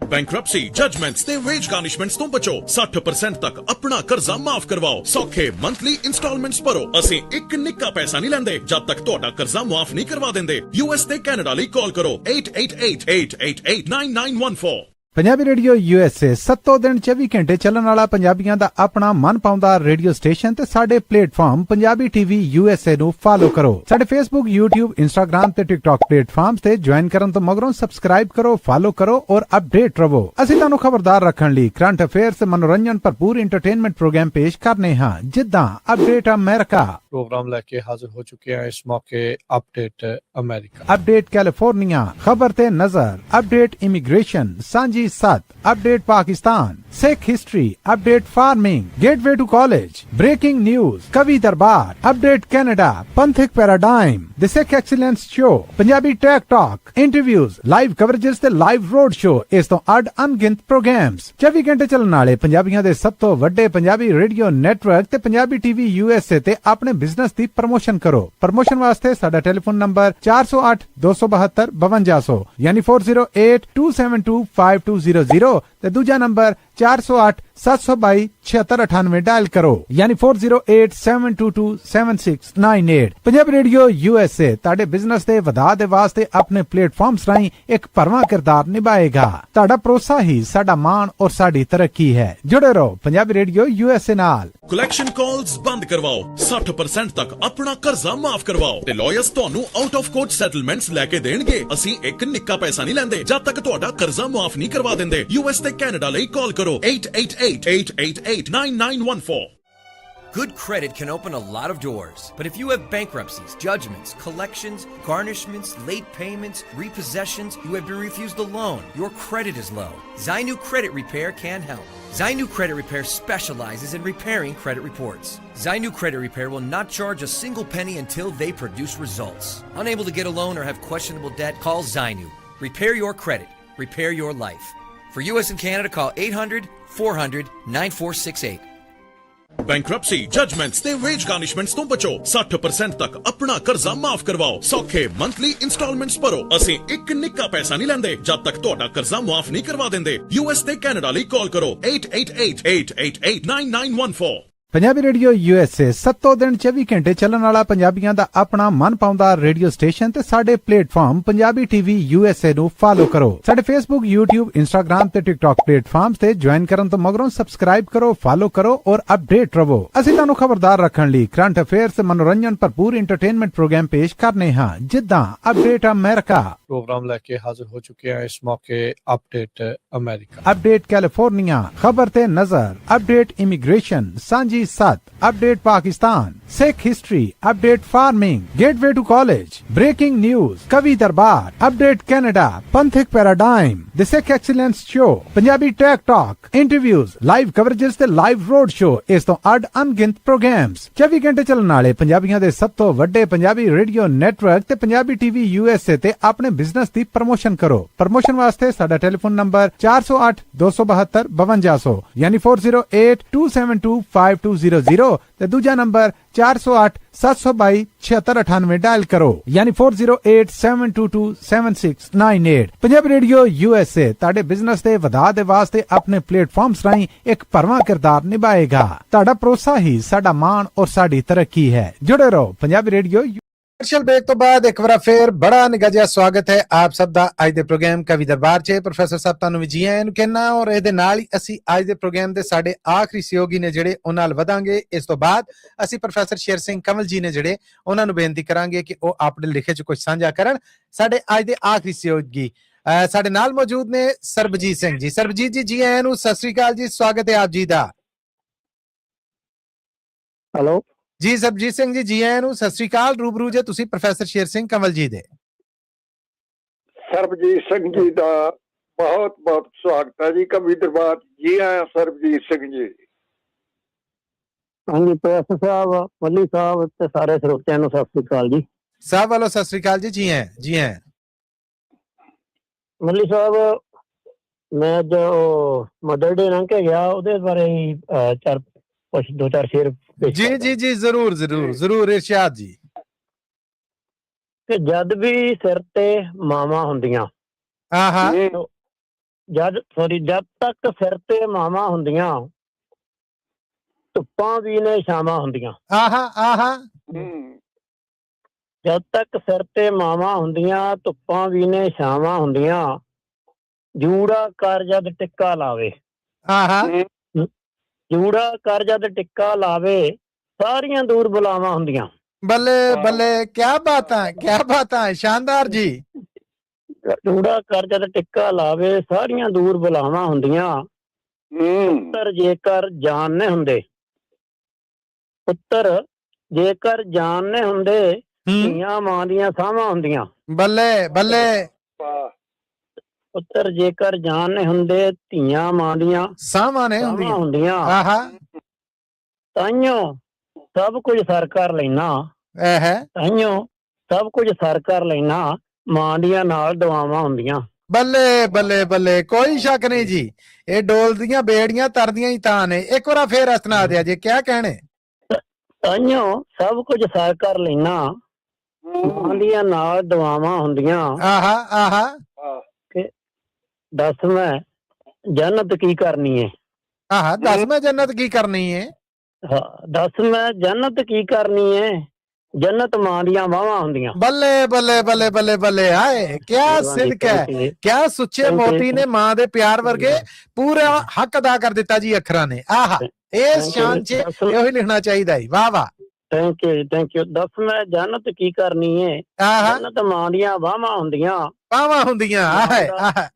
Bankruptcy, judgments ते wage garnishments तो बचो। 60% तक अपना कर्जा माफ करवाओ। सौखे monthly installments भरो। ਅਸੀਂ ਇੱਕ ਨਿੱਕਾ ਪੈਸਾ ਨਹੀਂ ਲੈਂਦੇ ਜਦ ਤੱਕ ਤੁਹਾਡਾ ਕਰਜ਼ਾ ਮਾਫ ਨਹੀਂ ਕਰਵਾ ਦਿੰਦੇ। US ਤੇ ਕੈਨੇਡਾ ਲਈ ਕਾਲ ਕਰੋ 888-888-9914। ਪੰਜਾਬੀ ਰੇਡੀਓ USA 7 ਦਿਨ 24 ਘੰਟੇ ਚੱਲਣ ਵਾਲਾ ਪੰਜਾਬੀਆਂ ਦਾ ਆਪਣਾ ਮਨ ਪਾਉਂਦਾ ਰੇਡੀਓ ਸਟੇਸ਼ਨ ਤੇ ਸਾਡੇ ਪਲੇਟਫਾਰਮ ਪੰਜਾਬੀ TV USA ਨੂੰ ਫਾਲੋ ਕਰੋ। ਸਾਡੇ Facebook, YouTube, Instagram ਤੇ TikTok ਪਲੇਟਫਾਰਮਸ ਤੇ ਜੁਆਇਨ ਕਰਨ ਤੋਂ ਮਗਰੋਂ ਸਬਸਕ੍ਰਾਈਬ ਕਰੋ, ਫਾਲੋ ਕਰੋ ਔਰ ਅਪਡੇਟ ਰਹੋ। ਅਸੀਂ ਤੁਹਾਨੂੰ ਖਬਰਦਾਰ ਰੱਖਣ ਲਈ ਕਰੰਟ ਅਫੇਅਰਸ, ਮਨੋਰੰਜਨ ਭਰਪੂਰ ਇੰਟਰਟੇਨਮੈਂਟ ਪ੍ਰੋਗਰਾਮ ਪੇਸ਼ ਕਰਨੇ ਹਾਂ, ਜਿੱਦਾਂ ਅਪਡੇਟ ਅਮਰੀਕਾ। प्रोग्राम लेके हाजिर हो चुके हैं इस मौके अपडेट अमेरिका, अपडेट कैलिफोर्निया, खबर ते नजर, अपडेट इमिग्रेशन, सांझी सत, update Pakistan, Sikh history, update farming, gateway to college, breaking news, कवि दरबार, अपडेट कनाडा, पंथिक paradigm, the Sikh excellence show, Punjabi tech talk, interviews, live coverages ते लाइव रोड शो, इस तो अड अनगिनत प्रोग्राम्स 24 घंटे चलने वाले पंजाबियों दे सब तो वड्डे पंजाबी रेडियो नेटवर्क ते पंजाबी TV USA ते अपने बिजनेस दी प्रमोशन करो। प्रमोशन वास्ते साडा टेलीफोन नंबर 408 272 5200 यानी 408 272 5200 ते दूजा नंबर 408-722-7698 डायल करो, यानी 4087227698। पंजाबी रेडियो USA ਤੁਹਾਡੇ ਬਿਜ਼ਨਸ ਦੇ ਵਧਾ ਦੇ ਵਾਸਤੇ ਆਪਣੇ ਪਲੇਟਫਾਰਮਸ ਰਾਹੀਂ ਇੱਕ ਭਰਵਾਂ ਕਿਰਦਾਰ ਨਿਭਾਏਗਾ। ਤੁਹਾਡਾ ਭਰੋਸਾ ਹੀ ਸਾਡਾ ਮਾਣ ਔਰ ਸਾਡੀ ਤਰੱਕੀ ਹੈ। ਜੁੜੇ ਰਹੋ ਪੰਜਾਬੀ ਰੇਡੀਓ USA ਨਾਲ। ਕਲੈਕਸ਼ਨ ਕਾਲਸ ਬੰਦ ਕਰਵਾਓ, 60% ਤੱਕ ਆਪਣਾ ਕਰਜ਼ਾ ਮਾਫ ਕਰਵਾਓ ਤੇ ਲਾਇਰਸ ਤੁਹਾਨੂੰ ਆਊਟ ਆਫ ਕੋਰਟ ਸੈਟਲਮੈਂਟਸ ਲੈ ਕੇ ਦੇਣਗੇ। ਅਸੀਂ ਇੱਕ ਨਿੱਕਾ ਪੈਸਾ ਨਹੀਂ ਲੈਂਦੇ ਜਦ ਤੱਕ ਤੁਹਾਡਾ ਕਰਜ਼ਾ ਮਾਫ ਨਹੀਂ ਕਰਵਾ ਦਿੰਦੇ। US ਤੇ ਕੈਨੇਡਾ ਲਈ ਕਾਲ ਕਰੋ 888-888-9914। Good credit can open a lot of doors, but if you have bankruptcies, judgments, collections, garnishments, late payments, repossessions, you have been refused a loan, your credit is low, Zainu Credit Repair can help. Zainu Credit Repair specializes in repairing credit reports. Zainu Credit Repair will not charge a single penny until they produce results. Unable to get a loan or have questionable debt? Call Zainu. Repair your credit. Repair your life. For US and Canada, call 800-400-9468. Bankruptcy, judgements ਤੇ veg ਗਾਰਨਿਸ਼ਮੈਂਟਸ ਤੋਂ ਬਚੋ। 60% ਤੱਕ ਆਪਣਾ ਕਰਜ਼ਾ ਮਾਫ ਕਰਵਾਓ। ਸੌਖੇ monthly instalments ਭਰੋ। ਅਸੀਂ ਇੱਕ ਨਿੱਕਾ ਪੈਸਾ ਨਹੀਂ ਲੈਂਦੇ ਜਦ ਤੱਕ ਤੁਹਾਡਾ ਕਰਜ਼ਾ ਮਾਫ ਨਹੀਂ ਕਰਵਾ ਦਿੰਦੇ। US ਤੇ ਕੈਨੇਡਾ ਲਈ ਕਾਲ ਕਰੋ 888-888-9914। ਪੰਜਾਬੀ ਰੇਡੀਓ USA 7 ਦਿਨ 24 ਘੰਟੇ ਚੱਲਣ ਵਾਲਾ ਪੰਜਾਬੀਆਂ ਦਾ ਆਪਣਾ ਮਨਪਾਉਂਦਾ ਰੇਡੀਓ ਸਟੇਸ਼ਨ ਤੇ ਸਾਡੇ ਪਲੇਟਫਾਰਮ ਪੰਜਾਬੀ TV USA ਨੂੰ ਫਾਲੋ ਕਰੋ। ਸਾਡੇ Facebook, YouTube, Instagram ਤੇ TikTok ਪਲੇਟਫਾਰਮਸ ਤੇ ਜੁਆਇਨ ਕਰਨ ਤੋਂ ਮਗਰੋਂ ਸਬਸਕ੍ਰਾਈਬ ਕਰੋ, ਫਾਲੋ ਕਰੋ ਔਰ ਅਪਡੇਟ ਰਹੋ। ਅਸੀਂ ਤੁਹਾਨੂੰ ਖਬਰਦਾਰ ਰੱਖਣ ਲਈ ਕਰੰਟ ਅਫੇਅਰਸ ਤੇ ਮਨੋਰੰਜਨ ਭਰਪੂਰ ਐਂਟਰਟੇਨਮੈਂਟ ਪ੍ਰੋਗਰਾਮ ਪੇਸ਼ ਕਰਨੇ ਹਾਂ, ਜਿੱਦਾਂ ਅਪਡੇਟ ਅਮਰੀਕਾ प्रोग्राम लेके हाजिर हो चुके हैं इस मौके अपडेट अमेरिका, अपडेट कैलिफोर्निया, खबर ते नजर, अपडेट इमिग्रेशन, सांझी सत, update Pakistan, Sikh history, update farming, gateway to college, breaking news, कवि दरबार, अपडेट कनाडा, पंथिक paradigm, the Sikh excellence show, Punjabi tech talk, interviews, live coverages ते लाइव रोड शो, इस तो अड अनगिनत प्रोग्राम्स 24 घंटे चलने वाले पंजाबियों के सब तो वड्डे पंजाबी रेडियो नेटवर्क ते पंजाबी TV USA ते अपने बिजनेस की प्रमोशन करो। प्रमोशन वास्ते साडा टेलीफोन नंबर 408-272-5200 यानी 4082725200 ते दूजा नंबर 408-722-7698 डायल करो, यानी 4087227698। पंजाबी रेडियो USA ਤੁਹਾਡੇ ਬਿਜ਼ਨਸ ਦੇ ਵਧਾ ਦੇ ਵਾਸਤੇ ਆਪਣੇ ਪਲੇਟਫਾਰਮਸ ਰਾਹੀਂ ਇੱਕ ਭਰਵਾਂ ਕਿਰਦਾਰ ਨਿਭਾਏਗਾ। ਤੁਹਾਡਾ ਭਰੋਸਾ ਹੀ ਸਾਡਾ ਮਾਣ ਔਰ ਸਾਡੀ ਤਰੱਕੀ ਹੈ। ਜੁੜੇ ਰਹੋ ਪੰਜਾਬੀ ਰੇਡੀਓ। ਕਮਰਸ਼ੀਅਲ ਬ੍ਰੇਕ ਤੋਂ ਬਾਅਦ ਇੱਕ ਵਾਰ ਫੇਰ ਬੜਾ ਨਿੱਘਾ ਜਿਹਾ ਸਵਾਗਤ ਹੈ ਆਪ ਸਭ ਦਾ ਅੱਜ ਦੇ ਪ੍ਰੋਗਰਾਮ ਕਵੀ ਦਰਬਾਰ 'ਚ। ਪ੍ਰੋਫੈਸਰ ਸਾਹਿਬ ਤੁਹਾਨੂੰ ਵੀ ਜੀ ਆਇਆਂ ਨੂੰ ਕਹਿਣਾ, ਔਰ ਇਹਦੇ ਨਾਲ ਹੀ ਅਸੀਂ ਅੱਜ ਦੇ ਪ੍ਰੋਗਰਾਮ ਦੇ ਸਾਡੇ ਆਖਰੀ ਸਹਿਯੋਗੀ ਨੇ ਜਿਹੜੇ ਉਹਨਾਂ ਨਾਲ ਵਧਾਂਗੇ। ਇਸ ਤੋਂ ਬਾਅਦ ਅਸੀਂ ਪ੍ਰੋਫੈਸਰ ਸ਼ੇਰ ਸਿੰਘ ਕੰਵਲ ਜੀ ਨੇ ਜਿਹੜੇ ਉਹਨਾਂ ਨੂੰ ਬੇਨਤੀ ਕਰਾਂਗੇ ਕਿ ਉਹ ਆਪਣੇ ਲਿਖੇ 'ਚ ਕੁਝ ਸਾਂਝਾ ਕਰਨ। ਸਾਡੇ ਅੱਜ ਦੇ ਆਖਰੀ ਸਹਿਯੋਗੀ ਸਾਡੇ ਨਾਲ ਮੌਜੂਦ ਨੇ ਸਰਬਜੀਤ ਸਿੰਘ ਜੀ। ਸਰਬਜੀਤ ਜੀ ਜੀ ਆਇਆਂ ਨੂੰ, ਸਤਿ ਸ੍ਰੀ ਅਕਾਲ ਜੀ, ਸਵਾਗਤ ਹੈ ਆਪ ਜੀ ਦਾ। ਹੈਲੋ ਜੀ ਸਰਬਜੀਤ ਸਿੰਘ ਜੀ ਜੀ ਆਇਆਂ ਨੂੰ, ਸਤਿ ਸ੍ਰੀ ਅਕਾਲ। ਰੂਬਰੂ ਜੇ ਤੁਸੀਂ ਪ੍ਰੋਫੈਸਰ ਸ਼ੇਰ ਸਿੰਘ ਕੰਵਲ ਜੀ ਦੇ। ਸਰਬਜੀਤ ਸਿੰਘ ਜੀ ਦਾ ਬਹੁਤ ਬਹੁਤ ਸਵਾਗਤ ਹੈ ਜੀ ਕਵੀ ਦਰਬਾਰ। ਜੀ ਆਇਆਂ ਸਰਬਜੀਤ ਸਿੰਘ ਜੀ। ਹਾਂਜੀ ਪ੍ਰੋਫੈਸਰ ਸਾਹਿਬ, ਮੱਲੀ ਸਾਹਿਬ ਤੇ ਸਾਰੇ ਸਰੋਤਿਆਂ ਨੂੰ ਸਤਿ ਸ੍ਰੀ ਅਕਾਲ ਜੀ। ਸਾਹਿਬ ਵੱਲੋਂ ਸਤਿ ਸ੍ਰੀ ਅਕਾਲ ਜੀ। ਜੀ ਹੈ ਜੀ ਹੈ। ਮੱਲੀ ਸਾਹਿਬ, ਮੈਂ ਜੋ ਮਦਰ ਡੇ ਲੰਘ ਕੇ ਗਿਆ ਉਹਦੇ ਬਾਰੇ ਦੋ ਚਾਰ ਸ਼ੇਰ। ਜੀ ਜੀ ਜੀ ਜ਼ਰੂਰ ਜ਼ਰੂਰ ਜ਼ਰੂਰ ਇਰਸ਼ਾਦ ਜੀ। ਕਿ ਜਦ ਵੀ ਸਿਰ ਤੇ ਮਾਵਾਂ ਹੁੰਦੀਆਂ, ਜਦ ਤੱਕ ਸਿਰ ਤੇ ਮਾਵਾਂ ਹੁੰਦੀਆਂ ਧੁੱਪਾਂ ਵੀ ਨੇ ਛਾਵਾਂ ਹੁੰਦੀਆਂ। ਜਦ ਤੱਕ ਸਿਰ ਤੇ ਮਾਵਾਂ ਹੁੰਦੀਆਂ ਧੁੱਪਾਂ ਵੀ ਨੇ ਛਾਵਾਂ ਹੁੰਦੀਆਂ, ਜੂੜਾ ਕਰ ਜਦ ਟਿੱਕਾ ਲਾਵੇ, ਜੂੜਾ ਕਰ ਜਦ ਟਿੱਕਾ ਲਾਵੇ, ਸਾਰੀਆਂ ਦੂਰ ਬੁਲਾਵਾਂ ਹੁੰਦੀਆਂ। ਬੱਲੇ ਬੱਲੇ, ਕਿਆ ਬਾਤਾਂ ਕਿਆ ਬਾਤਾਂ, ਸ਼ਾਨਦਾਰ ਜੀ। ਜੂੜਾ ਕਰ ਜਦ ਟਿੱਕਾ ਲਾਵੇ, ਸਾਰੀਆਂ ਦੂਰ ਬੁਲਾਵਾਂ ਹੁੰਦੀਆਂ। ਪੁੱਤਰ ਜੇਕਰ ਜਾਣਨੇ ਹੁੰਦੇ, ਪੁੱਤਰ ਜੇਕਰ ਜਾਣਨੇ ਹੁੰਦੇ, ਧੀਆਂ ਮਾਂ ਦੀਆਂ ਸਾਵਾਂ ਹੁੰਦੀਆਂ। ਬੱਲੇ ਬੱਲੇ। ਪੁੱਤਰ ਜੇਕਰ ਜਾਣਨੇ ਹੁੰਦੇ, ਧੀਆਂ ਮਾਂ ਦੀਆਂ ਸਾਵਾਂ ਨੇ ਹੁੰਦੀਆਂ। ਤਾਈਓ ਸਭ ਕੁਝ ਸਰ ਕਰ ਲੈਣਾ, ਤਾਈਓ ਸਭ ਕੁਝ ਸਰ ਕਰ ਲੈਣਾ, ਮਾਂ ਦੀਆਂ ਨਾਲ ਦੁਆਵਾਂ ਹੁੰਦੀਆਂ। ਬੱਲੇ ਬੱਲੇ ਬੱਲੇ, ਕੋਈ ਸ਼ੱਕ ਨਹੀਂ ਜੀ, ਇਹ ਡੋਲਦੀਆਂ ਬੇੜੀਆਂ ਤਰਦੀਆਂ ਹੀ ਤਾਂ ਨੇ। ਇੱਕ ਵਾਰ ਫੇਰ ਅਸਨਾ ਦਿਆ ਜੇ, ਕਿਆ ਕਹਿਣੇ? ਤਾਈਓ ਸਭ ਕੁਝ ਸਰ ਕਰ ਲੈਣਾ, ਮਾਂ ਦੀਆਂ ਨਾਲ ਦੁਆਵਾਂ ਹੁੰਦੀਆਂ। ਦੱਸ ਮੈਂ ਜੰਨਤ ਕੀ ਕਰਨੀ ਹੈ, हाँ, 10 में जन्नत की करनी है। हाँ, 10 में जन्नत की करनी है, जन्नत मां दियां बावां हुंदियां। बल्ले बल्ले बल्ले बल्ले बल्ले, हाय क्या सिदक है, क्या सुच्चे मोती ने मां दे प्यार वर्गे पूरा हक अदा कर दिता जी अखरां ने। आहा, इस शान च यही लिखना चाहिए। वाह वाह, थैंक यू थैंक यू। 10 में जन्नत की करनी है, जन्नत मां दियां बावां हुंदियां। बावां हुंदियां, हाय हाय।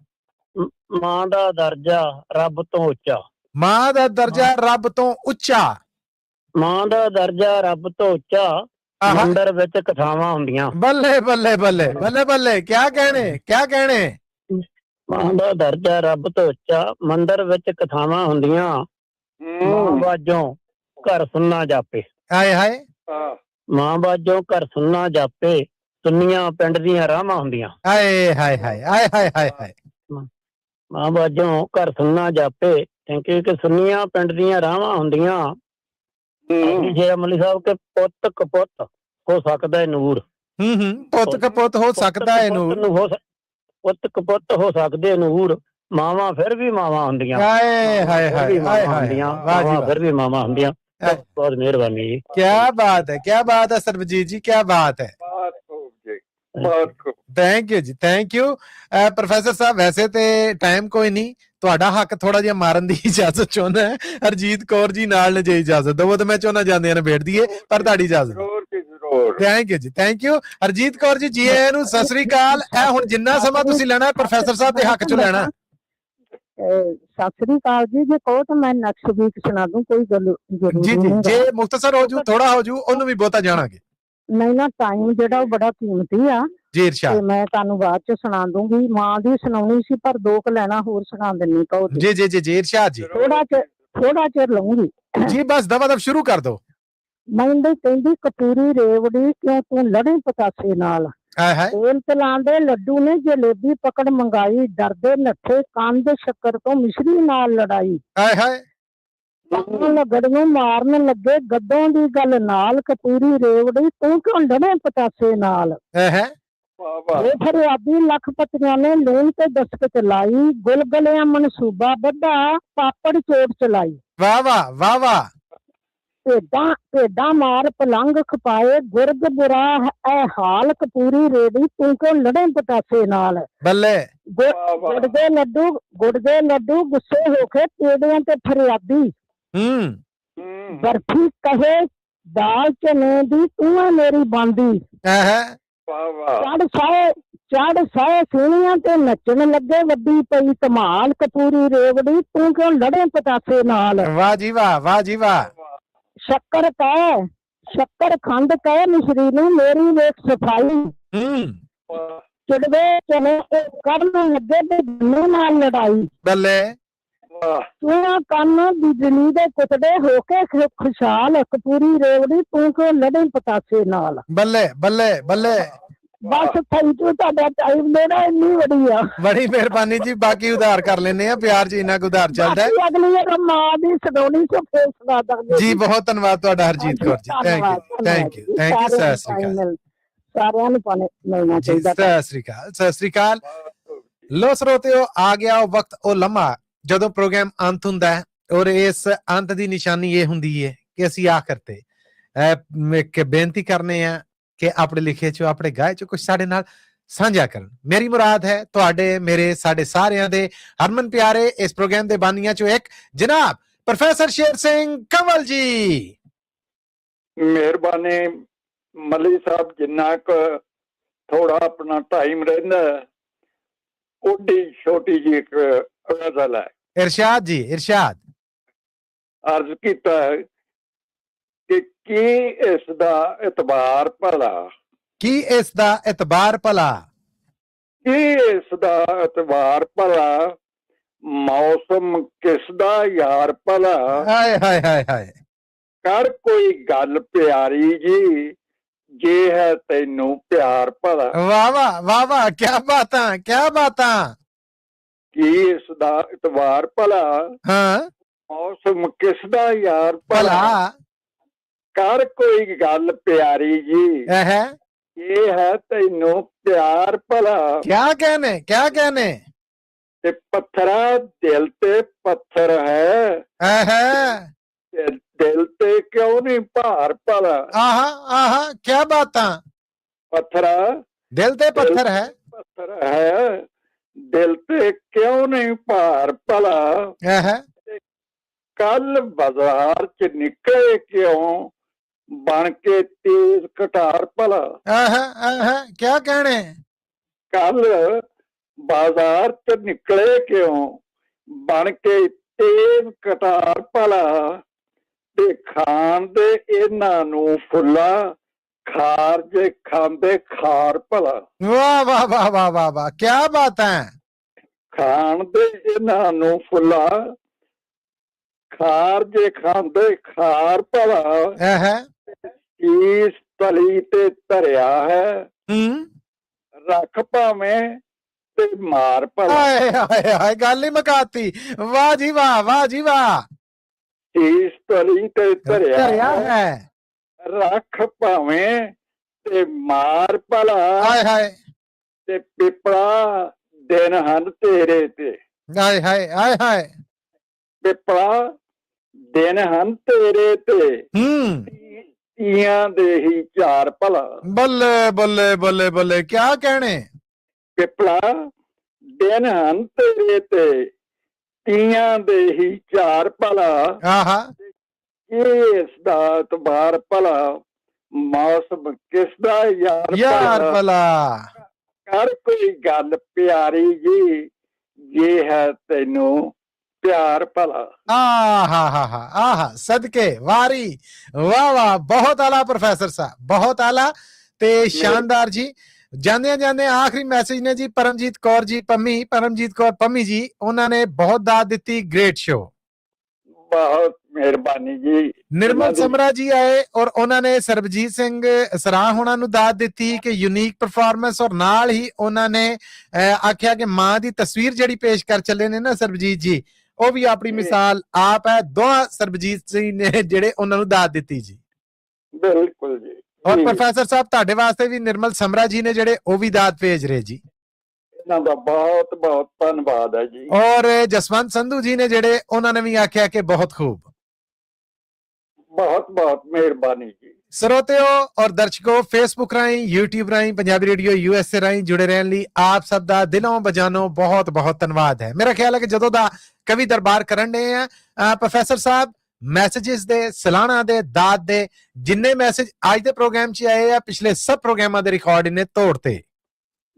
मां दा दर्जा रब तो उच्चा, मां दा दर्जा रब तो उच्चा, मां दा दर्जा रब तो उच्चा, मंदिर विच कथावां हुंदियां। बल्ले बल्ले बल्ले बल्ले बल्ले, क्या कहने क्या कहने। मां दा दर्जा रब तो उच्चा, मंदिर विच कथावां हुंदियां। मां बाजों घर सुनना जापे, हाय हाय। मां बाजों घर सुनना जापे, सुन्नियां पिंड दियां राहां हुंदियां। हाय हाय हाय हाय हाय हाय हाय। मां बाजों घर सुनना जापे, क्योंकि सुन्नियां पिंड दियां राहां हुंदियां। जे मल्ली साहब के पुੱਤ कपुੱਤ हो सकदा है नूर। पुੱਤ कपुੱਤ हो सकदा है नूर, ਪੁੱਤ ਕਪੁੱਤ ਹੋ ਸਕਦੇ ਨੂਰ, ਮਾਵਾਂ ਫਿਰ ਵੀ ਮਾਵਾਂ ਹੁੰਦੀਆਂ। हाय हाय हाय हाय हाय, वाह जी वाह, ਫਿਰ ਵੀ ਮਾਵਾਂ ਹੁੰਦੀਆਂ। बहुत बहुत मेहरबानी जी। क्या बात है, क्या बात है सरबजीत जी, क्या बात है। थैंक यू जी, थैंक यू। प्रोफेसर साहब वैसे तो टाइम कोई नहीं, ਤੁਹਾਡਾ ਹੱਕ ਥੋੜਾ ਜਿਹਾ ਮਾਰਨ ਦੀ ਇਜਾਜ਼ਤ ਚਾਹੁੰਦਾ ਹੈ। ਹਰਜੀਤ ਕੌਰ ਜੀ ਨਾਲ ਨੇ ਜੇ ਇਜਾਜ਼ਤ ਦਵੋ ਤਾਂ ਮੈਂ ਚਾਹੁੰਦਾ ਜਾਂਦੇ ਨੇ ਬੈਠ ਦਈਏ, ਪਰ ਤੁਹਾਡੀ ਇਜਾਜ਼ਤ। ਥੈਂਕ ਯੂ ਜੀ, ਥੈਂਕ ਯੂ। ਹਰਜੀਤ ਕੌਰ ਜੀ ਜੀ ਆਇਆਂ ਨੂੰ, ਸਤਿ ਸ੍ਰੀ ਅਕਾਲ। ਇਹ ਹੁਣ ਜਿੰਨਾ ਸਮਾਂ ਤੁਸੀਂ ਲੈਣਾ ਪ੍ਰੋਫੈਸਰ ਸਾਹਿਬ ਦੇ ਹੱਕ ਚ ਲੈਣਾ। ਸਤਿ ਸ੍ਰੀ ਅਕਾਲ ਜੀ। ਜੇ ਕਹੋ ਤਾਂ ਮੈਂ ਨੈਕਸਟ ਵੀਕ ਸੁਣਾ ਦੂੰ, ਕੋਈ ਗੱਲ ਜੀ ਜੀ, ਜੇ ਮੁਖਤਸਰ ਹੋ ਜੂ, ਥੋੜਾ ਹੋ ਜੂ, ਉਹਨੂੰ ਵੀ ਬਹੁਤਾ ਜਾਣਾਂਗੇ। ਨਹੀਂ ਨਾ, ਟਾਈਮ ਜਿਹੜਾ ਉਹ ਬੜਾ ਕੀਮਤੀ ਆ ਜੀ ਇਰਸ਼ਾਦ, ਤੇ ਮੈਂ ਤੁਹਾਨੂੰ ਬਾਅਦ ਚ ਸੁਣਾ ਦੂੰਗੀ। ਮਾਂ ਦੀ ਸੁਣਾਉਣੀ ਸੀ ਪਰ 2 ਲੈਣਾ ਹੋਰ ਸੁਣਾ ਦਿੰਨੀ ਕਹੋ ਜੀ ਜੀ ਜੀ ਜੀ ਇਰਸ਼ਾਦ ਜੀ। ਥੋੜਾ ਚਿਰ ਲਊਂਗੀ ਜੀ, ਬਸ ਦਵਾ ਦਵ ਸ਼ੁਰੂ ਕਰ ਦੋ। ਮੈਂ ਕਹਿੰਦੀ ਕਤੂਰੀ ਰੇਵੜੀ ਕਿਉਂ ਤੂੰ ਲੜੇ ਪਤਾਸੇ ਨਾਲ, ਤੇਲ ਤਲਾਂਦੇ ਲੱਡੂ ਨੇ ਜਲੇਬੀ ਪਕੜ ਮੰਗਾਈ, ਡਰਦੇ ਨੱਠੇ ਕੰਧ ਸ਼ੱਕਰ ਤੋਂ ਮਿਸ਼ਰੀ ਨਾਲ ਲੜਾਈ। ਹਾਏ ਹਾਏ, ਲੱਗੜ ਨੂੰ ਮਾਰਨ ਲੱਗੇ ਗੱਦੋਂ ਦੀ ਗੱਲ ਨਾਲ, ਕਤੂਰੀ ਰੇਵੜੀ ਤੂੰ ਕਿਉਂ ਲੜੇ ਪਤਾਸੇ ਨਾਲ। ਇਹ ਫਰਿਆਦੀ ਲੱਖਪਤੀਆਂ ਨੇ ਲੂਣ ਤੇ ਦਸਤਕ ਲਾਈ, ਗੁਲਗਲਿਆਂ ਮਨਸੂਬਾ ਵੱਡਾ ਪਾਪੜ ਚੋਟ ਚਲਾਈ। ਵਾਹ ਵਾਹ ਵਾਹ ਵਾਹ। ਭੇਡਾਂ ਮਾਰ ਪਲੰਗ ਖਪਾਏ, ਗੁਰਦ ਬੁਰਾ ਐ ਹਾਲ, ਕਤੂਰੀ ਰੇੜੀ ਤੂੰ ਕਿਉਂ ਲੜੇ ਪਤਾਸੇ ਨਾਲ। ਬੱਲੇ, ਗੁੜ ਦੇ ਲੱਡੂ ਗੁੱਸੇ ਹੋ ਕੇ ਪੇੜਿਆਂ ਤੇ ਫਰਿਆਦੀ, ਬਰਫੀ ਕਹੇ ਦਾਲ ਚਨੇ ਦੀ ਤੂੰ ਹੈ ਮੇਰੀ ਬਾਂਦੀ। ਚੜ ਸਾਏ ਸੋਹਣੀਆਂ ਤੇ ਨੱਚਣ ਲੱਗੇ, ਵੱਡੀ ਪਈ ਧਮਾਲ, ਕਤੂਰੀ ਰੇਵੜੀ ਤੂੰ ਕਿਉਂ ਲੜੇ ਪਤਾਸੇ ਨਾਲ। ਵਾਹ ਜੀ ਵਾਹ, ਵਾਹ ਜੀ ਵਾਹ। ਸ਼ੱਕਰ ਖੰਡ ਕਹੇ ਮਿਸ਼ਰੀ ਨੂੰ ਮੇਰੀ ਵੇਖ ਸਫਾਈ, ਚਿੜਵੇ ਚਨੇ ਕਰਨ ਲੱਗੇ ਤੇ ਜੰਨੇ ਨਾਲ ਲੜਾਈ। ਬੱਲੇ, ਤੂੰ ਕੰਨ ਬਿਜਲੀ ਦੇ ਕੁੱਟਦੇ ਹੋ ਕੇ ਖੁਸ਼ਹਾਲ, ਕਤੂਰੀ ਰੇਵੜੀ ਤੂੰ ਕਿਉਂ ਲੜੇ ਪਤਾਸੇ ਨਾਲ। ਬੱਲੇ ਬੱਲੇ ਬੱਲੇ। ਬਸ ਥੈਂਕ ਯੂ, ਤੁਹਾਡਾ ਟਾਈਮ ਦੇਣਾ ਇੰਨੀ ਬੜੀ ਆ। ਬੜੀ ਮਿਹਰਬਾਨੀ ਜੀ, ਬਾਕੀ ਉਧਾਰ ਕਰ ਲੈਨੇ ਆ, ਪਿਆਰ ਚ ਇੰਨਾ ਕੁ ਉਧਾਰ ਚੱਲਦਾ ਹੈ। ਅਗਲੀ ਮਾਂ ਦੀ ਸਡੋਣੀ ਚ ਫੇਰ ਸੁਣਾ ਦਾਂਗੇ ਜੀ। ਬਹੁਤ ਧੰਨਵਾਦ ਤੁਹਾਡਾ Harjeet Kaur ji, thank you thank you thank you. Sat Sri ਅਕਾਲ ਸਾਰਿਆਂ ਨੂੰ ਮਿਲਣਾ ਚਾਹੀਦਾ। ਸਤਿ ਸ੍ਰੀ ਅਕਾਲ, ਸਤਿ ਸ੍ਰੀ ਅਕਾਲ। ਲੋ ਸਰੋਤਿਓ, ਆ ਗਿਆ ਉਹ ਵਕਤ, ਉਹ ਲਮਹਾ ਜਦੋਂ ਪ੍ਰੋਗਰਾਮ ਅੰਤ ਹੁੰਦਾ ਹੈ, ਔਰ ਇਸ ਅੰਤ ਦੀ ਨਿਸ਼ਾਨੀ ਇਹ ਹੁੰਦੀ ਹੈ ਕਿ ਅਸੀਂ ਆਖਰ ਤੇ ਇੱਕ ਬੇਨਤੀ ਕਰਨੇ ਆ ਕਿ ਆਪਣੇ ਲਿਖੇ ਚੋਂ, ਆਪਣੇ ਗਾਏ ਚੋਂ ਕੁਝ ਸਾਡੇ ਨਾਲ ਸਾਂਝਾ ਕਰਨ। ਮੇਰੀ ਮੁਰਾਦ ਹੈ ਤੁਹਾਡੇ, ਮੇਰੇ, ਸਾਡੇ ਸਾਰਿਆਂ ਦੇ ਹਰਮਨ ਪਿਆਰੇ ਇਸ ਪ੍ਰੋਗਰਾਮ ਦੇ ਬਾਨੀਆਂ ਚੋਂ ਇੱਕ ਜਨਾਬ ਪ੍ਰੋਫੈਸਰ ਸ਼ੇਰ ਸਿੰਘ ਕੰਵਲ ਜੀ। ਮਿਹਰਬਾਨੀ ਮੱਲੀ ਸਾਹਿਬ, ਜਿੰਨਾ ਕੁ ਥੋੜਾ ਆਪਣਾ ਟਾਈਮ ਰਹਿੰਦਾ ਓਡੀ ਛੋਟੀ ਜੀ ਇੱਕ ਗਜ਼ਲ ਹੈ। ਇਰਸ਼ਾਦ ਜੀ, ਇਰਸ਼ਾਦ। ਅਰਜ਼ ਕੀਤਾ ਹੈ ਕਿ ਕੀ ਇਸ ਦਾ ਇਤਬਾਰ ਭਲਾ, ਕੀ ਇਸ ਦਾ ਇਤਬਾਰ ਭਲਾ, ਕੀ ਇਸ ਦਾ ਇਤਬਾਰ ਭਲਾ, ਮੌਸਮ ਕਿਸ ਦਾ ਯਾਰ ਭਲਾ। ਹਾਏ ਹਾਏ ਹਾਏ ਹਾਏ। ਕਰ ਕੋਈ ਗੱਲ ਪਿਆਰੀ ਜੀ, ਜੇ ਹੈ ਤੈਨੂੰ ਪਿਆਰ ਭਲਾ। ਵਾਹ ਵਾਹ ਵਾਹ ਵਾਹ, ਕਿਆ ਬਾਤਾਂ ਕਿਆ ਬਾਤਾਂ। ਕੀ ਇਸ ਦਾ ਇਤਬਾਰ ਭਲਾ, ਹਾਂ, ਮੌਸਮ ਕਿਸ ਦਾ ਯਾਰ ਭਲਾ, ਕਰ ਕੋਈ ਗੱਲ ਪਿਆਰੀ ਜੀ, ਇਹ ਹੈ ਤੈਨੂੰ ਪਿਆਰ ਭਲਾ। ਕਿਆ कहने क्या कहने। ਤੇ ਪੱਥਰਾ ਦਿਲ ਤੇ ਪੱਥਰ ਹੈ, ਦਿਲ ਤੇ ਕਿਉਂ ਨਹੀਂ ਭਾਰ ਭਲਾ। ਆਹਾ ਆਹਾ ਕੀ ਬਾਤਾਂ। ਪੱਥਰਾ ਦਿਲ ਤੇ ਪੱਥਰ ਹੈ, ਪੱਥਰ ਹੈ, ਦਿਲ ਤੇ ਕਿਉਂ ਨਹੀਂ ਭਾਰ ਭਲਾ। ਕੱਲ ਬਾਜ਼ਾਰ ਚ ਨਿਕਲੇ ਕਿਉਂ ਬਣ ਕੇ ਤੇਜ਼ ਕਟਾਰ ਭਲਾ। ਕਿਆ ਕਹਿਣੇ। ਕੱਲ ਬਾਜ਼ਾਰ ਚ ਨਿਕਲੇ ਕਿਉਂ ਬਣ ਕੇ ਤੇਜ਼ ਕਟਾਰ ਭਲਾ। ਤੇ ਖਾਣ ਦੇ ਇਹਨਾਂ ਨੂੰ ਫੁੱਲਾ ਖਾਰ ਜੇ ਖਾਂਦੇ ਖਾਰ ਭਲਾ। ਵਾਹ ਵਾਹ ਵਾਹ ਵਾਹ ਵਾਹ ਵਾਹ ਕੀ ਬਾਤ ਹੈ। ਖਾਣ ਦੇ ਇਹਨਾਂ ਨੂੰ ਫੁੱਲਾ ਖਾਰ ਜੇ ਖਾਂਦੇ ਖਾਰ ਭਲਾ। ਇਸ ਤਲੀ ਤੇ ਧਰਿਆ ਹੈ, ਰੱਖ ਭਾਵੇਂ ਤੇ ਮਾਰ ਭਲਾ। ਹਾਏ ਗੱਲ ਹੀ ਮਕਾਤੀ। ਵਾਹ ਜੀ ਵਾਹ, ਵਾਹ ਜੀ ਵਾਹ। ਇਸ ਤਲੀ ਤੇ ਧਰਿਆ ਹੈ, ਰੱਖ ਭਾਵੇਂ ਤੇ ਮਾਰ ਭਲਾ। ਹਾਏ ਹਾਏ ਤੇ ਪਿਪਲਾ ਦਿਨ ਹਨ ਤੇਰੇ ਤੇ। ਹਾਏ ਹਾਏ ਹਾਏ ਹਾਏ ਪਿਪਲਾ ਦਿਨ ਹਨ ਤੇਰੇ ਤੇ। ਤੀਆਂ ਦੇ ਹੀ ਚਾਰ ਭਲਾ। ਬੱਲੇ ਬੱਲੇ ਬੱਲੇ ਬੱਲੇ ਕਿਆ ਕਹਿਣੇ। ਪਿਪਲਾ ਦਿਨ ਹਨ ਤੇਰੇ ਤੇ, ਤੀਆਂ ਦੇ ਹੀ ਚਾਰ ਭਲਾ। ਇਸ ਦਾ ਇਤਬਾਰ ਭਲਾ, ਮੌਸਮ ਕਿਸ ਦਾ ਯਾਰ ਭਲਾ। ਕਰ ਕੋਈ ਗੱਲ ਪਿਆਰੀ ਜੀ, ਜੇ ਹੈ ਤੈਨੂੰ ਪਿਆਰ ਭਲਾ। ਆਹਾ ਸਦਕੇ ਵਾਰੀ। ਵਾਹ ਵਾਹ ਬਹੁਤ ਆਲਾ ਪ੍ਰੋਫੈਸਰ ਸਾਹਿਬ, ਬਹੁਤ ਆਲਾ ਤੇ ਸ਼ਾਨਦਾਰ ਜੀ। ਜਾਂਦੇ ਜਾਂਦੇ ਆਖਰੀ ਮੈਸੇਜ ਨੇ ਜੀ ਪਰਮਜੀਤ ਕੌਰ ਜੀ ਪੰਮੀ, ਪਰਮਜੀਤ ਕੌਰ ਪੰਮੀ ਜੀ, ਉਹਨਾਂ ਨੇ ਬਹੁਤ ਦਾਦ ਦਿੱਤੀ। ਗ੍ਰੇਟ ਸ਼ੋ, ਬਹੁਤ ਮਿਹਰਬਾਨੀ ਜੀ। ਨਿਰਮਲ ਸਮਰਾ ਜੀ ਆਏ ਔਰ ਉਹਨਾਂ ਨੇ ਸਰਬਜੀਤ ਸਿੰਘ ਸਰਾਹ ਹੋਣਾ ਨੂੰ ਦਾਦ ਦਿੱਤੀ ਕਿ ਯੂਨੀਕ ਪਰਫਾਰਮੈਂਸ, ਔਰ ਨਾਲ ਹੀ ਉਹਨਾਂ ਨੇ ਆਖਿਆ ਕਿ ਮਾਂ ਦੀ ਤਸਵੀਰ ਜਿਹੜੀ ਪੇਸ਼ ਕਰ ਚੱਲੇ ਨੇ ਨਾ ਸਰਬਜੀਤ ਜੀ, ਉਹ ਵੀ ਆਪਣੀ ਮਿਸਾਲ ਆਪ ਹੈ। ਦੋਹਾਂ ਸਰਬਜੀਤ ਸਿੰਘ ਨੇ ਜਿਹੜੇ ਉਹਨਾਂ ਨੂੰ ਦਾਦ ਦਿੱਤੀ ਜੀ। ਬਿਲਕੁਲ ਜੀ। ਔਰ ਪ੍ਰੋਫੈਸਰ ਸਾਹਿਬ ਤੁਹਾਡੇ ਵਾਸਤੇ ਵੀ ਨਿਰਮਲ ਸਮਰਾ ਜੀ ਨੇ ਜਿਹੜੇ ਉਹ ਵੀ ਦਾਦ ਭੇਜ ਰਹੇ ਜੀ। ਇਹਨਾਂ ਦਾ ਬਹੁਤ ਬਹੁਤ ਧੰਨਵਾਦ ਹੈ ਜੀ। ਔਰ ਜਸਵੰਤ ਸੰਧੂ ਜੀ ਨੇ ਜਿਹੜੇ ਉਹਨਾਂ ਨੇ ਵੀ ਆਖਿਆ ਕਿ ਬਹੁਤ ਖੂਬ। ਬਹੁਤ ਬਹੁਤ ਮਿਹਰਬਾਨੀ ਜੀ। ਸਰੋਤਿਓ ਔਰ ਦਰਸ਼ਕੋ, ਫੇਸਬੁੱਕ ਰਾਹੀਂ, YouTube ਰਾਹੀਂ, ਪੰਜਾਬੀ ਰੇਡੀਓ USA ਰਾਹੀਂ ਜੁੜੇ ਰਹਿਣ ਲਈ ਆਪ ਸਭ ਦਾ ਦਿਲੋਂ ਬਜਾਨੋਂ ਬਹੁਤ ਬਹੁਤ ਧੰਨਵਾਦ ਹੈ। ਮੇਰਾ ਖਿਆਲ ਹੈ ਕਿ ਜਦੋਂ ਦਾ ਕਵੀ ਦਰਬਾਰ ਕਰਨ ਡਏ ਆ ਪ੍ਰੋਫੈਸਰ ਸਾਹਿਬ, ਮੈਸੇजेस ਦੇ, ਸਲਾਨਾ ਦੇ, ਦਾਦ ਦੇ ਜਿੰਨੇ ਮੈਸੇਜ ਅੱਜ ਦੇ ਪ੍ਰੋਗਰਾਮ 'ਚ ਆਏ ਆ, ਪਿਛਲੇ ਸਭ ਪ੍ਰੋਗਰਾਮਾਂ ਦੇ ਰਿਕਾਰਡ ਇਹਨੇ ਤੋੜਤੇ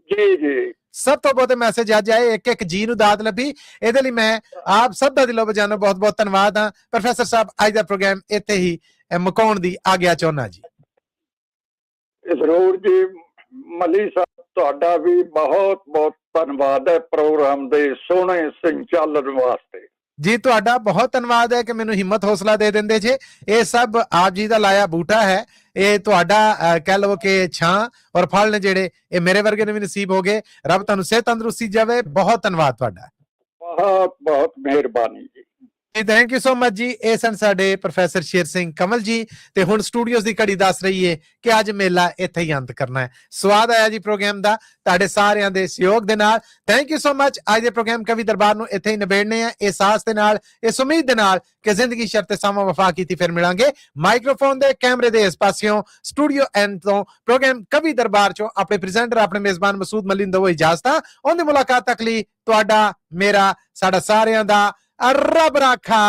ਜੀ ਜੀ। ਸਭ ਤੋਂ ਬਹੁਤੇ ਮੈਸੇਜ ਅੱਜ ਆਏ, ਇੱਕ ਇੱਕ ਜੀ ਨੂੰ ਦਾਦ ਲੱਭੀ। ਇਹਦੇ ਲਈ ਮੈਂ ਆਪ ਸਭ ਦਾ ਦਿਲੋਂ ਬਜਾਨੋਂ ਬਹੁਤ ਬਹੁਤ ਧੰਨਵਾਦ ਹਾਂ। ਪ੍ਰੋਫੈਸਰ ਸਾਹਿਬ, ਅੱਜ ਦਾ ਪ੍ਰੋਗਰਾਮ ਇੱਥੇ ਹੀ ਮੁਕਾਉਣ ਦੀ ਆਗਿਆ ਚਾਹੁੰਦਾ ਜੀ। ਜ਼ਰੂਰ ਜੀ। ਮੱਲੀ ਸਾਹਿਬ, ਤੁਹਾਡਾ ਵੀ ਬਹੁਤ ਬਹੁਤ ਧੰਨਵਾਦ ਹੈ ਪ੍ਰੋਗਰਾਮ ਦੇ ਸੋਹਣੇ ਸੰਚਾਲਨ ਵਾਸਤੇ ਜੀ। ਤੁਹਾਡਾ ਬਹੁਤ ਧੰਨਵਾਦ ਹੈ ਕਿ ਮੈਨੂੰ ਹਿੰਮਤ ਹੌਸਲਾ ਦੇ ਦਿੰਦੇ ਜੇ। ਇਹ ਸਭ ਆਪ ਜੀ ਦਾ ਲਾਇਆ ਬੂਟਾ ਹੈ। ਇਹ ਤੁਹਾਡਾ ਕਹਿ ਲਵੋ ਕਿ ਛਾਂ ਔਰ ਫਲ ਨੇ ਜਿਹੜੇ, ਇਹ ਮੇਰੇ ਵਰਗੇ ਨੂੰ ਵੀ ਨਸੀਬ ਹੋ ਗਏ। ਰੱਬ ਤੁਹਾਨੂੰ ਸਿਹਤ ਤੰਦਰੁਸਤੀ ਜਾਵੇ। ਬਹੁਤ ਧੰਨਵਾਦ ਤੁਹਾਡਾ। ਬਹੁਤ ਬਹੁਤ ਮਿਹਰਬਾਨੀ ਜੀ। ਥੈਂਕ ਯੂ ਸੋ ਮਚ ਜੀ। ਇਹ ਸਨ ਸਾਡੇ ਪ੍ਰੋਫੈਸਰ ਸ਼ੇਰ ਸਿੰਘ ਕੰਵਲ ਜੀ। ਤੇ ਹੁਣ ਸਟੂਡੀਓਜ਼ ਦੀ ਘੜੀ ਦੱਸ ਰਹੀ ਹੈ ਕਿ ਅੱਜ ਮੇਲਾ ਇੱਥੇ ਹੀ ਅੰਤ ਕਰਨਾ ਹੈ। ਸਵਾਦ ਆਇਆ ਜੀ ਪ੍ਰੋਗਰਾਮ ਦਾ ਤੁਹਾਡੇ ਸਾਰਿਆਂ ਦੇ ਸਹਿਯੋਗ ਦੇ ਨਾਲ। Thank you so much. ਅੱਜ ਦੇ ਪ੍ਰੋਗਰਾਮ ਕਵੀ ਦਰਬਾਰ ਨੂੰ ਇੱਥੇ ਹੀ ਨਿਬੇੜਨੇ ਆ, ਇਸ ਆਸ ਦੇ ਨਾਲ, ਇਸ ਉਮੀਦ ਦੇ ਨਾਲ ਕਿ ਜ਼ਿੰਦਗੀ ਸ਼ਰਤੇ ਸਾਵਾਂ ਵਫਾ ਕੀਤੀ। ਫਿਰ ਮਿਲਾਂਗੇ ਮਾਈਕ੍ਰੋਫੋਨ ਦੇ, ਕੈਮਰੇ ਦੇ ਇਸ ਪਾਸਿਓਂ, ਸਟੂਡੀਓ ਐਂਡ ਤੋਂ, ਪ੍ਰੋਗਰਾਮ ਕਵੀ ਦਰਬਾਰ ਚੋਂ ਆਪਣੇ ਪ੍ਰੈਜ਼ੈਂਟਰ, ਆਪਣੇ ਮੇਜ਼ਬਾਨ ਮਸੂਦ ਮੱਲੀ ਨੂੰ ਇਜਾਜ਼ਤ। ਉਹਦੀ ਮੁਲਾਕਾਤ ਤੱਕ ਲਈ ਤੁਹਾਡਾ, ਮੇਰਾ, ਸਾਡਾ ਸਾਰਿਆਂ ਦਾ ਰੱਬ ਰਾਖਾ।